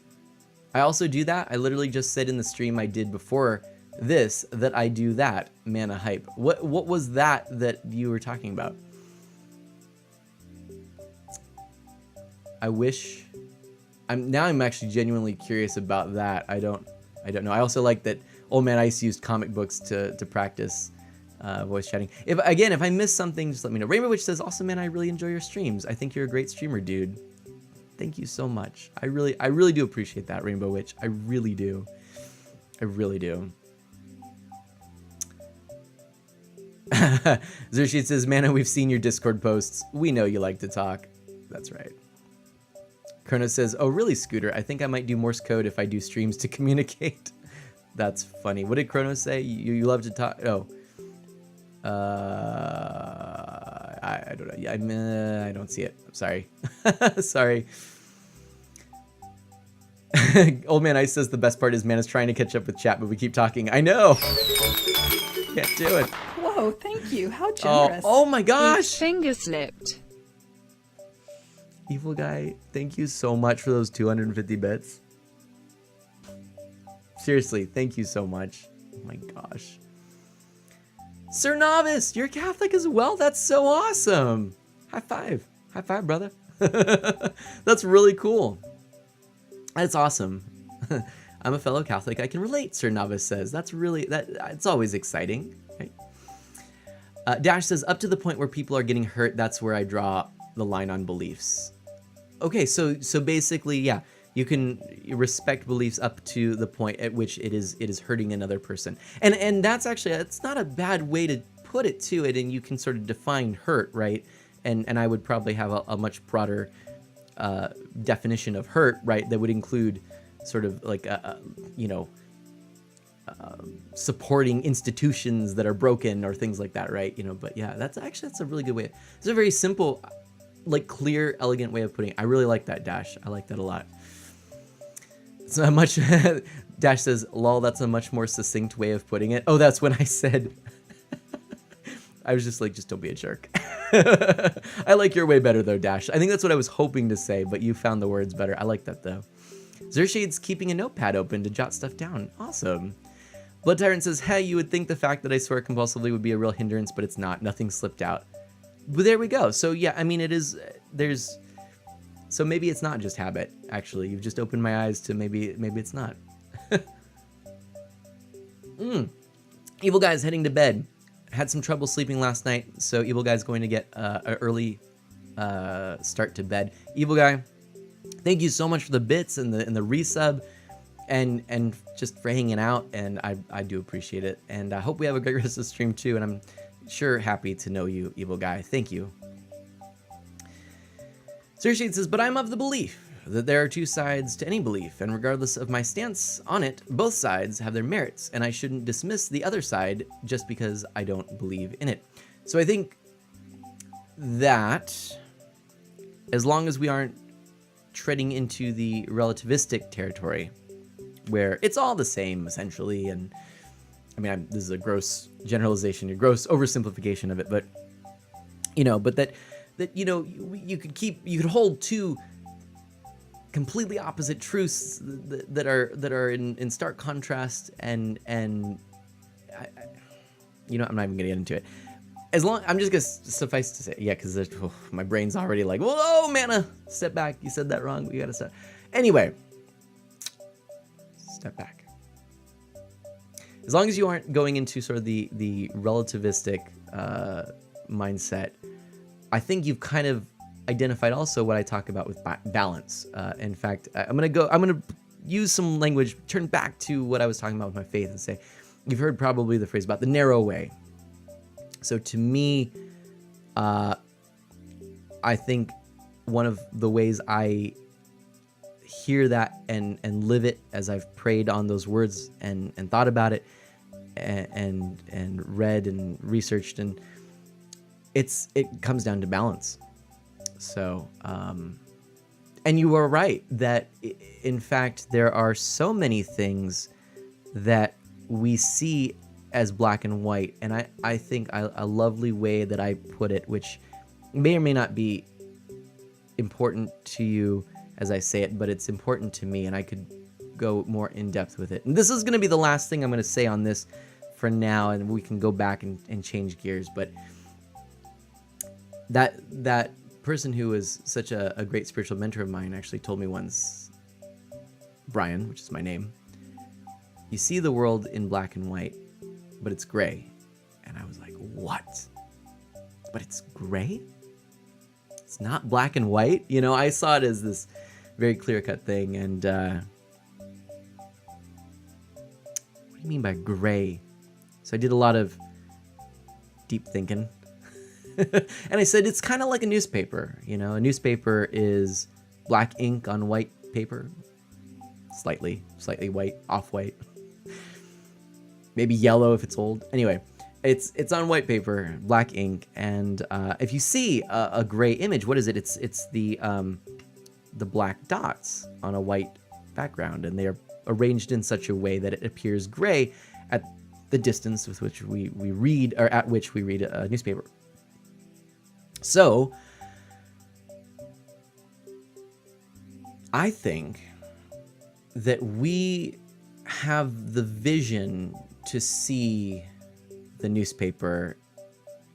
I also do that. I literally just said in the stream I did before this that I do that. Mana hype. What was that you were talking about? I wish. I'm actually genuinely curious about that. I don't know. I also like that Old Man Ice used comic books to practice voice chatting. If I miss something, just let me know. Rainbow Witch says, also, man, I really enjoy your streams. I think you're a great streamer, dude. Thank you so much. I really do appreciate that, Rainbow Witch. I really do. I really do. Zershid says, Mana, we've seen your Discord posts. We know you like to talk. That's right. Chrono says, oh, really, Scooter? I think I might do Morse code if I do streams to communicate. That's funny. What did Chrono say? You love to talk? Oh. I don't know. Yeah, I don't see it. I'm sorry. Sorry. Old Man Ice says the best part is Mana's trying to catch up with chat, but we keep talking. I know. Can't do it. Whoa, thank you. How generous. Oh my gosh. Finger slipped. Evil Guy, thank you so much for those 250 bits. Seriously, thank you so much. Oh my gosh. Sir Novice, you're Catholic as well? That's so awesome. High five. High five, brother. That's really cool. That's awesome. I'm a fellow Catholic. I can relate, Sir Novice says. That's really, it's always exciting, right? Dash says, up to the point where people are getting hurt, that's where I draw the line on beliefs. Okay, so basically, yeah, you can respect beliefs up to the point at which it is hurting another person. And that's actually, it's not a bad way to put it to it, and you can sort of define hurt, right? And I would probably have a much broader definition of hurt, right? That would include sort of like, supporting institutions that are broken or things like that, right? You know, but yeah, that's a really good way. It's a very simple, like clear, elegant way of putting it. I really like that, Dash. I like that a lot. It's not much. Dash says, lol, that's a much more succinct way of putting it. Oh, that's when I said, I was just like, just don't be a jerk. I like your way better though, Dash. I think that's what I was hoping to say, but you found the words better. I like that though. Zershade's keeping a notepad open to jot stuff down. Awesome. Blood Tyrant says, hey, you would think the fact that I swear compulsively would be a real hindrance, but it's not. Nothing slipped out. But there we go. So yeah, I mean, so maybe it's not just habit, actually. You've just opened my eyes to maybe it's not. Evil Guy's heading to bed. Had some trouble sleeping last night, so Evil Guy's going to get an early start to bed. Evil Guy, thank you so much for the bits and the resub and just for hanging out, and I do appreciate it. And I hope we have a great rest of the stream too, and I'm sure happy to know you, Evil Guy. Thank you. Zershade says, but I'm of the belief that there are two sides to any belief, and regardless of my stance on it, both sides have their merits, and I shouldn't dismiss the other side just because I don't believe in it. So I think that as long as we aren't treading into the relativistic territory, where it's all the same, essentially, and I mean, this is a gross generalization, a gross oversimplification of it, but, you could hold two completely opposite truths that are in stark contrast, and I'm not even gonna get into it. I'm just gonna suffice to say, yeah, because my brain's already like, whoa, Mana, step back, you said that wrong, we gotta stop. Anyway, step back. as long as you aren't going into sort of the relativistic mindset, I think you've kind of identified also what I talk about with balance. In fact, I'm gonna use some language, turn back to what I was talking about with my faith, and say, you've heard probably the phrase about the narrow way. So to me, I think one of the ways I hear that and live it, as I've prayed on those words and thought about it and read and researched, and it comes down to balance. So, and you are right that in fact there are so many things that we see as black and white, and I think a lovely way that I put it, which may or may not be important to you as I say it, but it's important to me, and I could go more in depth with it. And this is going to be the last thing I'm going to say on this for now, and we can go back and change gears. But that person who was such a great spiritual mentor of mine actually told me once, Brian, which is my name, you see the world in black and white, but it's gray. And I was like, what? But it's gray? It's not black and white? You know, I saw it as this very clear-cut thing. And what do you mean by gray? So I did a lot of deep thinking. And I said, it's kind of like a newspaper. You know, a newspaper is black ink on white paper. Slightly white, off-white. Maybe yellow if it's old. Anyway, it's on white paper, black ink, and if you see a gray image, what is it? It's the black dots on a white background, and they are arranged in such a way that it appears gray at the distance with which we read, or at which we read a newspaper. So I think that we have the vision to see the newspaper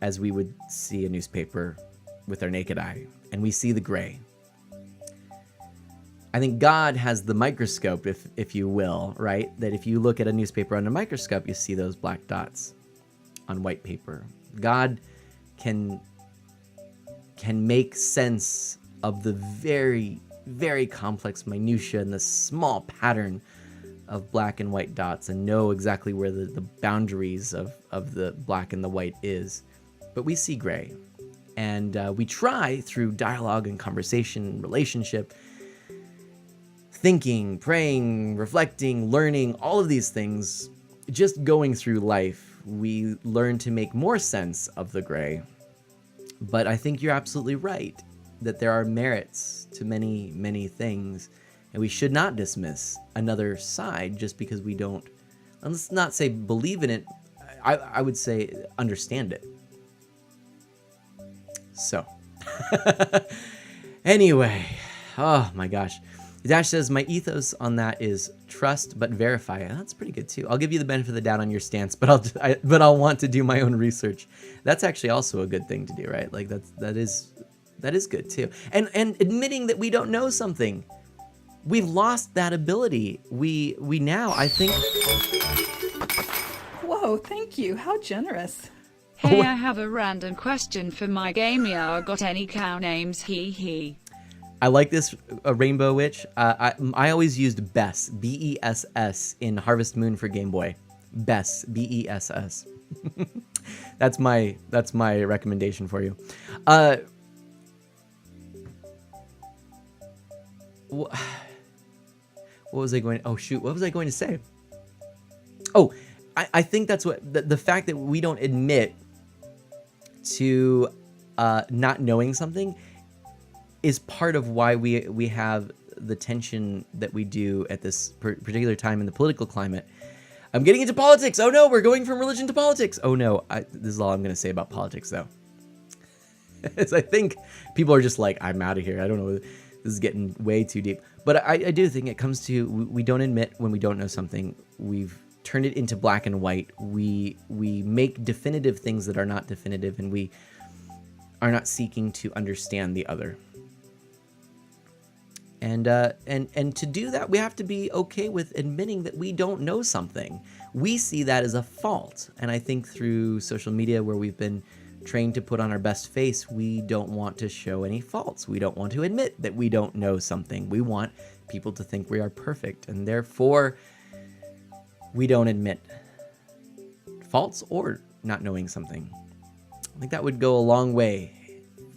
as we would see a newspaper with our naked eye, and we see the gray. I think God has the microscope, if you will, right? That if you look at a newspaper under a microscope, you see those black dots on white paper. God can make sense of the very, very complex minutia and the small pattern of black and white dots, and know exactly where the boundaries of the black and the white is. But we see gray. And we try through dialogue and conversation, relationship, thinking, praying, reflecting, learning, all of these things, just going through life, we learn to make more sense of the gray. But I think you're absolutely right that there are merits to many, many things, and we should not dismiss another side just because we don't, let's not say believe in it, I would say understand it. So, anyway, oh my gosh. Dash says, my ethos on that is trust but verify. That's pretty good too. I'll give you the benefit of the doubt on your stance, but I'll want to do my own research. That's actually also a good thing to do, right? Like that is good too. And admitting that we don't know something. We've lost that ability. We now, I think. Whoa, thank you. How generous. Hey, I have a random question for my game. Yeah, got any cow names? Hee. I like this Rainbow Witch. I always used Bess, B-E-S-S, in Harvest Moon for Game Boy. Bess, B-E-S-S. That's my recommendation for you. What was I going? Oh shoot! What was I going to say? Oh, I think that's what the fact that we don't admit to not knowing something is part of why we have the tension that we do at this particular time in the political climate. I'm getting into politics. Oh no, we're going from religion to politics. Oh no, this is all I'm going to say about politics though. As I think people are just like, I'm out of here. I don't know. This is getting way too deep. But I do think it comes to, we don't admit when we don't know something. We've turned it into black and white. We make definitive things that are not definitive, and we are not seeking to understand the other. And to do that, we have to be okay with admitting that we don't know something. We see that as a fault. And I think through social media, where we've been trained to put on our best face, we don't want to show any faults. We don't want to admit that we don't know something. We want people to think we are perfect. And therefore, we don't admit faults or not knowing something. I think that would go a long way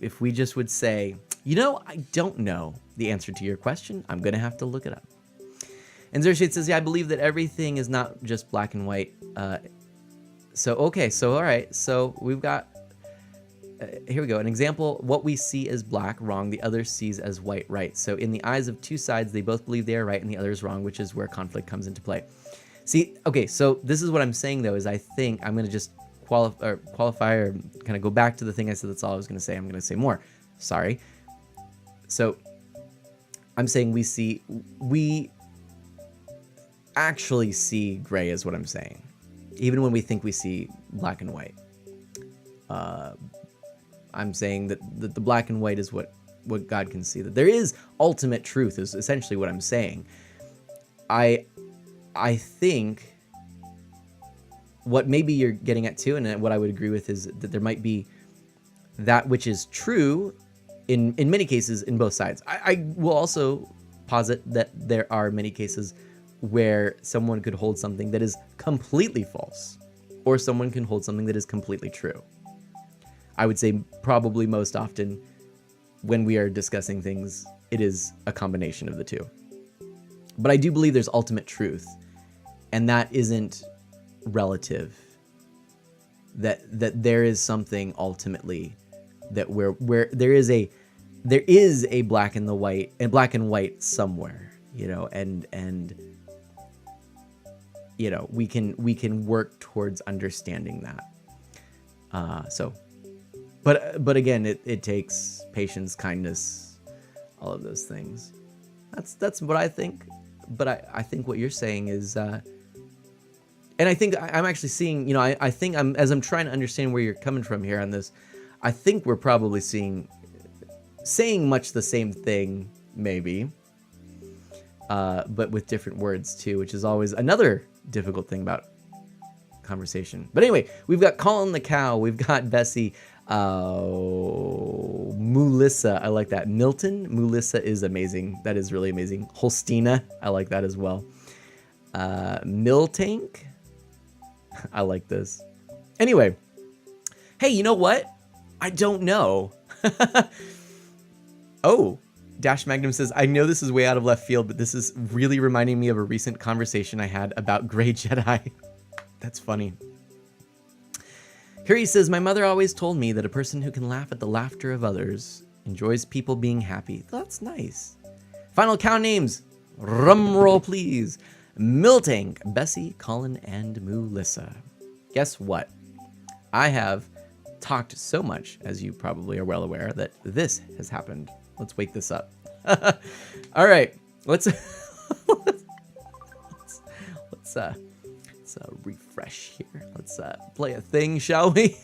if we just would say, you know, I don't know the answer to your question. I'm going to have to look it up. And Zershade says, yeah, I believe that everything is not just black and white. Okay, all right. So we've got, here we go. An example, what we see as black, wrong, the other sees as white, right. So in the eyes of two sides, they both believe they are right and the other is wrong, which is where conflict comes into play. See, okay, so this is what I'm saying, though, is I think I'm going to just qualify or kind of go back to the thing I said. That's all I was going to say. I'm going to say more. Sorry. So I'm saying we actually see gray is what I'm saying. Even when we think we see black and white. I'm saying that the black and white is what God can see. That there is ultimate truth is essentially what I'm saying. I think what maybe you're getting at too, and what I would agree with, is that there might be that which is true in many cases in both sides. I will also posit that there are many cases where someone could hold something that is completely false, or someone can hold something that is completely true. I would say probably most often when we are discussing things, it is a combination of the two. But I do believe there's ultimate truth, and that isn't relative. That there is something ultimately that where there is a black and white somewhere, you know, and you know, we can work towards understanding that. But again, it takes patience, kindness, all of those things. That's what I think. But I think what you're saying is, and I think I'm actually seeing, you know, I think as I'm trying to understand where you're coming from here on this, I think we're probably saying much the same thing, maybe, but with different words too, which is always another difficult thing about conversation. But anyway, we've got Colin the Cow, we've got Bessie, Mulissa, I like that. Milton, Mulissa is amazing. That is really amazing. Holstina, I like that as well. Miltank, I like this. Anyway, hey, you know what? I don't know. Oh, Dash Magnum says, I know this is way out of left field, but this is really reminding me of a recent conversation I had about Grey Jedi. That's funny. Here he says, my mother always told me that a person who can laugh at the laughter of others enjoys people being happy. That's nice. Final cow names. Rum roll, please. Miltank, Bessie, Colin, and Mulissa. Guess what? I have talked so much, as you probably are well aware, that this has happened. Let's wake this up. All right. Let's refresh here. Let's play a thing, shall we?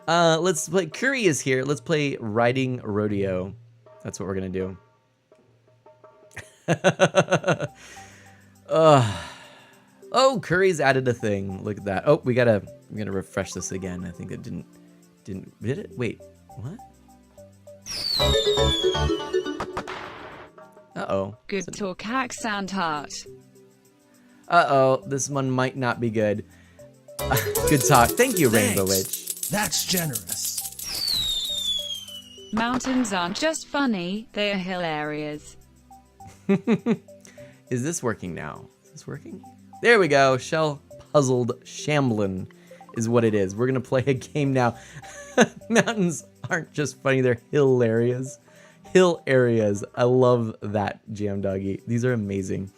Let's play. Curry is here. Let's play Riding Rodeo. That's what we're gonna do. Oh, Curry's added a thing. Look at that. Oh, we gotta refresh this again. I think it did it? Wait, what? Uh-oh. Good talk, hack sound heart. Uh-oh, this one might not be good. Good talk. Thank you, Rainbow Witch. That's generous. Mountains aren't just funny, they are hilarious. Is this working now? Is this working? There we go. Shell Puzzled Shamblin is what it is. We're going to play a game now. Mountains aren't just funny, they're hilarious. Hill areas. I love that, Jam Doggy. These are amazing.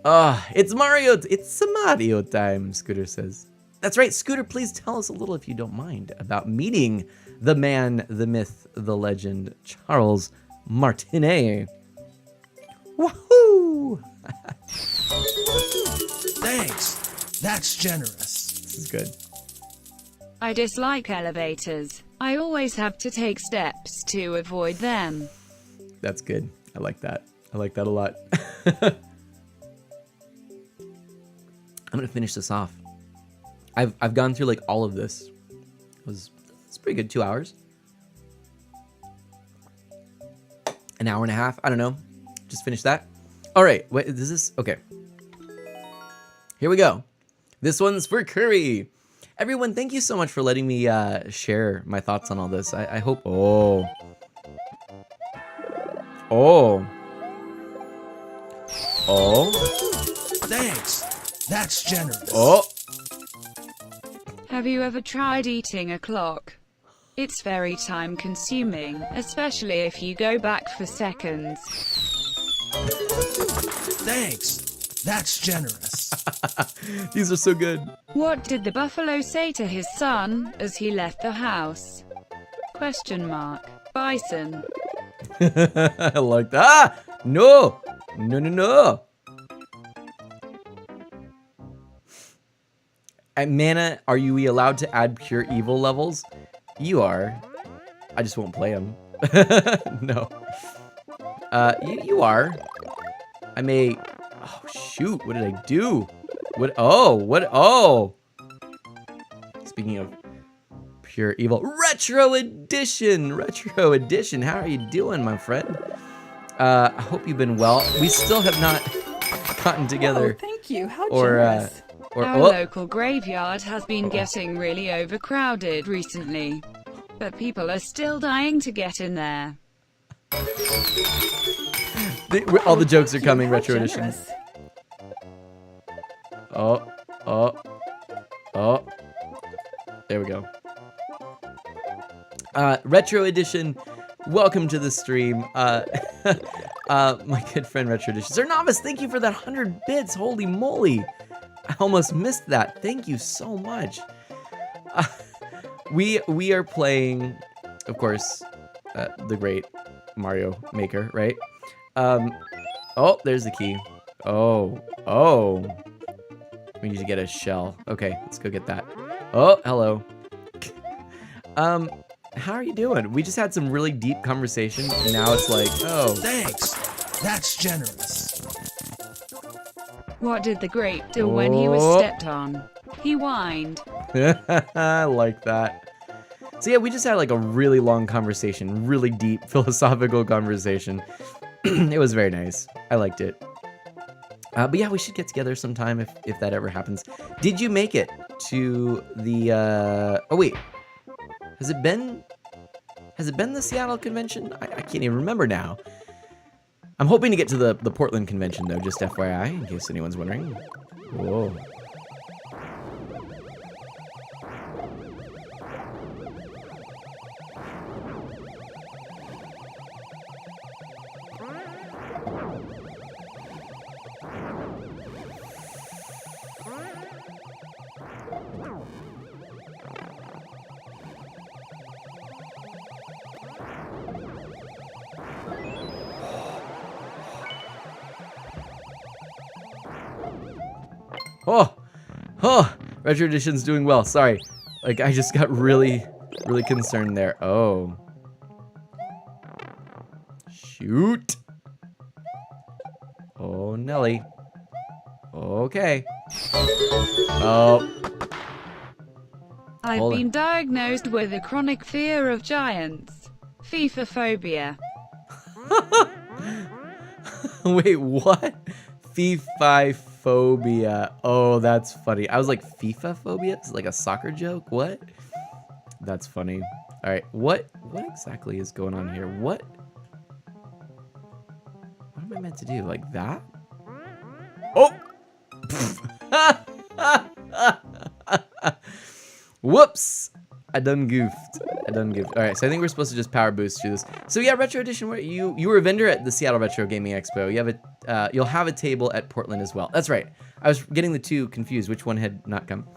It's Mario. It's Mario time, Scooter says. That's right, Scooter, please tell us a little, if you don't mind, about meeting the man, the myth, the legend, Charles Martinet. Woohoo! Thanks. That's generous. This is good. I dislike elevators. I always have to take steps to avoid them. That's good. I like that. I like that a lot. I'm gonna finish this off. I've gone through like all of this. It's pretty good. 2 hours. An hour and a half. I don't know. Just finish that. All right. Wait, is this okay? Here we go. This one's for Curry. Everyone, thank you so much for letting me share my thoughts on all this. I hope. Oh. Thanks. That's generous. Oh. Have you ever tried eating a clock? It's very time consuming, especially if you go back for seconds. Thanks. That's generous. These are so good. What did the buffalo say to his son as he left the house? Question mark. Bison. I like that. Ah! No. No. At Mana, are we allowed to add pure evil levels? You are. I just won't play them. No. You are. I may... Oh, shoot. What did I do? What? Oh. Speaking of pure evil. Retro Edition. How are you doing, my friend? I hope you've been well. We still have not gotten together. Oh, thank you. How Or, generous. Our local graveyard has been getting really overcrowded recently, but people are still dying to get in there. All the jokes are coming, How Retro Edition. generous. Oh. There we go. Retro Edition, welcome to the stream. My good friend Retro Edition. Sir Novice, thank you for that 100 bits. Holy moly. I almost missed that. Thank you so much. We are playing, of course, the great Mario Maker, right? Oh, there's the key. Oh. We need to get a shell. Okay, let's go get that. Oh, hello. How are you doing? We just had some really deep conversation, and now it's like, oh. Thanks. That's generous. What did the grape do when he was stepped on? He whined. I like that. So yeah, we just had like a really long conversation, really deep philosophical conversation. It was very nice. I liked it. But yeah, we should get together sometime if that ever happens. Did you make it to the oh wait. Has it been the Seattle convention? I can't even remember now. I'm hoping to get to the Portland convention though, just FYI, in case anyone's wondering. Whoa. Oh, Retro Edition's doing well. Sorry. Like, I just got really concerned there. Oh. Shoot. Oh, Nelly. Okay. Oh. I've been diagnosed with a chronic fear of giants. FIFA phobia. Wait, what? FIFA phobia. Oh, that's funny. I was like, FIFA phobia? Is it like a soccer joke? What? That's funny. All right, what exactly is going on here? What am I meant to do? Like that? Oh! Whoops! I done goofed. All right, so I think we're supposed to just power boost through this. So yeah, Retro Edition, you were a vendor at the Seattle Retro Gaming Expo. You have you'll have a table at Portland as well. That's right. I was getting the two confused. Which one had not come?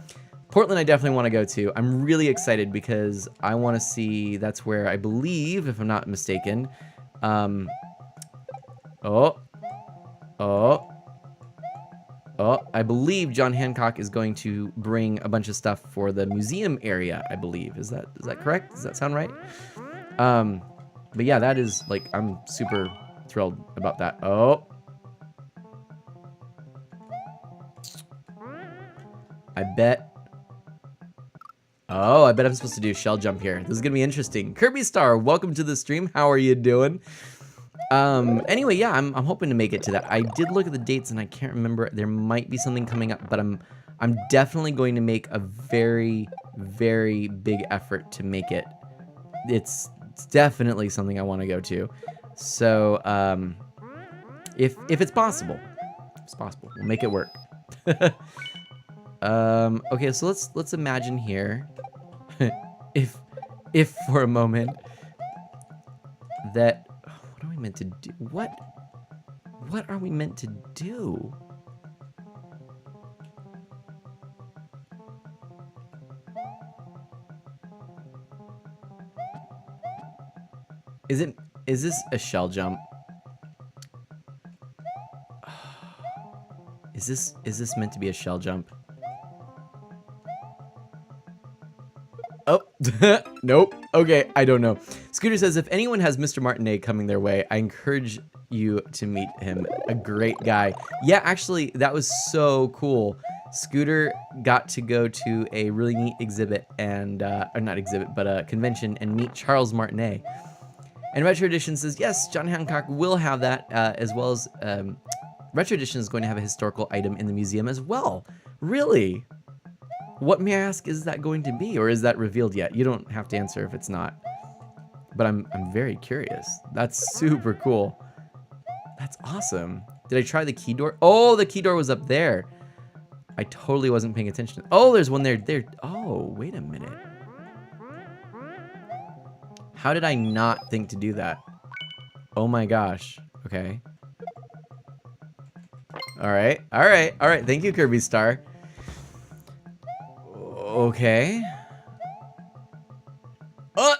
Portland, I definitely want to go to. I'm really excited because I want to see. That's where I believe, if I'm not mistaken. I believe John Hancock is going to bring a bunch of stuff for the museum area, I believe. Is that correct? Does that sound right? But yeah, that is like, I'm super thrilled about that. Oh. I bet I'm supposed to do shell jump here. This is gonna be interesting. Kirby Star, welcome to the stream. How are you doing? Anyway, yeah, I'm hoping to make it to that. I did look at the dates and I can't remember. There might be something coming up, but I'm definitely going to make a very, very big effort to make it. It's definitely something I want to go to. So, if it's possible, we'll make it work. Okay, so let's imagine here, if for a moment that, what are we meant to do? What are we meant to do? Is this a shell jump? Is this meant to be a shell jump? Oh, nope. Okay, I don't know. Scooter says, if anyone has Mr. Martinet coming their way, I encourage you to meet him. A great guy. Yeah, actually, that was so cool. Scooter got to go to a really neat exhibit and, or not exhibit, but a convention and meet Charles Martinet. And Retro Edition says, yes, John Hancock will have that, as well as, Retro Edition is going to have a historical item in the museum as well. Really? What, may I ask, is that going to be, or is that revealed yet? You don't have to answer if it's not. But I'm very curious. That's super cool. That's awesome. Did I try the key door? Oh, the key door was up there. I totally wasn't paying attention. Oh, there's one there. Oh, wait a minute. How did I not think to do that? Oh my gosh. Okay. All right. Thank you, Kirby Star. Okay. Oh!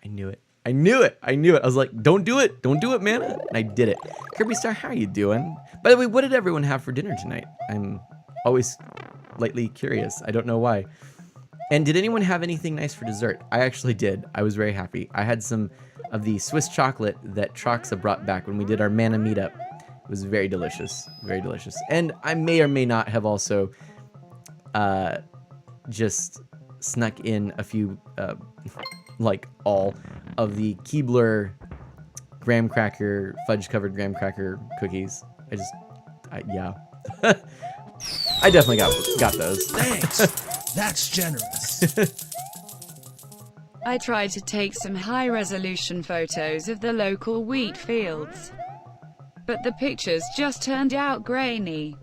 I knew it. I was like, don't do it, man. And I did it. Kirby Star, how are you doing? By the way, what did everyone have for dinner tonight? I'm always lightly curious. I don't know why. And did anyone have anything nice for dessert? I actually did. I was very happy. I had some of the Swiss chocolate that Troxa brought back when we did our Mana meetup. It was very delicious. Very delicious. And I may or may not have also just snuck in a few, like all of the Keebler graham cracker, fudge-covered graham cracker cookies. Yeah. I definitely got those. Thanks. That's generous. I tried to take some high-resolution photos of the local wheat fields, but the pictures just turned out grainy.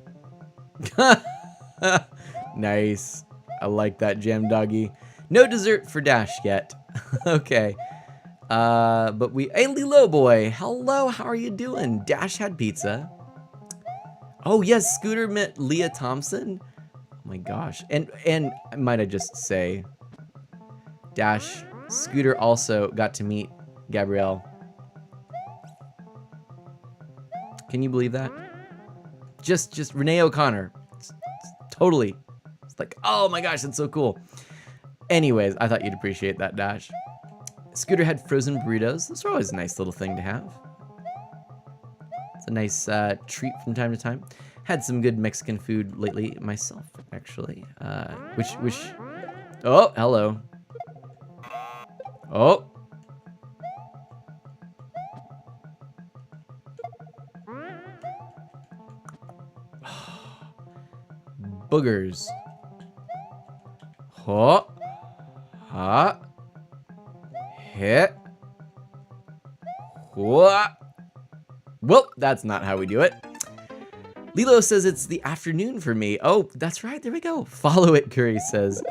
Nice. I like that, Jam Doggy. No dessert for Dash yet. Okay. But hey, Lilo Boy. Hello, how are you doing? Dash had pizza. Oh, yes, Scooter met Leah Thompson. Oh my gosh. And might I just say, Dash, Scooter also got to meet Gabrielle. Can you believe that? Just Renee O'Connor. Totally. It's like, oh my gosh, that's so cool. Anyways, I thought you'd appreciate that, Dash. Scooter had frozen burritos. Those are always a nice little thing to have. It's a nice treat from time to time. Had some good Mexican food lately myself, actually. Which... Oh, hello. Oh. Boogers. Ho. Ha. Hit. What? Well, that's not how we do it. Lilo says it's the afternoon for me. Oh, that's right. There we go. Follow it, Curry says.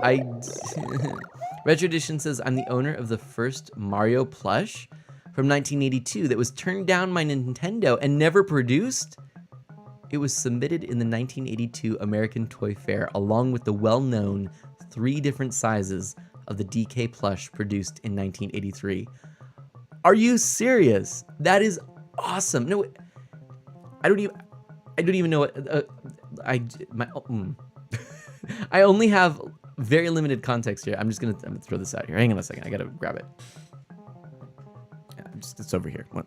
Retro Edition says, I'm the owner of the first Mario plush from 1982 that was turned down by Nintendo and never produced. It was submitted in the 1982 American Toy Fair along with the well-known 3 different sizes of the DK plush produced in 1983. Are you serious? That is awesome. No, I don't even know what I only have very limited context here. I'm gonna throw this out here. Hang on a second. I gotta grab it. it's over here. One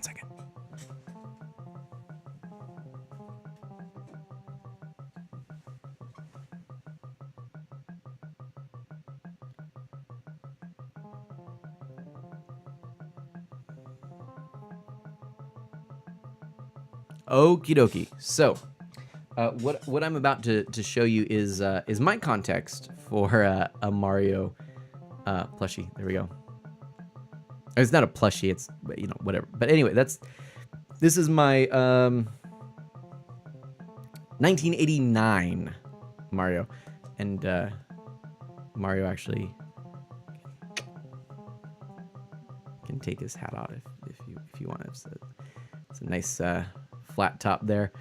second. Okie dokie. So, what I'm about to show you is my context for a Mario plushie. There we go. It's not a plushie. It's, you know, whatever. But anyway, this is my 1989 Mario, and Mario actually can take his hat off if you want. It's a nice flat top there.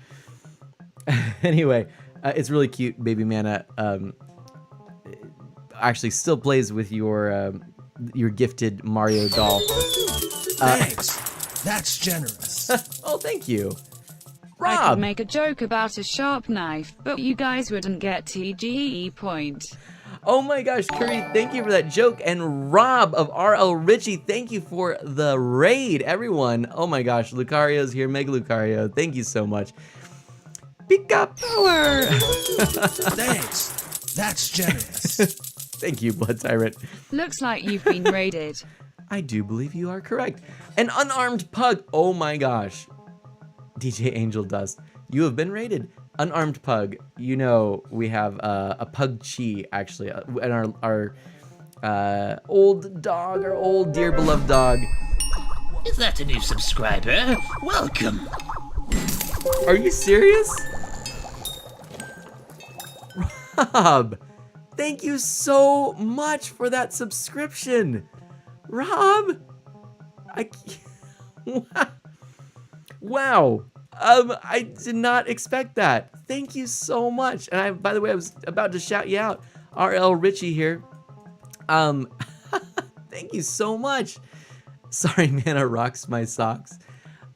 Anyway, it's really cute. Baby Mana actually still plays with your gifted Mario doll. Thanks. That's generous. Oh, thank you, I could Rob. make a joke about a sharp knife, but you guys wouldn't get TGE point. Oh my gosh, Curry, thank you for that joke. And Rob of RL Richie, thank you for the raid, everyone. Oh my gosh, Lucario's here, Mega Lucario. Thank you so much. Pika Power! Thanks. That's generous. Thank you, Blood Tyrant. Looks like you've been raided. I do believe you are correct. An unarmed pug. Oh my gosh. DJ Angel Dust, you have been raided. Unarmed pug. You know, we have a pug chi, actually, and our old dog, our old dear beloved dog. Is that a new subscriber? Welcome. Are you serious? Rob, thank you so much for that subscription. Rob, wow. I did not expect that. Thank you so much. And by the way, I was about to shout you out. RL Richie here. Thank you so much. Sorry, Mana rocks my socks.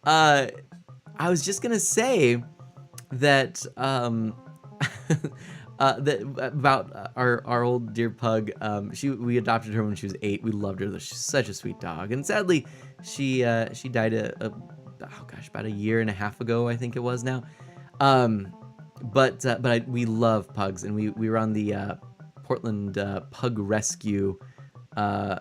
I was just gonna say that about our old dear pug. We adopted her when she was 8. We loved her. She's such a sweet dog. And sadly, she died about a year and a half ago, I think it was now. But we love pugs, and we were on the Portland Pug Rescue a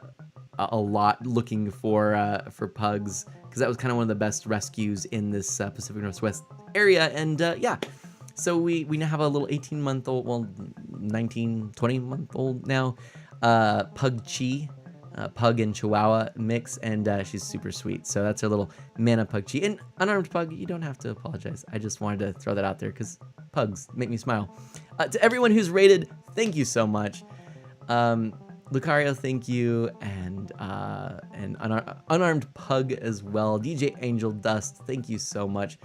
lot, looking for pugs, because that was kind of one of the best rescues in this Pacific Northwest area. And yeah, so we now have a little 18-month-old, well, 19, 20-month-old now, Pug Chi. Pug and Chihuahua mix, and she's super sweet. So that's our little Mana Pug Chi. And unarmed pug, you don't have to apologize. I just wanted to throw that out there because pugs make me smile. To everyone who's rated, thank you so much. Lucario, thank you, and unarmed pug as well. DJ Angel Dust, thank you so much.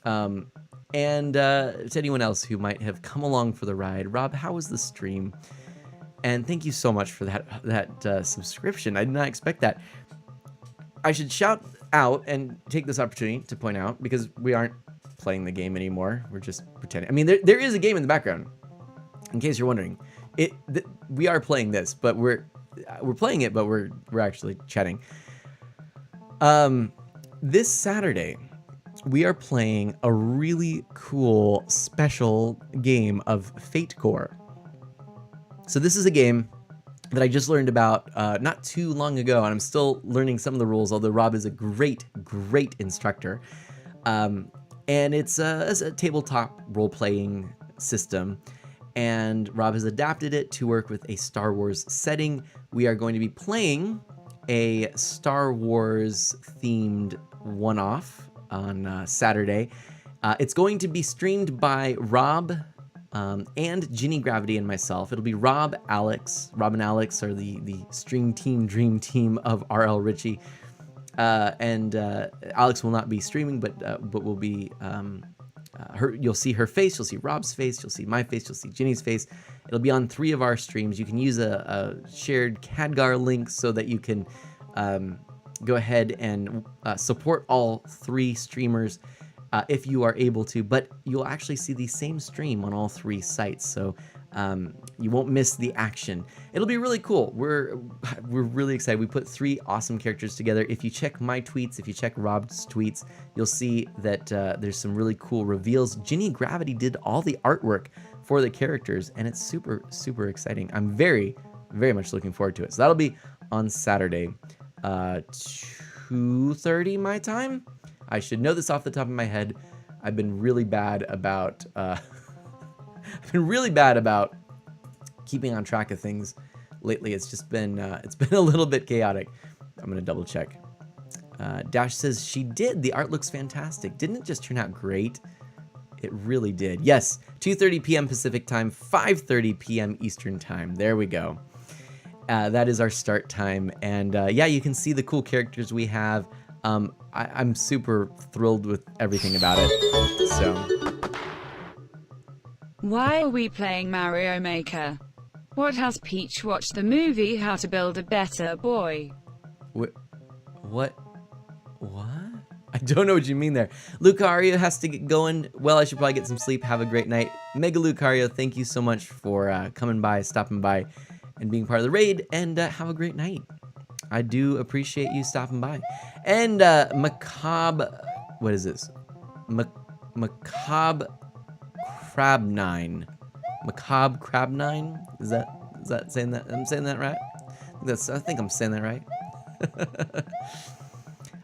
And to anyone else who might have come along for the ride, Rob, how was the stream? And thank you so much for that subscription. I did not expect that. I should shout out and take this opportunity to point out, because we aren't playing the game anymore. We're just pretending. I mean, there is a game in the background, in case you're wondering. We are playing this, but we're playing it, but we're actually chatting. This Saturday, we are playing a really cool special game of Fate Core. So this is a game that I just learned about not too long ago, and I'm still learning some of the rules, although Rob is a great instructor. And it's a tabletop role-playing system, and Rob has adapted it to work with a Star Wars setting. We are going to be playing a Star Wars-themed one-off on Saturday. It's going to be streamed by Rob, and Ginny Gravity and myself. It'll be Rob and Alex are the stream team, dream team of RL Richie. And Alex will not be streaming, but will be you'll see her face, you'll see Rob's face, you'll see my face, you'll see Ginny's face. It'll be on 3 of our streams. You can use a shared Khadgar link so that you can go ahead and support all 3 streamers if you are able to, but you'll actually see the same stream on all 3 sites. So You won't miss the action. It'll be really cool. We're really excited. We put 3 awesome characters together. If you check my tweets, if you check Rob's tweets, you'll see that there's some really cool reveals. Ginny Gravity did all the artwork for the characters, and it's super, super exciting. I'm very, very much looking forward to it. So that'll be on Saturday, 2:30 my time. I should know this off the top of my head. I've been really bad about keeping on track of things lately. It's just been it's been a little bit chaotic. I'm gonna double check. Dash says she did. The art looks fantastic. Didn't it just turn out great? It really did. Yes, 2:30 p.m. Pacific time, 5:30 p.m. Eastern time. There we go. That is our start time, and yeah, you can see the cool characters we have. I'm super thrilled with everything about it. So. Why are we playing Mario Maker? What has Peach watched the movie How to Build a Better Boy? What? I don't know what you mean there. Lucario has to get going. Well, I should probably get some sleep. Have a great night. Mega Lucario, thank you so much for coming by, stopping by, and being part of the raid, and have a great night. I do appreciate you stopping by. And Macabre, what is this? Macabre Crab9. Macabre Crab9? Is that saying that? I'm saying that right? I think I'm saying that right.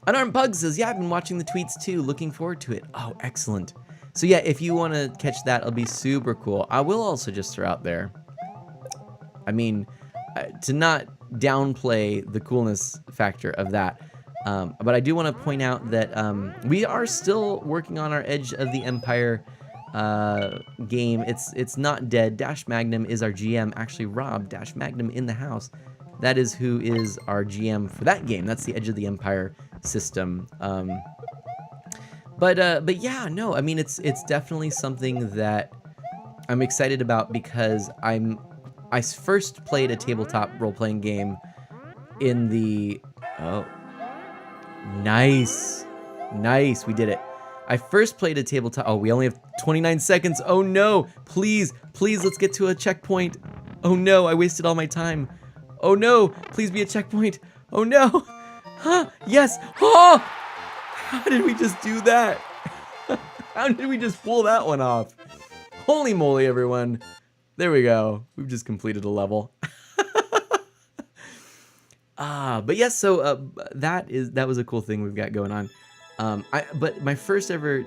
Unarmed Pug says, yeah, I've been watching the tweets too. Looking forward to it. Oh, excellent. So yeah, if you want to catch that, it'll be super cool. I will also just throw out there, I mean, to not downplay the coolness factor of that, but I do want to point out that we are still working on our Edge of the Empire game. It's not dead. Dash Magnum is our GM. Actually, Rob, Dash Magnum in the house. That is who is our GM for that game. That's the Edge of the Empire system. But yeah, no, I mean, it's definitely something that I'm excited about because I first played a tabletop role-playing game in the... Oh. Nice. Nice, we did it. I first played a tabletop... Oh, we only have 29 seconds. Oh, no. Please, please, let's get to a checkpoint. Oh, no, I wasted all my time. Oh, no. Please be a checkpoint. Oh, no. Huh, yes. Oh! How did we just do that? How did we just pull that one off? Holy moly, everyone. There we go. We've just completed a level. But yes, so that was a cool thing we've got going on. But my first ever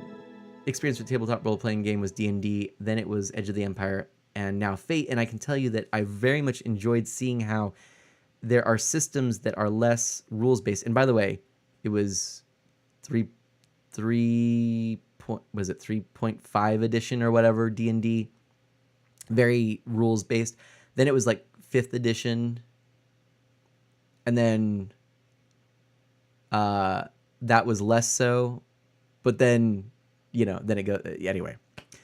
experience with tabletop role-playing game was D&D, then it was Edge of the Empire, and now Fate, and I can tell you that I very much enjoyed seeing how there are systems that are less rules-based. And by the way, it was 3.5 edition or whatever, D&D, very rules-based. Then it was like 5th edition, and then that was less so, but then, you know, then it goes, anyway.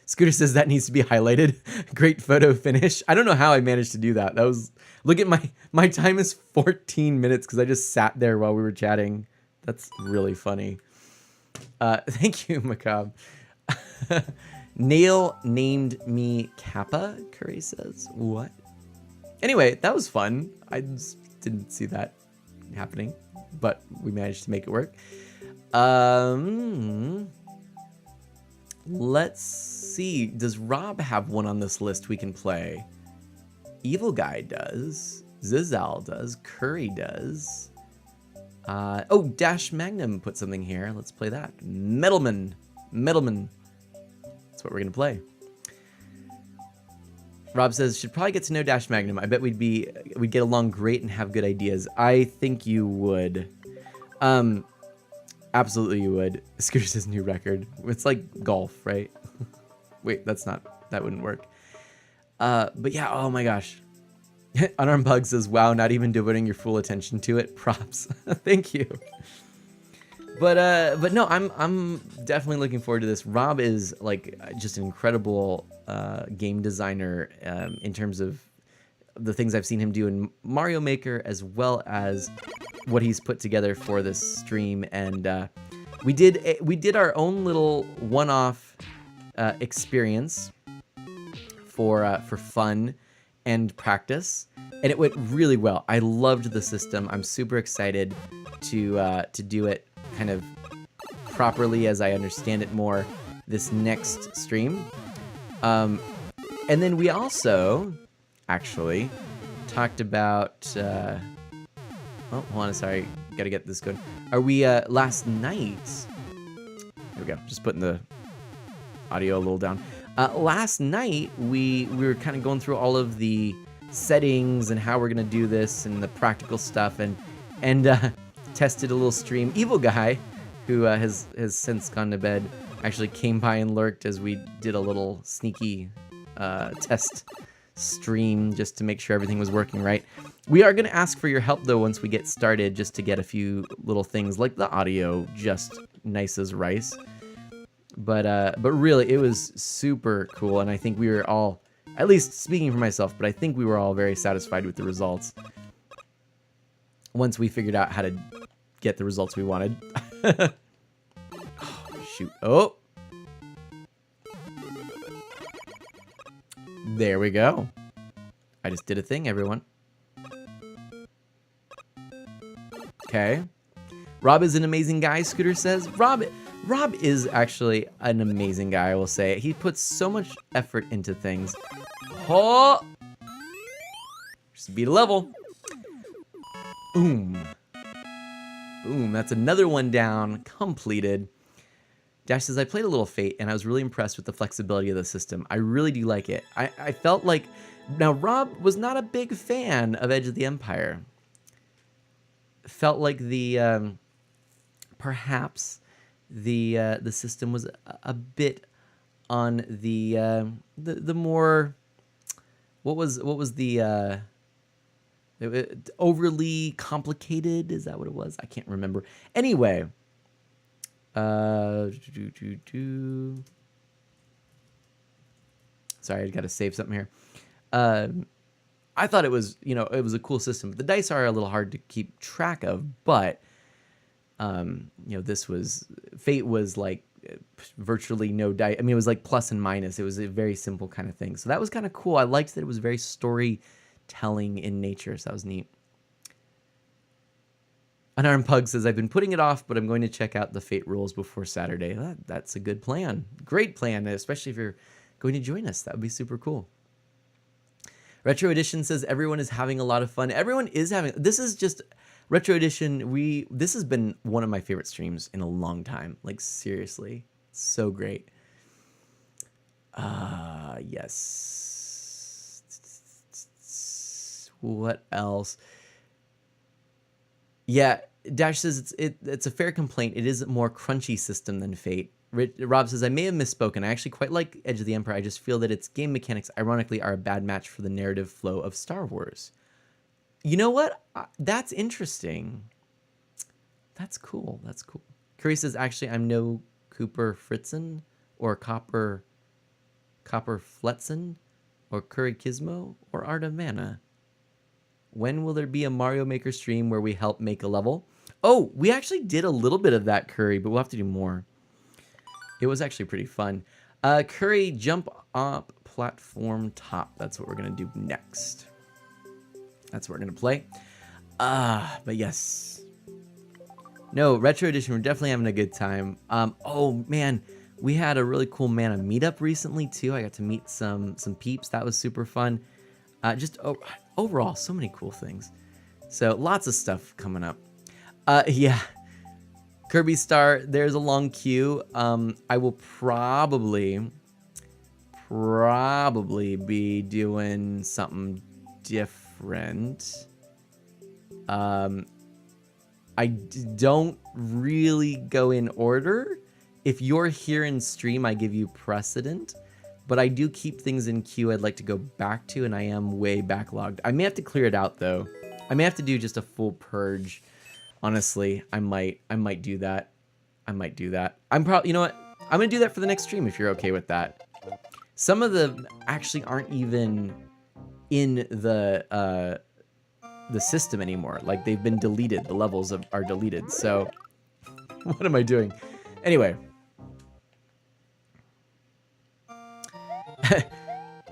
Scooter says that needs to be highlighted. Great photo finish. I don't know how I managed to do that. That was, look at my time is 14 minutes because I just sat there while we were chatting. That's really funny. Thank you, Macabre. Nail named me Kappa, Curry says. What? Anyway, that was fun. I just didn't see that happening, but we managed to make it work. Let's see. Does Rob have one on this list we can play? Evil Guy does. Zizal does. Curry does. Oh, Dash Magnum put something here. Let's play that. Metalman. That's what we're going to play. Rob says, should probably get to know Dash Magnum. I bet we'd get along great and have good ideas. I think you would. Absolutely you would. Scooter says new record. It's like golf, right? Wait, that wouldn't work. But yeah, oh my gosh. Unarmed Bug says, wow, not even devoting your full attention to it. Props. Thank you. But no, I'm definitely looking forward to this. Rob is like just an incredible game designer in terms of the things I've seen him do in Mario Maker, as well as what he's put together for this stream. And we did our own little one-off experience for fun and practice, and it went really well. I loved the system. I'm super excited to do it kind of properly as I understand it more this next stream. And then we also actually talked about oh, hold on, sorry, gotta get this going. Are we last night? There we go, just putting the audio a little down. Last night we were kind of going through all of the settings and how we're gonna do this and the practical stuff, and tested a little stream. Evil Guy, who has since gone to bed, actually came by and lurked as we did a little sneaky test stream just to make sure everything was working right. We are going to ask for your help though once we get started, just to get a few little things like the audio just nice as rice. But really it was super cool, and I think we were all, at least speaking for myself, but I think we were all very satisfied with the results once we figured out how to get the results we wanted. Oh, shoot. Oh. There we go. I just did a thing, everyone. Okay. Rob is an amazing guy, Scooter says. Rob is actually an amazing guy, I will say. He puts so much effort into things. Oh! Just beat a level. Boom. Boom, that's another one down, completed. Dash says, I played a little Fate, and I was really impressed with the flexibility of the system. I really do like it. I felt like... Now, Rob was not a big fan of Edge of the Empire. Felt like the... perhaps the system was a bit on the more... What was the... overly complicated? Is that what it was? I can't remember. Anyway... Sorry, I gotta save something here. I thought it was, it was a cool system. The dice are a little hard to keep track of, but this was Fate was like virtually no dice. I mean, it was like plus and minus. It was a very simple kind of thing. So that was kind of cool. I liked that it was very storytelling in nature. So that was neat. Unarmed Pug says, I've been putting it off, but I'm going to check out the Fate rules before Saturday. That's a good plan. Great plan, especially if you're going to join us. That would be super cool. Retro Edition says, everyone is having a lot of fun. Everyone is having... This is just... Retro Edition, this has been one of my favorite streams in a long time. Like, seriously. So great. Yes. What else? Yeah, Dash says it's a fair complaint. It is a more crunchy system than Fate. Rob says, I may have misspoken. I actually quite like Edge of the Empire. I just feel that its game mechanics, ironically, are a bad match for the narrative flow of Star Wars. You know what? That's interesting. That's cool. That's cool. Curry says, actually, I'm no Cooper Fritzen or Copper Fletzen or Curry Kismo or Art of Mana. When will there be a Mario Maker stream where we help make a level? Oh, we actually did a little bit of that, Curry, but we'll have to do more. It was actually pretty fun. Curry, jump up platform top. That's what we're going to do next. That's what we're going to play. But yes. No, Retro Edition, we're definitely having a good time. Oh, man, we had a really cool Mana meetup recently, too. I got to meet some peeps. That was super fun. Overall, so many cool things. So lots of stuff coming up. Yeah. Kirby Star, there's a long queue. I will probably be doing something different. I don't really go in order. If you're here in stream, I give you precedent. But I do keep things in queue I'd like to go back to, and I am way backlogged. I may have to clear it out, though. I may have to do just a full purge. Honestly, I might do that. I'm probably, you know what? I'm going to do that for the next stream if you're okay with that. Some of them actually aren't even in the system anymore. Like, they've been deleted. The levels are deleted. So, what am I doing? Anyway.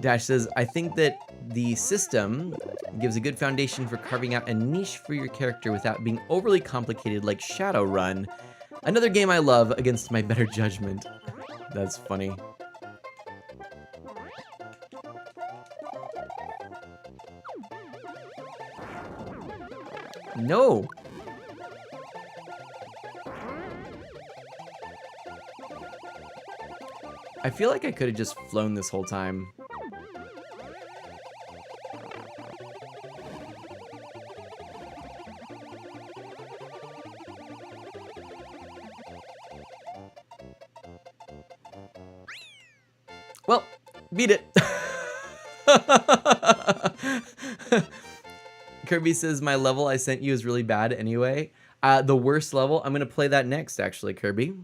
Dash says, I think that the system gives a good foundation for carving out a niche for your character without being overly complicated like Shadowrun. Another game I love against my better judgment. That's funny. No! I feel like I could have just flown this whole time. Well, beat it. Kirby says, my level I sent you is really bad anyway. The worst level, I'm going to play that next, actually, Kirby.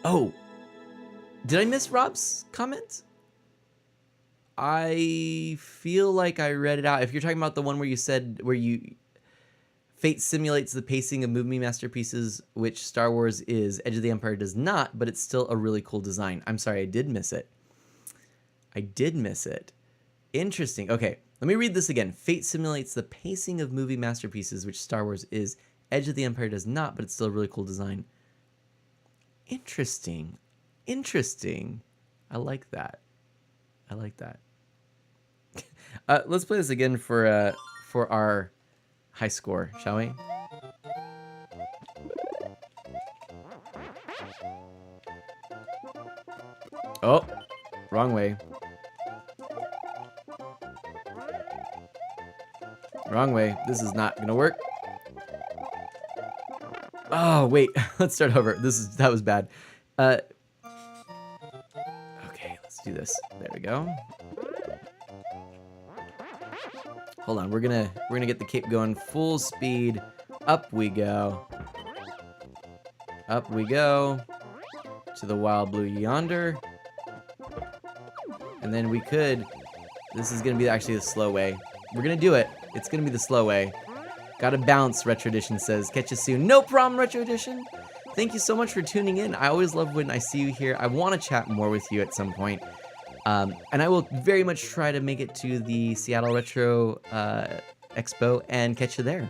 Oh, did I miss Rob's comment? I feel like I read it out. If you're talking about the one where you said, Fate simulates the pacing of movie masterpieces, which Star Wars is. Edge of the Empire does not, but it's still a really cool design. I'm sorry, I did miss it. I did miss it. Interesting. Okay, let me read this again. Fate simulates the pacing of movie masterpieces, which Star Wars is. Edge of the Empire does not, but it's still a really cool design. Interesting. Interesting. I like that. I like that. Let's play this again for our high score, shall we? Oh, wrong way. Wrong way. This is not gonna work. Oh, wait. Let's start over. That was bad. Okay, let's do this. There we go. Hold on. We're gonna get the cape going full speed. Up we go. Up we go. To the wild blue yonder. And then we could... This is gonna be actually the slow way. We're gonna do it. It's gonna be the slow way. Gotta bounce, Retro Edition says. Catch you soon. No problem, Retro Edition. Thank you so much for tuning in. I always love when I see you here. I want to chat more with you at some point. And I will very much try to make it to the Seattle Retro Expo and catch you there.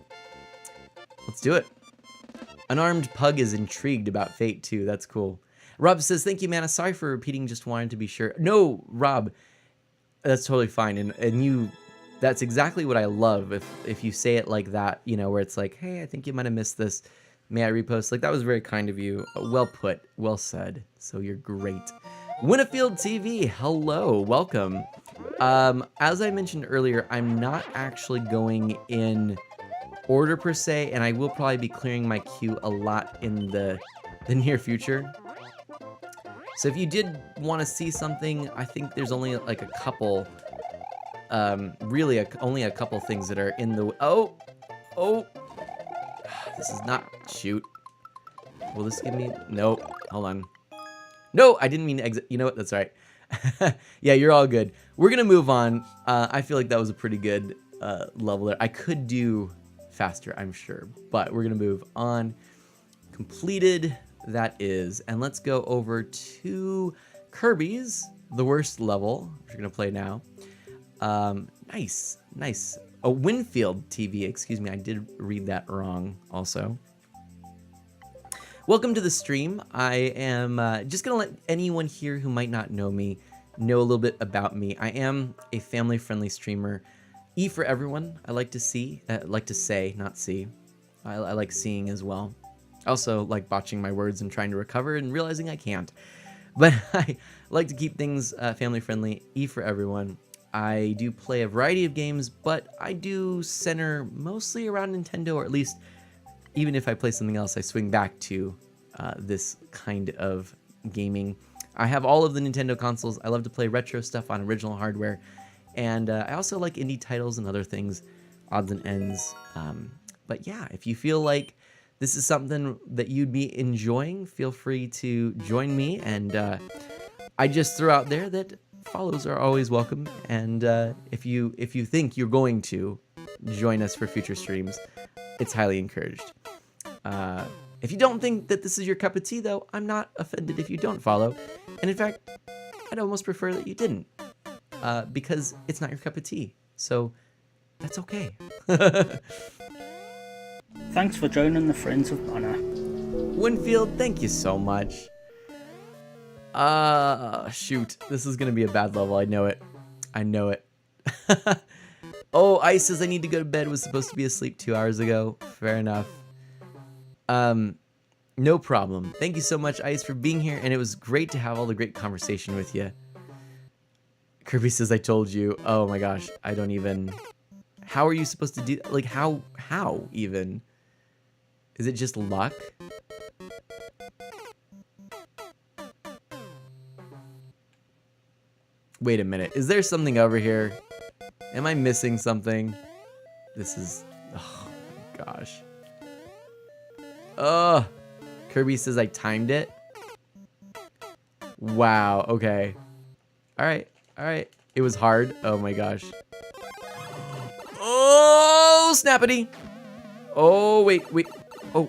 Let's do it. Unarmed Pug is intrigued about Fate, too. That's cool. Rob says, thank you, Mana. Sorry for repeating, just wanted to be sure. No, Rob, that's totally fine. And you... That's exactly what I love, if you say it like that, you know, where it's like, hey, I think you might have missed this. May I repost? Like, that was very kind of you. Well put. Well said. So you're great. Winnefield TV, hello. Welcome. As I mentioned earlier, I'm not actually going in order per se, and I will probably be clearing my queue a lot in the near future. So if you did want to see something, I think there's only like a couple... really only a couple things that are in the... Oh! This is not... Shoot. Will this give me... Nope. Hold on. No, I didn't mean to exit. You know what? That's right. Yeah, you're all good. We're gonna move on. I feel like that was a pretty good level there. I could do faster, I'm sure. But we're gonna move on. Completed, that is. And let's go over to Kirby's, the worst level, which we're gonna play now. Nice. Oh, Winfield TV, excuse me, I did read that wrong also. Welcome to the stream. I am just gonna let anyone here who might not know me know a little bit about me. I am a family-friendly streamer. E for everyone, I like to say, not see. I like seeing as well. I also like botching my words and trying to recover and realizing I can't. But I like to keep things family-friendly. E for everyone. I do play a variety of games, but I do center mostly around Nintendo, or at least even if I play something else, I swing back to this kind of gaming. I have all of the Nintendo consoles. I love to play retro stuff on original hardware, and I also like indie titles and other things, odds and ends. But yeah, if you feel like this is something that you'd be enjoying, feel free to join me, and I just throw out there that follows are always welcome, and if you think you're going to join us for future streams, it's highly encouraged. If you don't think that this is your cup of tea, though, I'm not offended if you don't follow, and in fact, I I'd almost prefer that you didn't, because it's not your cup of tea. So that's okay. Thanks for joining the Friends of Mana. Winfield, thank you so much. Shoot. This is going to be a bad level. I know it. I know it. Oh, Ice says I need to go to bed. Was supposed to be asleep 2 hours ago. Fair enough. No problem. Thank you so much, Ice, for being here, and it was great to have all the great conversation with you. Kirby says I told you. Oh my gosh, I don't even... How are you supposed to do... Like, how even? Is it just luck? Wait a minute. Is there something over here? Am I missing something? This is... Oh my gosh. Ugh. Kirby says I timed it. Wow, okay. Alright, alright. It was hard. Oh my gosh. Oh, snappity. Oh, wait. Oh,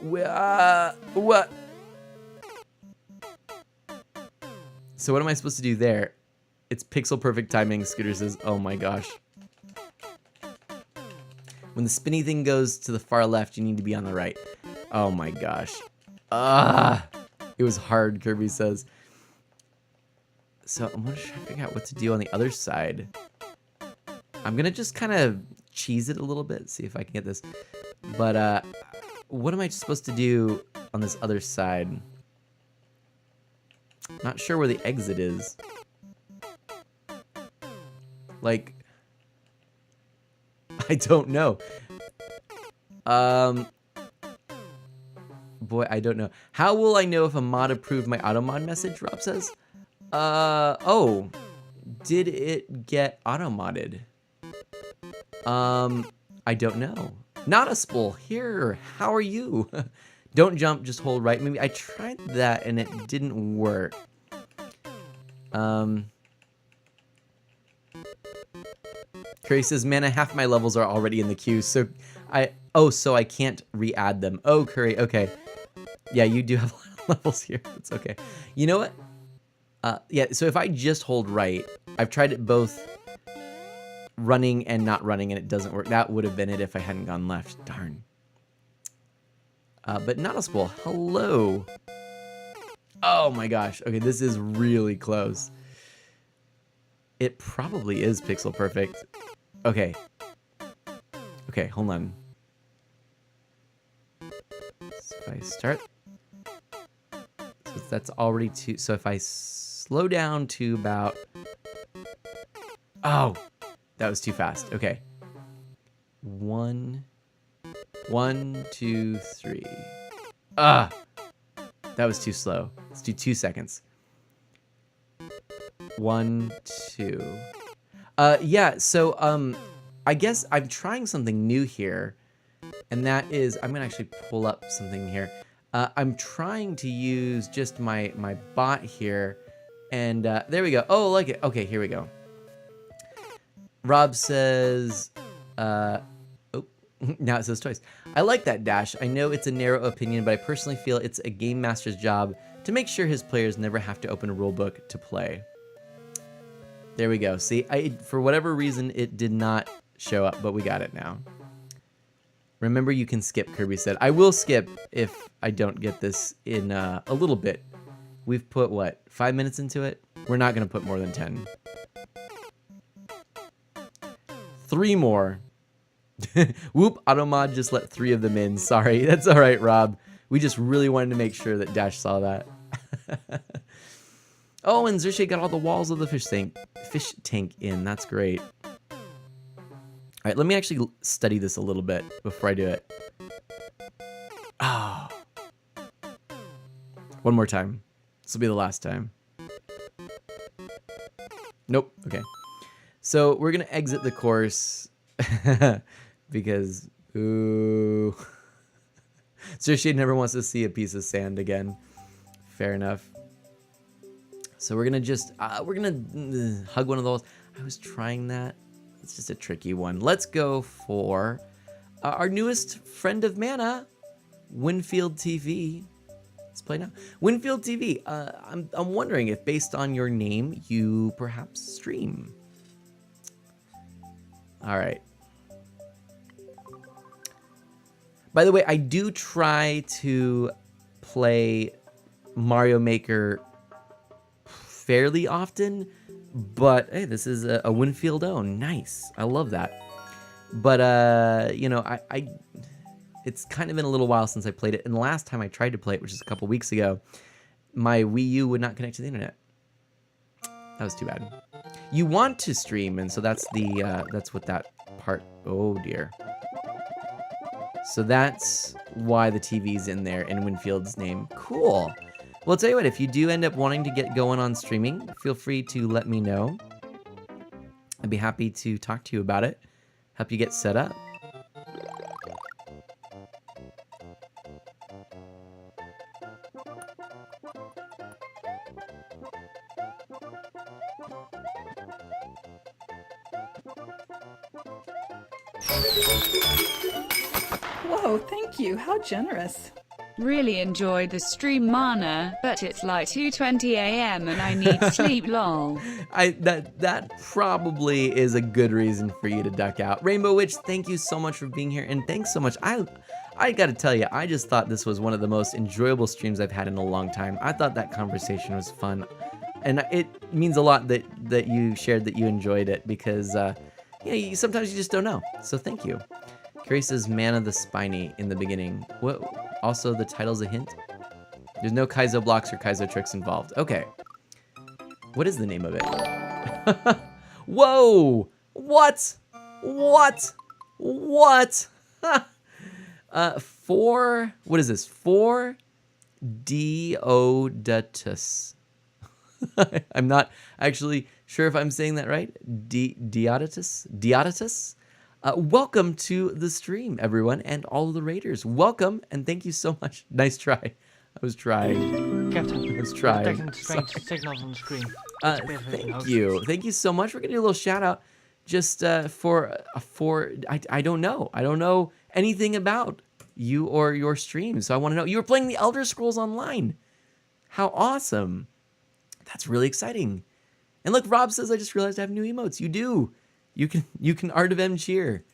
what? So what am I supposed to do there? It's pixel perfect timing, Scooter says. Oh my gosh. When the spinny thing goes to the far left, you need to be on the right. Oh my gosh. It was hard, Kirby says. So I'm gonna try to figure out what to do on the other side. I'm gonna just kind of cheese it a little bit, see if I can get this. But what am I supposed to do on this other side? Not sure where the exit is. Like, I don't know. Boy, I don't know. How will I know if a mod approved my automod message, Rob says? Oh. Did it get auto-modded? I don't know. Not a spool. Here, how are you? Don't jump, just hold right. Maybe I tried that and it didn't work. Curry says, man, half my levels are already in the queue, so so I can't re-add them. Oh, Curry, okay. Yeah, you do have a lot of levels here. It's okay. You know what? Yeah, so if I just hold right, I've tried it both running and not running, and it doesn't work. That would have been it if I hadn't gone left. Darn. But not a spool. Hello. Oh my gosh. Okay, this is really close. It probably is pixel perfect. Okay. Okay, hold on. So if I start... So that's already two... So if I slow down to about... Oh! That was too fast. Okay. 1, 2, 3. That was too slow. Let's do 2 seconds. 1, 2. Yeah, so I guess I'm trying something new here, and that is I'm gonna actually pull up something here. I'm trying to use just my bot here, and there we go. Oh, I like it. Okay, here we go. Rob says, oh, now it says twice. I like that, Dash. I know it's a narrow opinion, but I personally feel it's a game master's job to make sure his players never have to open a rulebook to play. There we go. See, for whatever reason, it did not show up, but we got it now. Remember, you can skip, Kirby said. I will skip if I don't get this in a little bit. We've put, what, 5 minutes into it? We're not going to put more than 10. 3 more. Whoop, Automod just let 3 of them in. Sorry, that's all right, Rob. We just really wanted to make sure that Dash saw that. Oh, and Zershay got all the walls of the fish tank in. That's great. All right, let me actually study this a little bit before I do it. Oh. One more time. This will be the last time. Nope. Okay. So we're going to exit the course because, ooh. Zershay never wants to see a piece of sand again. Fair enough. So we're gonna just, we're gonna hug one of those. I was trying that. It's just a tricky one. Let's go for our newest friend of Mana, Winfield TV. Let's play now. Winfield TV. I'm wondering if based on your name, you perhaps stream. All right. By the way, I do try to play Mario Maker fairly often, but hey, this is a Winfield own. Nice. I love that. But you know, it's kind of been a little while since I played it, and the last time I tried to play it, which is a couple weeks ago, my Wii U would not connect to the internet. That was too bad. You want to stream, and so that's the that's what that part. Oh dear. So that's why the TV's in there in Winfield's name. Cool. Well, I'll tell you what, if you do end up wanting to get going on streaming, feel free to let me know. I'd be happy to talk to you about it, help you get set up. Whoa, thank you. How generous. Really enjoyed the stream, Mana, but it's like 2:20 a.m. and I need sleep, lol. That probably is a good reason for you to duck out. Rainbow Witch, thank you so much for being here, and thanks so much. I gotta tell you, I just thought this was one of the most enjoyable streams I've had in a long time. I thought that conversation was fun, and it means a lot that you shared that you enjoyed it, because yeah, sometimes you just don't know. So thank you. Carrie says Mana the Spiny in the beginning. What? Also, the title's a hint? There's no Kaizo blocks or Kaizo tricks involved. Okay. What is the name of it? Whoa! What? What? What? What is this? 4 Deodatus. I'm not actually sure if I'm saying that right. Deodatus? Deodatus? Welcome to the stream, everyone, and all of the raiders. Welcome, and thank you so much. Nice try. I was trying. Captain, I was trying. detecting strange signals on the screen. Thank you. Thank you so much. We're gonna do a little shout out just for I don't know. I don't know anything about you or your stream, so I want to know. You were playing the Elder Scrolls Online. How awesome! That's really exciting. And look, Rob says I just realized I have new emotes. You do. You can Art of M cheer.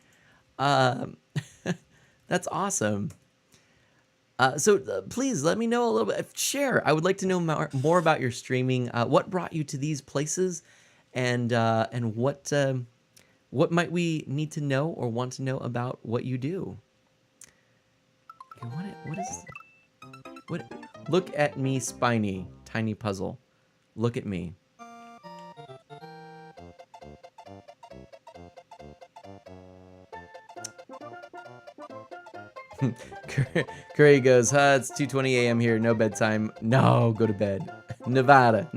That's awesome. So please let me know a little bit. Share. I would like to know more about your streaming. What brought you to these places, and what might we need to know or want to know about what you do? Okay, what? Look at me, Spiny. Tiny puzzle. Look at me. Curry goes, it's 2:20 a.m. here, no bedtime. No, go to bed. Nevada.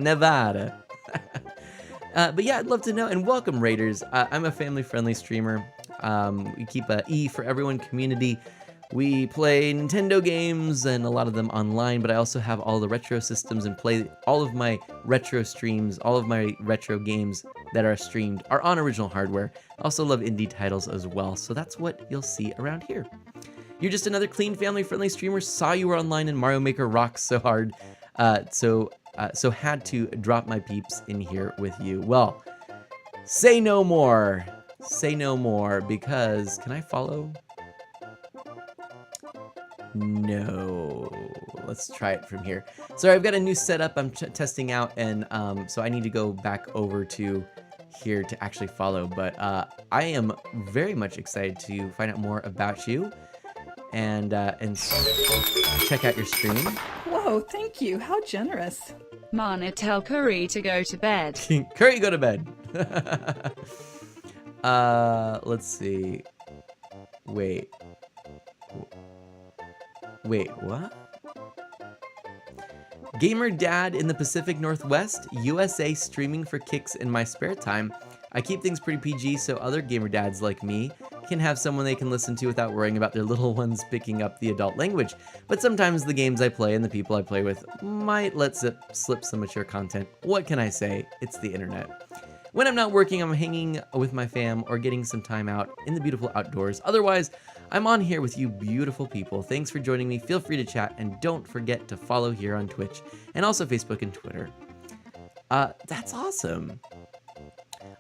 But yeah, I'd love to know, and welcome, Raiders. I'm a family-friendly streamer. We keep a E for everyone community. We play Nintendo games, and a lot of them online, but I also have all the retro systems and play all of my retro streams, all of my retro games that are streamed are on original hardware. I also love indie titles as well, so that's what you'll see around here. You're just another clean, family-friendly streamer. Saw you were online and Mario Maker rocks so hard. So had to drop my peeps in here with you. Well, say no more. Say no more, because can I follow? No. Let's try it from here. Sorry, I've got a new setup I'm testing out, and so I need to go back over to here to actually follow. But I am very much excited to find out more about you. And check out your stream. Whoa, thank you. How generous. Mana, tell Curry to go to bed. Curry, go to bed. Let's see. Wait, what? Gamer dad in the Pacific Northwest, USA, streaming for kicks in my spare time. I keep things pretty PG so other gamer dads like me can have someone they can listen to without worrying about their little ones picking up the adult language. But sometimes the games I play and the people I play with might let slip some mature content. What can I say? It's the internet. When I'm not working, I'm hanging with my fam or getting some time out in the beautiful outdoors. Otherwise, I'm on here with you beautiful people. Thanks for joining me. Feel free to chat, and don't forget to follow here on Twitch and also Facebook and Twitter. That's awesome.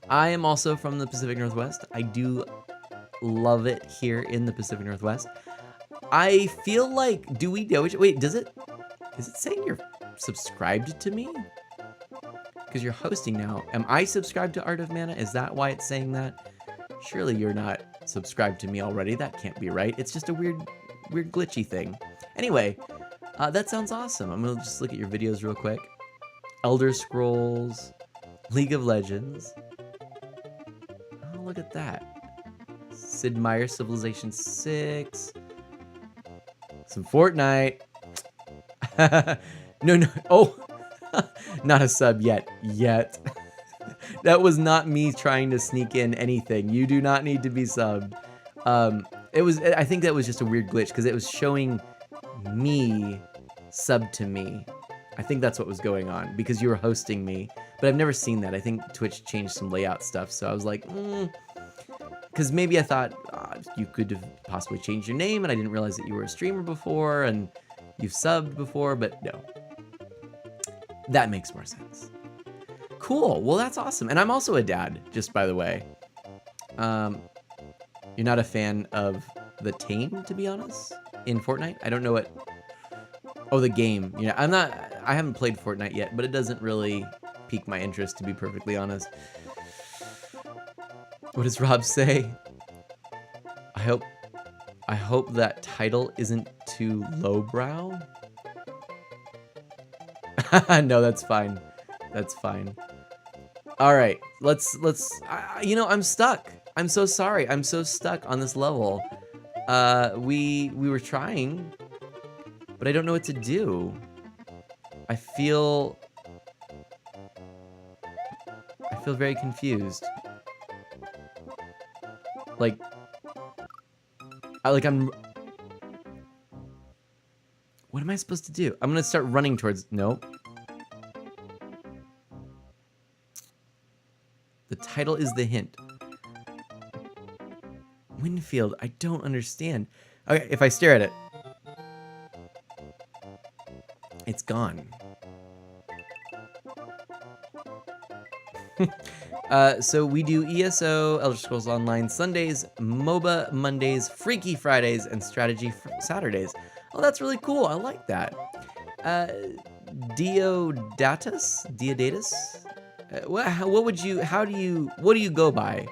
I am also from the Pacific Northwest. I do love it here in the Pacific Northwest. I feel like, do we know wait, is it saying you're subscribed to me? Because you're hosting now. Am I subscribed to Art of Mana? Is that why it's saying that? Surely you're not subscribed to me already. That can't be right. It's just a weird glitchy thing. Anyway, that sounds awesome. I'm gonna just look at your videos real quick. Elder Scrolls, League of Legends. Oh, look at that. Sid Meier's Civilization 6. Some Fortnite. No. Oh, not a sub yet. That was not me trying to sneak in anything. You do not need to be subbed. I think that was just a weird glitch because it was showing me sub to me. I think that's what was going on because you were hosting me, but I've never seen that. I think Twitch changed some layout stuff, so I was like, because maybe I thought you could have possibly changed your name, and I didn't realize that you were a streamer before and you've subbed before, but no. That makes more sense. Cool. Well, that's awesome. And I'm also a dad, just by the way. You're not a fan of the Tame, to be honest, in Fortnite? I don't know what... Oh, the game. You know, I haven't played Fortnite yet, but it doesn't really pique my interest, to be perfectly honest. What does Rob say? I hope that title isn't too lowbrow. No, that's fine. That's fine. All right, let's. You know, I'm stuck. I'm so sorry. I'm so stuck on this level. We were trying, but I don't know what to do. I feel very confused. I'm. What am I supposed to do? I'm gonna start running towards. Nope. The title is the hint. Winfield, I don't understand. Okay, if I stare at it, it's gone. So we do ESO, Elder Scrolls Online Sundays, MOBA Mondays, Freaky Fridays, and Strategy Saturdays. Oh, that's really cool. I like that. Deodatus? What do you go by,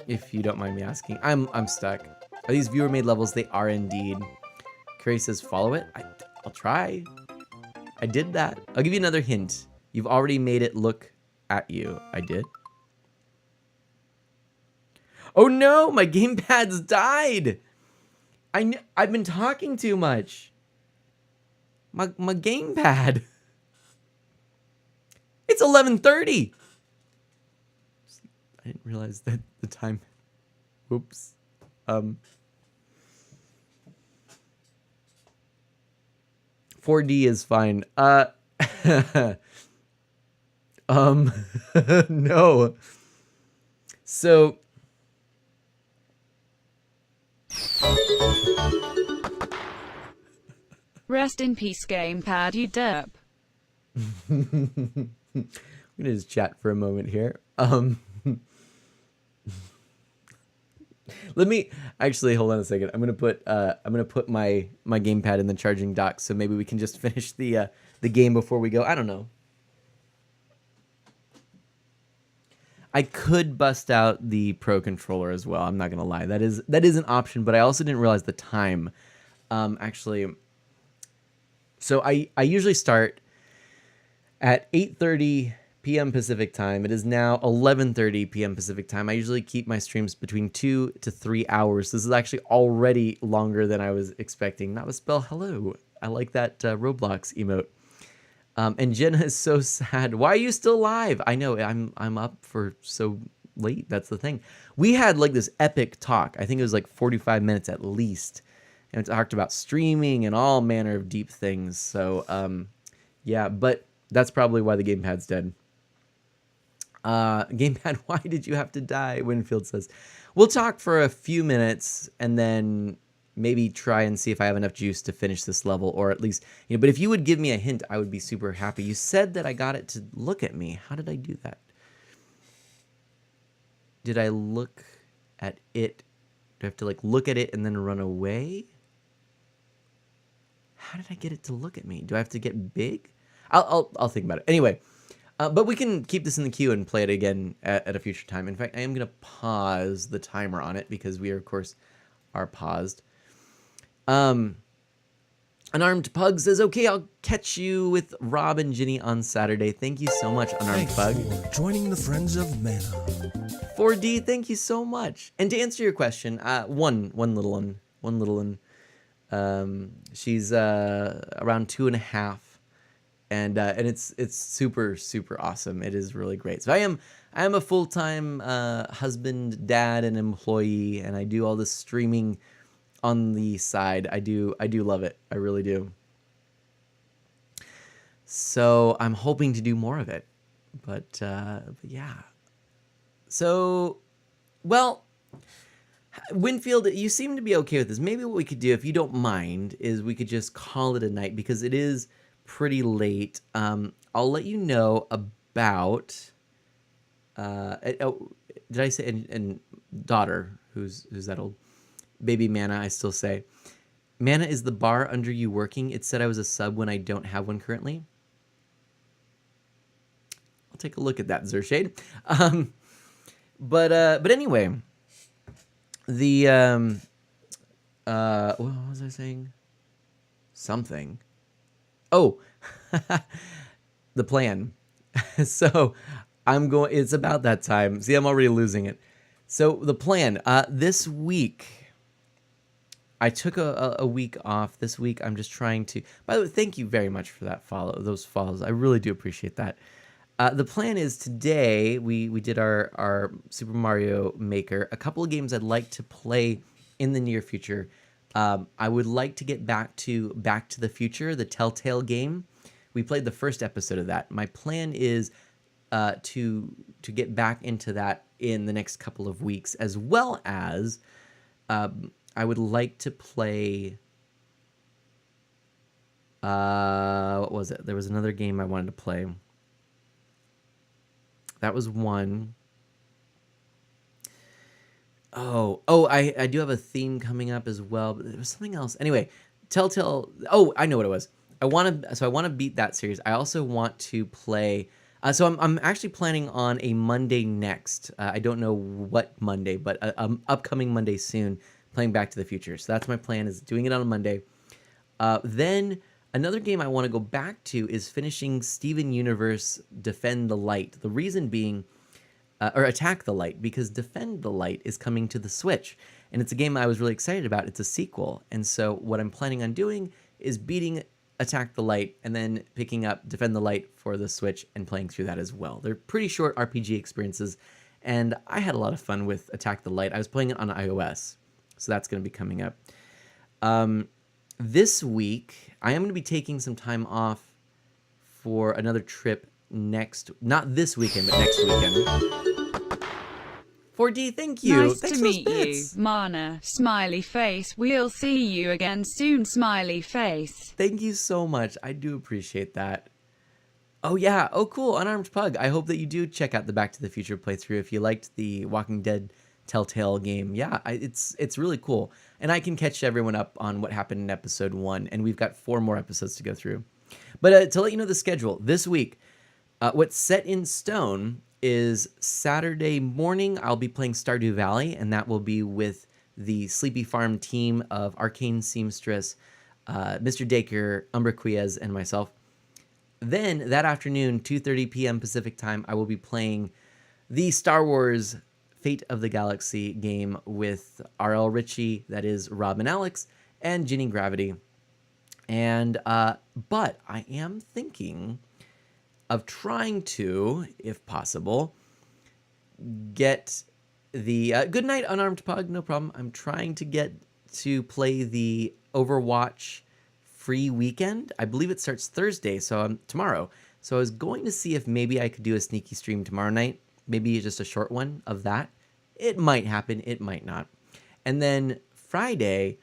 if you don't mind me asking? I'm stuck. Are these viewer-made levels? They are indeed. Curry says follow it. I'll try. I did that. I'll give you another hint. You've already made it look at you. I did. Oh no, my gamepad's died. I've been talking too much. My gamepad. It's 11:30. I didn't realize that the time. Oops. 4D is fine. No. So. Rest in peace, gamepad, you derp. I'm gonna just chat for a moment here. Let me actually hold on a second. I'm gonna put my gamepad in the charging dock, so maybe we can just finish the game before we go. I don't know. I could bust out the Pro controller as well. I'm not gonna lie. That is an option, but I also didn't realize the time. Actually, so I usually start at 8:30 p.m. Pacific time. It is now 11:30 p.m. Pacific time. I usually keep my streams between 2 to 3 hours. This is actually already longer than I was expecting. That was spell hello. I like that Roblox emote. And Jenna is so sad. Why are you still live? I know I'm up for so late. That's the thing. We had like this epic talk. I think it was like 45 minutes at least. And it talked about streaming and all manner of deep things. So yeah, but that's probably why the gamepad's dead. Gamepad, why did you have to die? Winfield says. We'll talk for a few minutes and then maybe try and see if I have enough juice to finish this level, or at least, but if you would give me a hint, I would be super happy. You said that I got it to look at me. How did I do that? Did I look at it? Do I have to like look at it and then run away? How did I get it to look at me? Do I have to get big? I'll think about it. Anyway, but we can keep this in the queue and play it again at a future time. In fact, I am going to pause the timer on it because we are, of course, are paused. Unarmed Pug says, okay, I'll catch you with Rob and Ginny on Saturday. Thank you so much, Unarmed Thanks Pug. for joining the Friends of Mana. 4D, thank you so much. And to answer your question, one little one. She's around 2.5, and it's super awesome. It is really great. So I am a full-time husband, dad, and employee, and I do all this streaming on the side. I do love it. I really do. So I'm hoping to do more of it, but yeah. So, well, Winfield, you seem to be okay with this. Maybe what we could do, if you don't mind, is we could just call it a night because it is pretty late. I'll let you know about. Did I say and daughter? Who's that old? Baby Mana, I still say. Mana, is the bar under you working? It said I was a sub when I don't have one currently. I'll take a look at that, Zershade. But anyway, the what was I saying? Something. Oh, the plan. So I'm going. It's about that time. See, I'm already losing it. So the plan. This week, I took a week off. This week, I'm just trying to. By the way, thank you very much for that those follows. I really do appreciate that. The plan is today we did our Super Mario Maker. A couple of games I'd like to play in the near future. I would like to get back to the Future, the Telltale game. We played the first episode of that. My plan is to get back into that in the next couple of weeks, as well as I would like to play. What was it? There was another game I wanted to play. That was one. Oh, I do have a theme coming up as well, but there was something else. Anyway, Telltale. Oh, I know what it was. I want to beat that series. I also want to play. So I'm actually planning on a Monday next. I don't know what Monday, but an upcoming Monday soon, playing Back to the Future. So that's my plan, is doing it on a Monday. Then another game I want to go back to is finishing Steven Universe Defend the Light. The reason being, or Attack the Light, because Defend the Light is coming to the Switch. And it's a game I was really excited about. It's a sequel. And so what I'm planning on doing is beating Attack the Light and then picking up Defend the Light for the Switch and playing through that as well. They're pretty short RPG experiences, and I had a lot of fun with Attack the Light. I was playing it on iOS, so that's going to be coming up. This week, I am going to be taking some time off for another trip not this weekend, but next weekend. 4D, thank you. Nice Thanks to for those meet you, bits. Mana. Smiley face. We'll see you again soon. Smiley face. Thank you so much. I do appreciate that. Oh, yeah. Oh, cool. Unarmed Pug. I hope that you do check out the Back to the Future playthrough if you liked the Walking Dead Telltale game. Yeah, it's really cool. And I can catch everyone up on what happened in episode 1, and we've got 4 more episodes to go through. But to let you know the schedule, this week, what's set in stone is Saturday morning, I'll be playing Stardew Valley, and that will be with the Sleepy Farm team of Arcane Seamstress, Mr. Dacre, Umbra Quiez, and myself. Then, that afternoon, 2:30 p.m. Pacific time, I will be playing the Star Wars Fate of the Galaxy game with R.L. Ritchie, that is Rob and Alex, and Ginny Gravity. And, but I am thinking of trying to, if possible, get the good night, Unarmed Pug, no problem. I'm trying to get to play the Overwatch free weekend. I believe it starts Thursday, so tomorrow. So I was going to see if maybe I could do a sneaky stream tomorrow night, maybe just a short one of that. It might happen, it might not. And then Friday,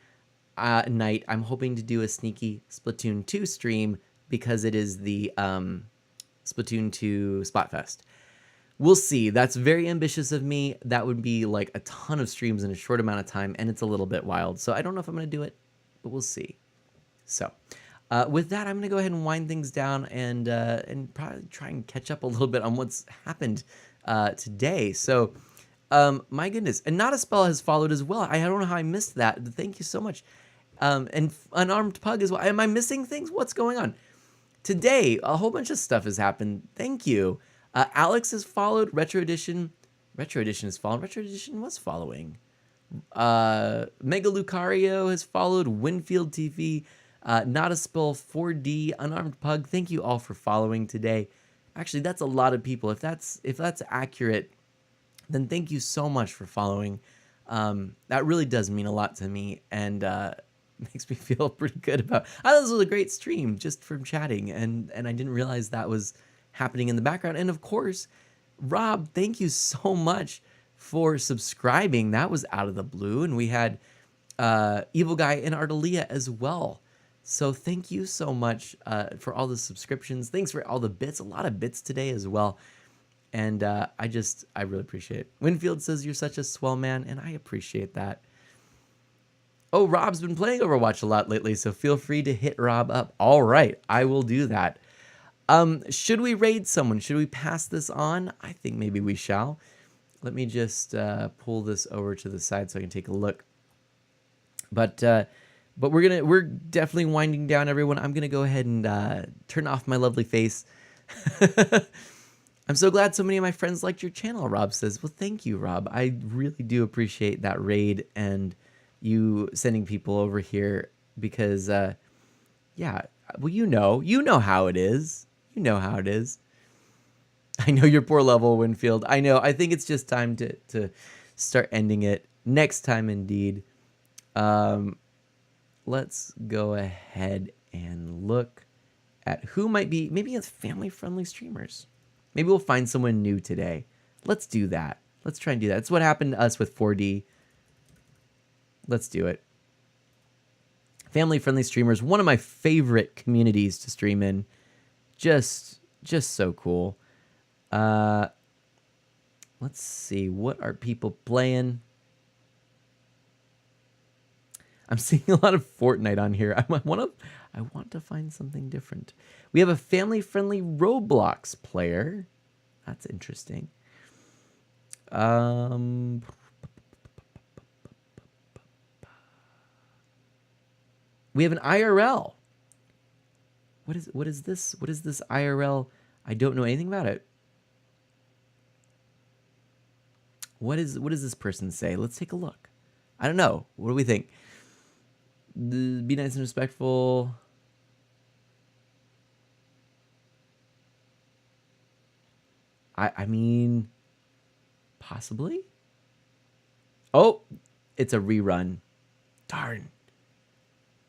night, I'm hoping to do a sneaky Splatoon 2 stream because it is the Splatoon 2 Splatfest. We'll see. That's very ambitious of me. That would be like a ton of streams in a short amount of time, and it's a little bit wild. So I don't know if I'm going to do it, but we'll see. So with that, I'm going to go ahead and wind things down and probably try and catch up a little bit on what's happened today. So my goodness, and Not a Spell has followed as well. I don't know how I missed that. Thank you so much. And Unarmed Pug as well. Am I missing things? What's going on? Today, a whole bunch of stuff has happened. Thank you. Alex has followed. Retro Edition has followed. Retro Edition was following. Mega Lucario has followed. Winfield TV. Not a Spill 4D. Unarmed Pug. Thank you all for following today. Actually, that's a lot of people. If that's accurate, then thank you so much for following. That really does mean a lot to me, and makes me feel pretty good about. I thought this was a great stream just from chatting, and I didn't realize that was happening in the background. And of course, Rob, thank you so much for subscribing. That was out of the blue, and we had Evil Guy and Ardelia as well. So thank you so much for all the subscriptions. Thanks for all the bits. A lot of bits today as well. And I really appreciate it. Winfield says you're such a swell man, and I appreciate that. Oh, Rob's been playing Overwatch a lot lately, so feel free to hit Rob up. All right, I will do that. Should we raid someone? Should we pass this on? I think maybe we shall. Let me just pull this over to the side so I can take a look. But we're definitely winding down, everyone. I'm gonna go ahead and turn off my lovely face. I'm so glad so many of my friends liked your channel, Rob says. Well, thank you, Rob. I really do appreciate that raid and you sending people over here because, yeah, well, you know how it is. You know how it is. I know your poor level, Winfield. I know. I think it's just time to start ending it. Next time, indeed. Let's go ahead and look at who might be, maybe it's family-friendly streamers. Maybe we'll find someone new today. Let's do that. Let's try and do that. It's what happened to us with 4D. Let's do it. Family-friendly streamers, one of my favorite communities to stream in. Just so cool. Let's see. What are people playing? I'm seeing a lot of Fortnite on here. I want to find something different. We have a family-friendly Roblox player. That's interesting. We have an IRL. What is this? What is this IRL? I don't know anything about it. What does this person say? Let's take a look. I don't know. What do we think? Be nice and respectful. I mean, possibly. Oh, it's a rerun. Darn.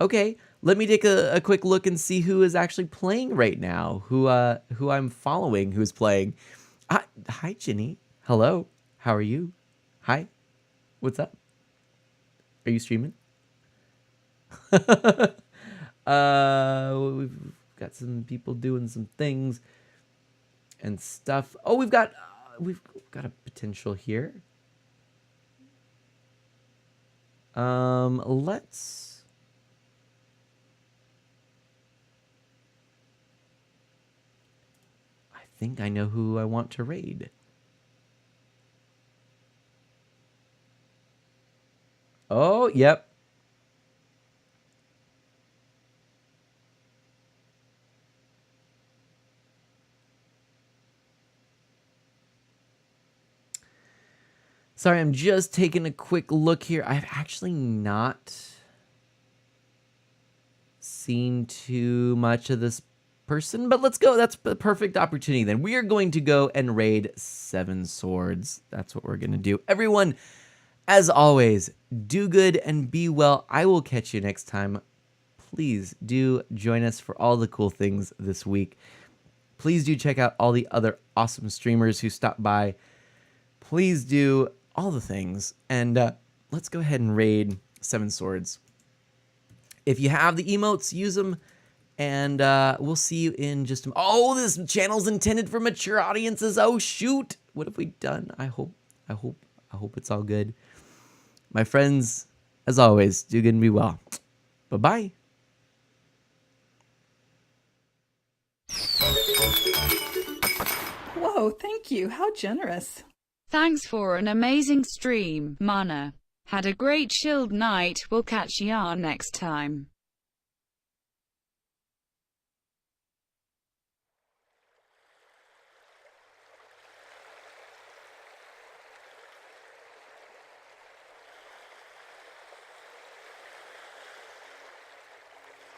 Okay, let me take a quick look and see who is actually playing right now. Who I'm following, who's playing. Hi, Ginny. Hello. How are you? Hi. What's up? Are you streaming? We've got some people doing some things and stuff. Oh, we've got a potential here. Let's. I think I know who I want to raid. Oh, yep. Sorry, I'm just taking a quick look here. I've actually not seen too much of this person, but let's go. That's the perfect opportunity then. We are going to go and raid 7 swords. That's what we're going to do. Everyone, as always, do good and be well. I will catch you next time. Please do join us for all the cool things this week. Please do check out all the other awesome streamers who stopped by. Please do all the things. And let's go ahead and raid 7 swords. If you have the emotes, use them. And we'll see you in just oh, this channel's intended for mature audiences. Oh shoot. What have we done? I hope it's all good. My friends, as always, do good and be well. Bye-bye. Whoa, thank you. How generous. Thanks for an amazing stream, Mana. Had a great chilled night. We'll catch ya next time.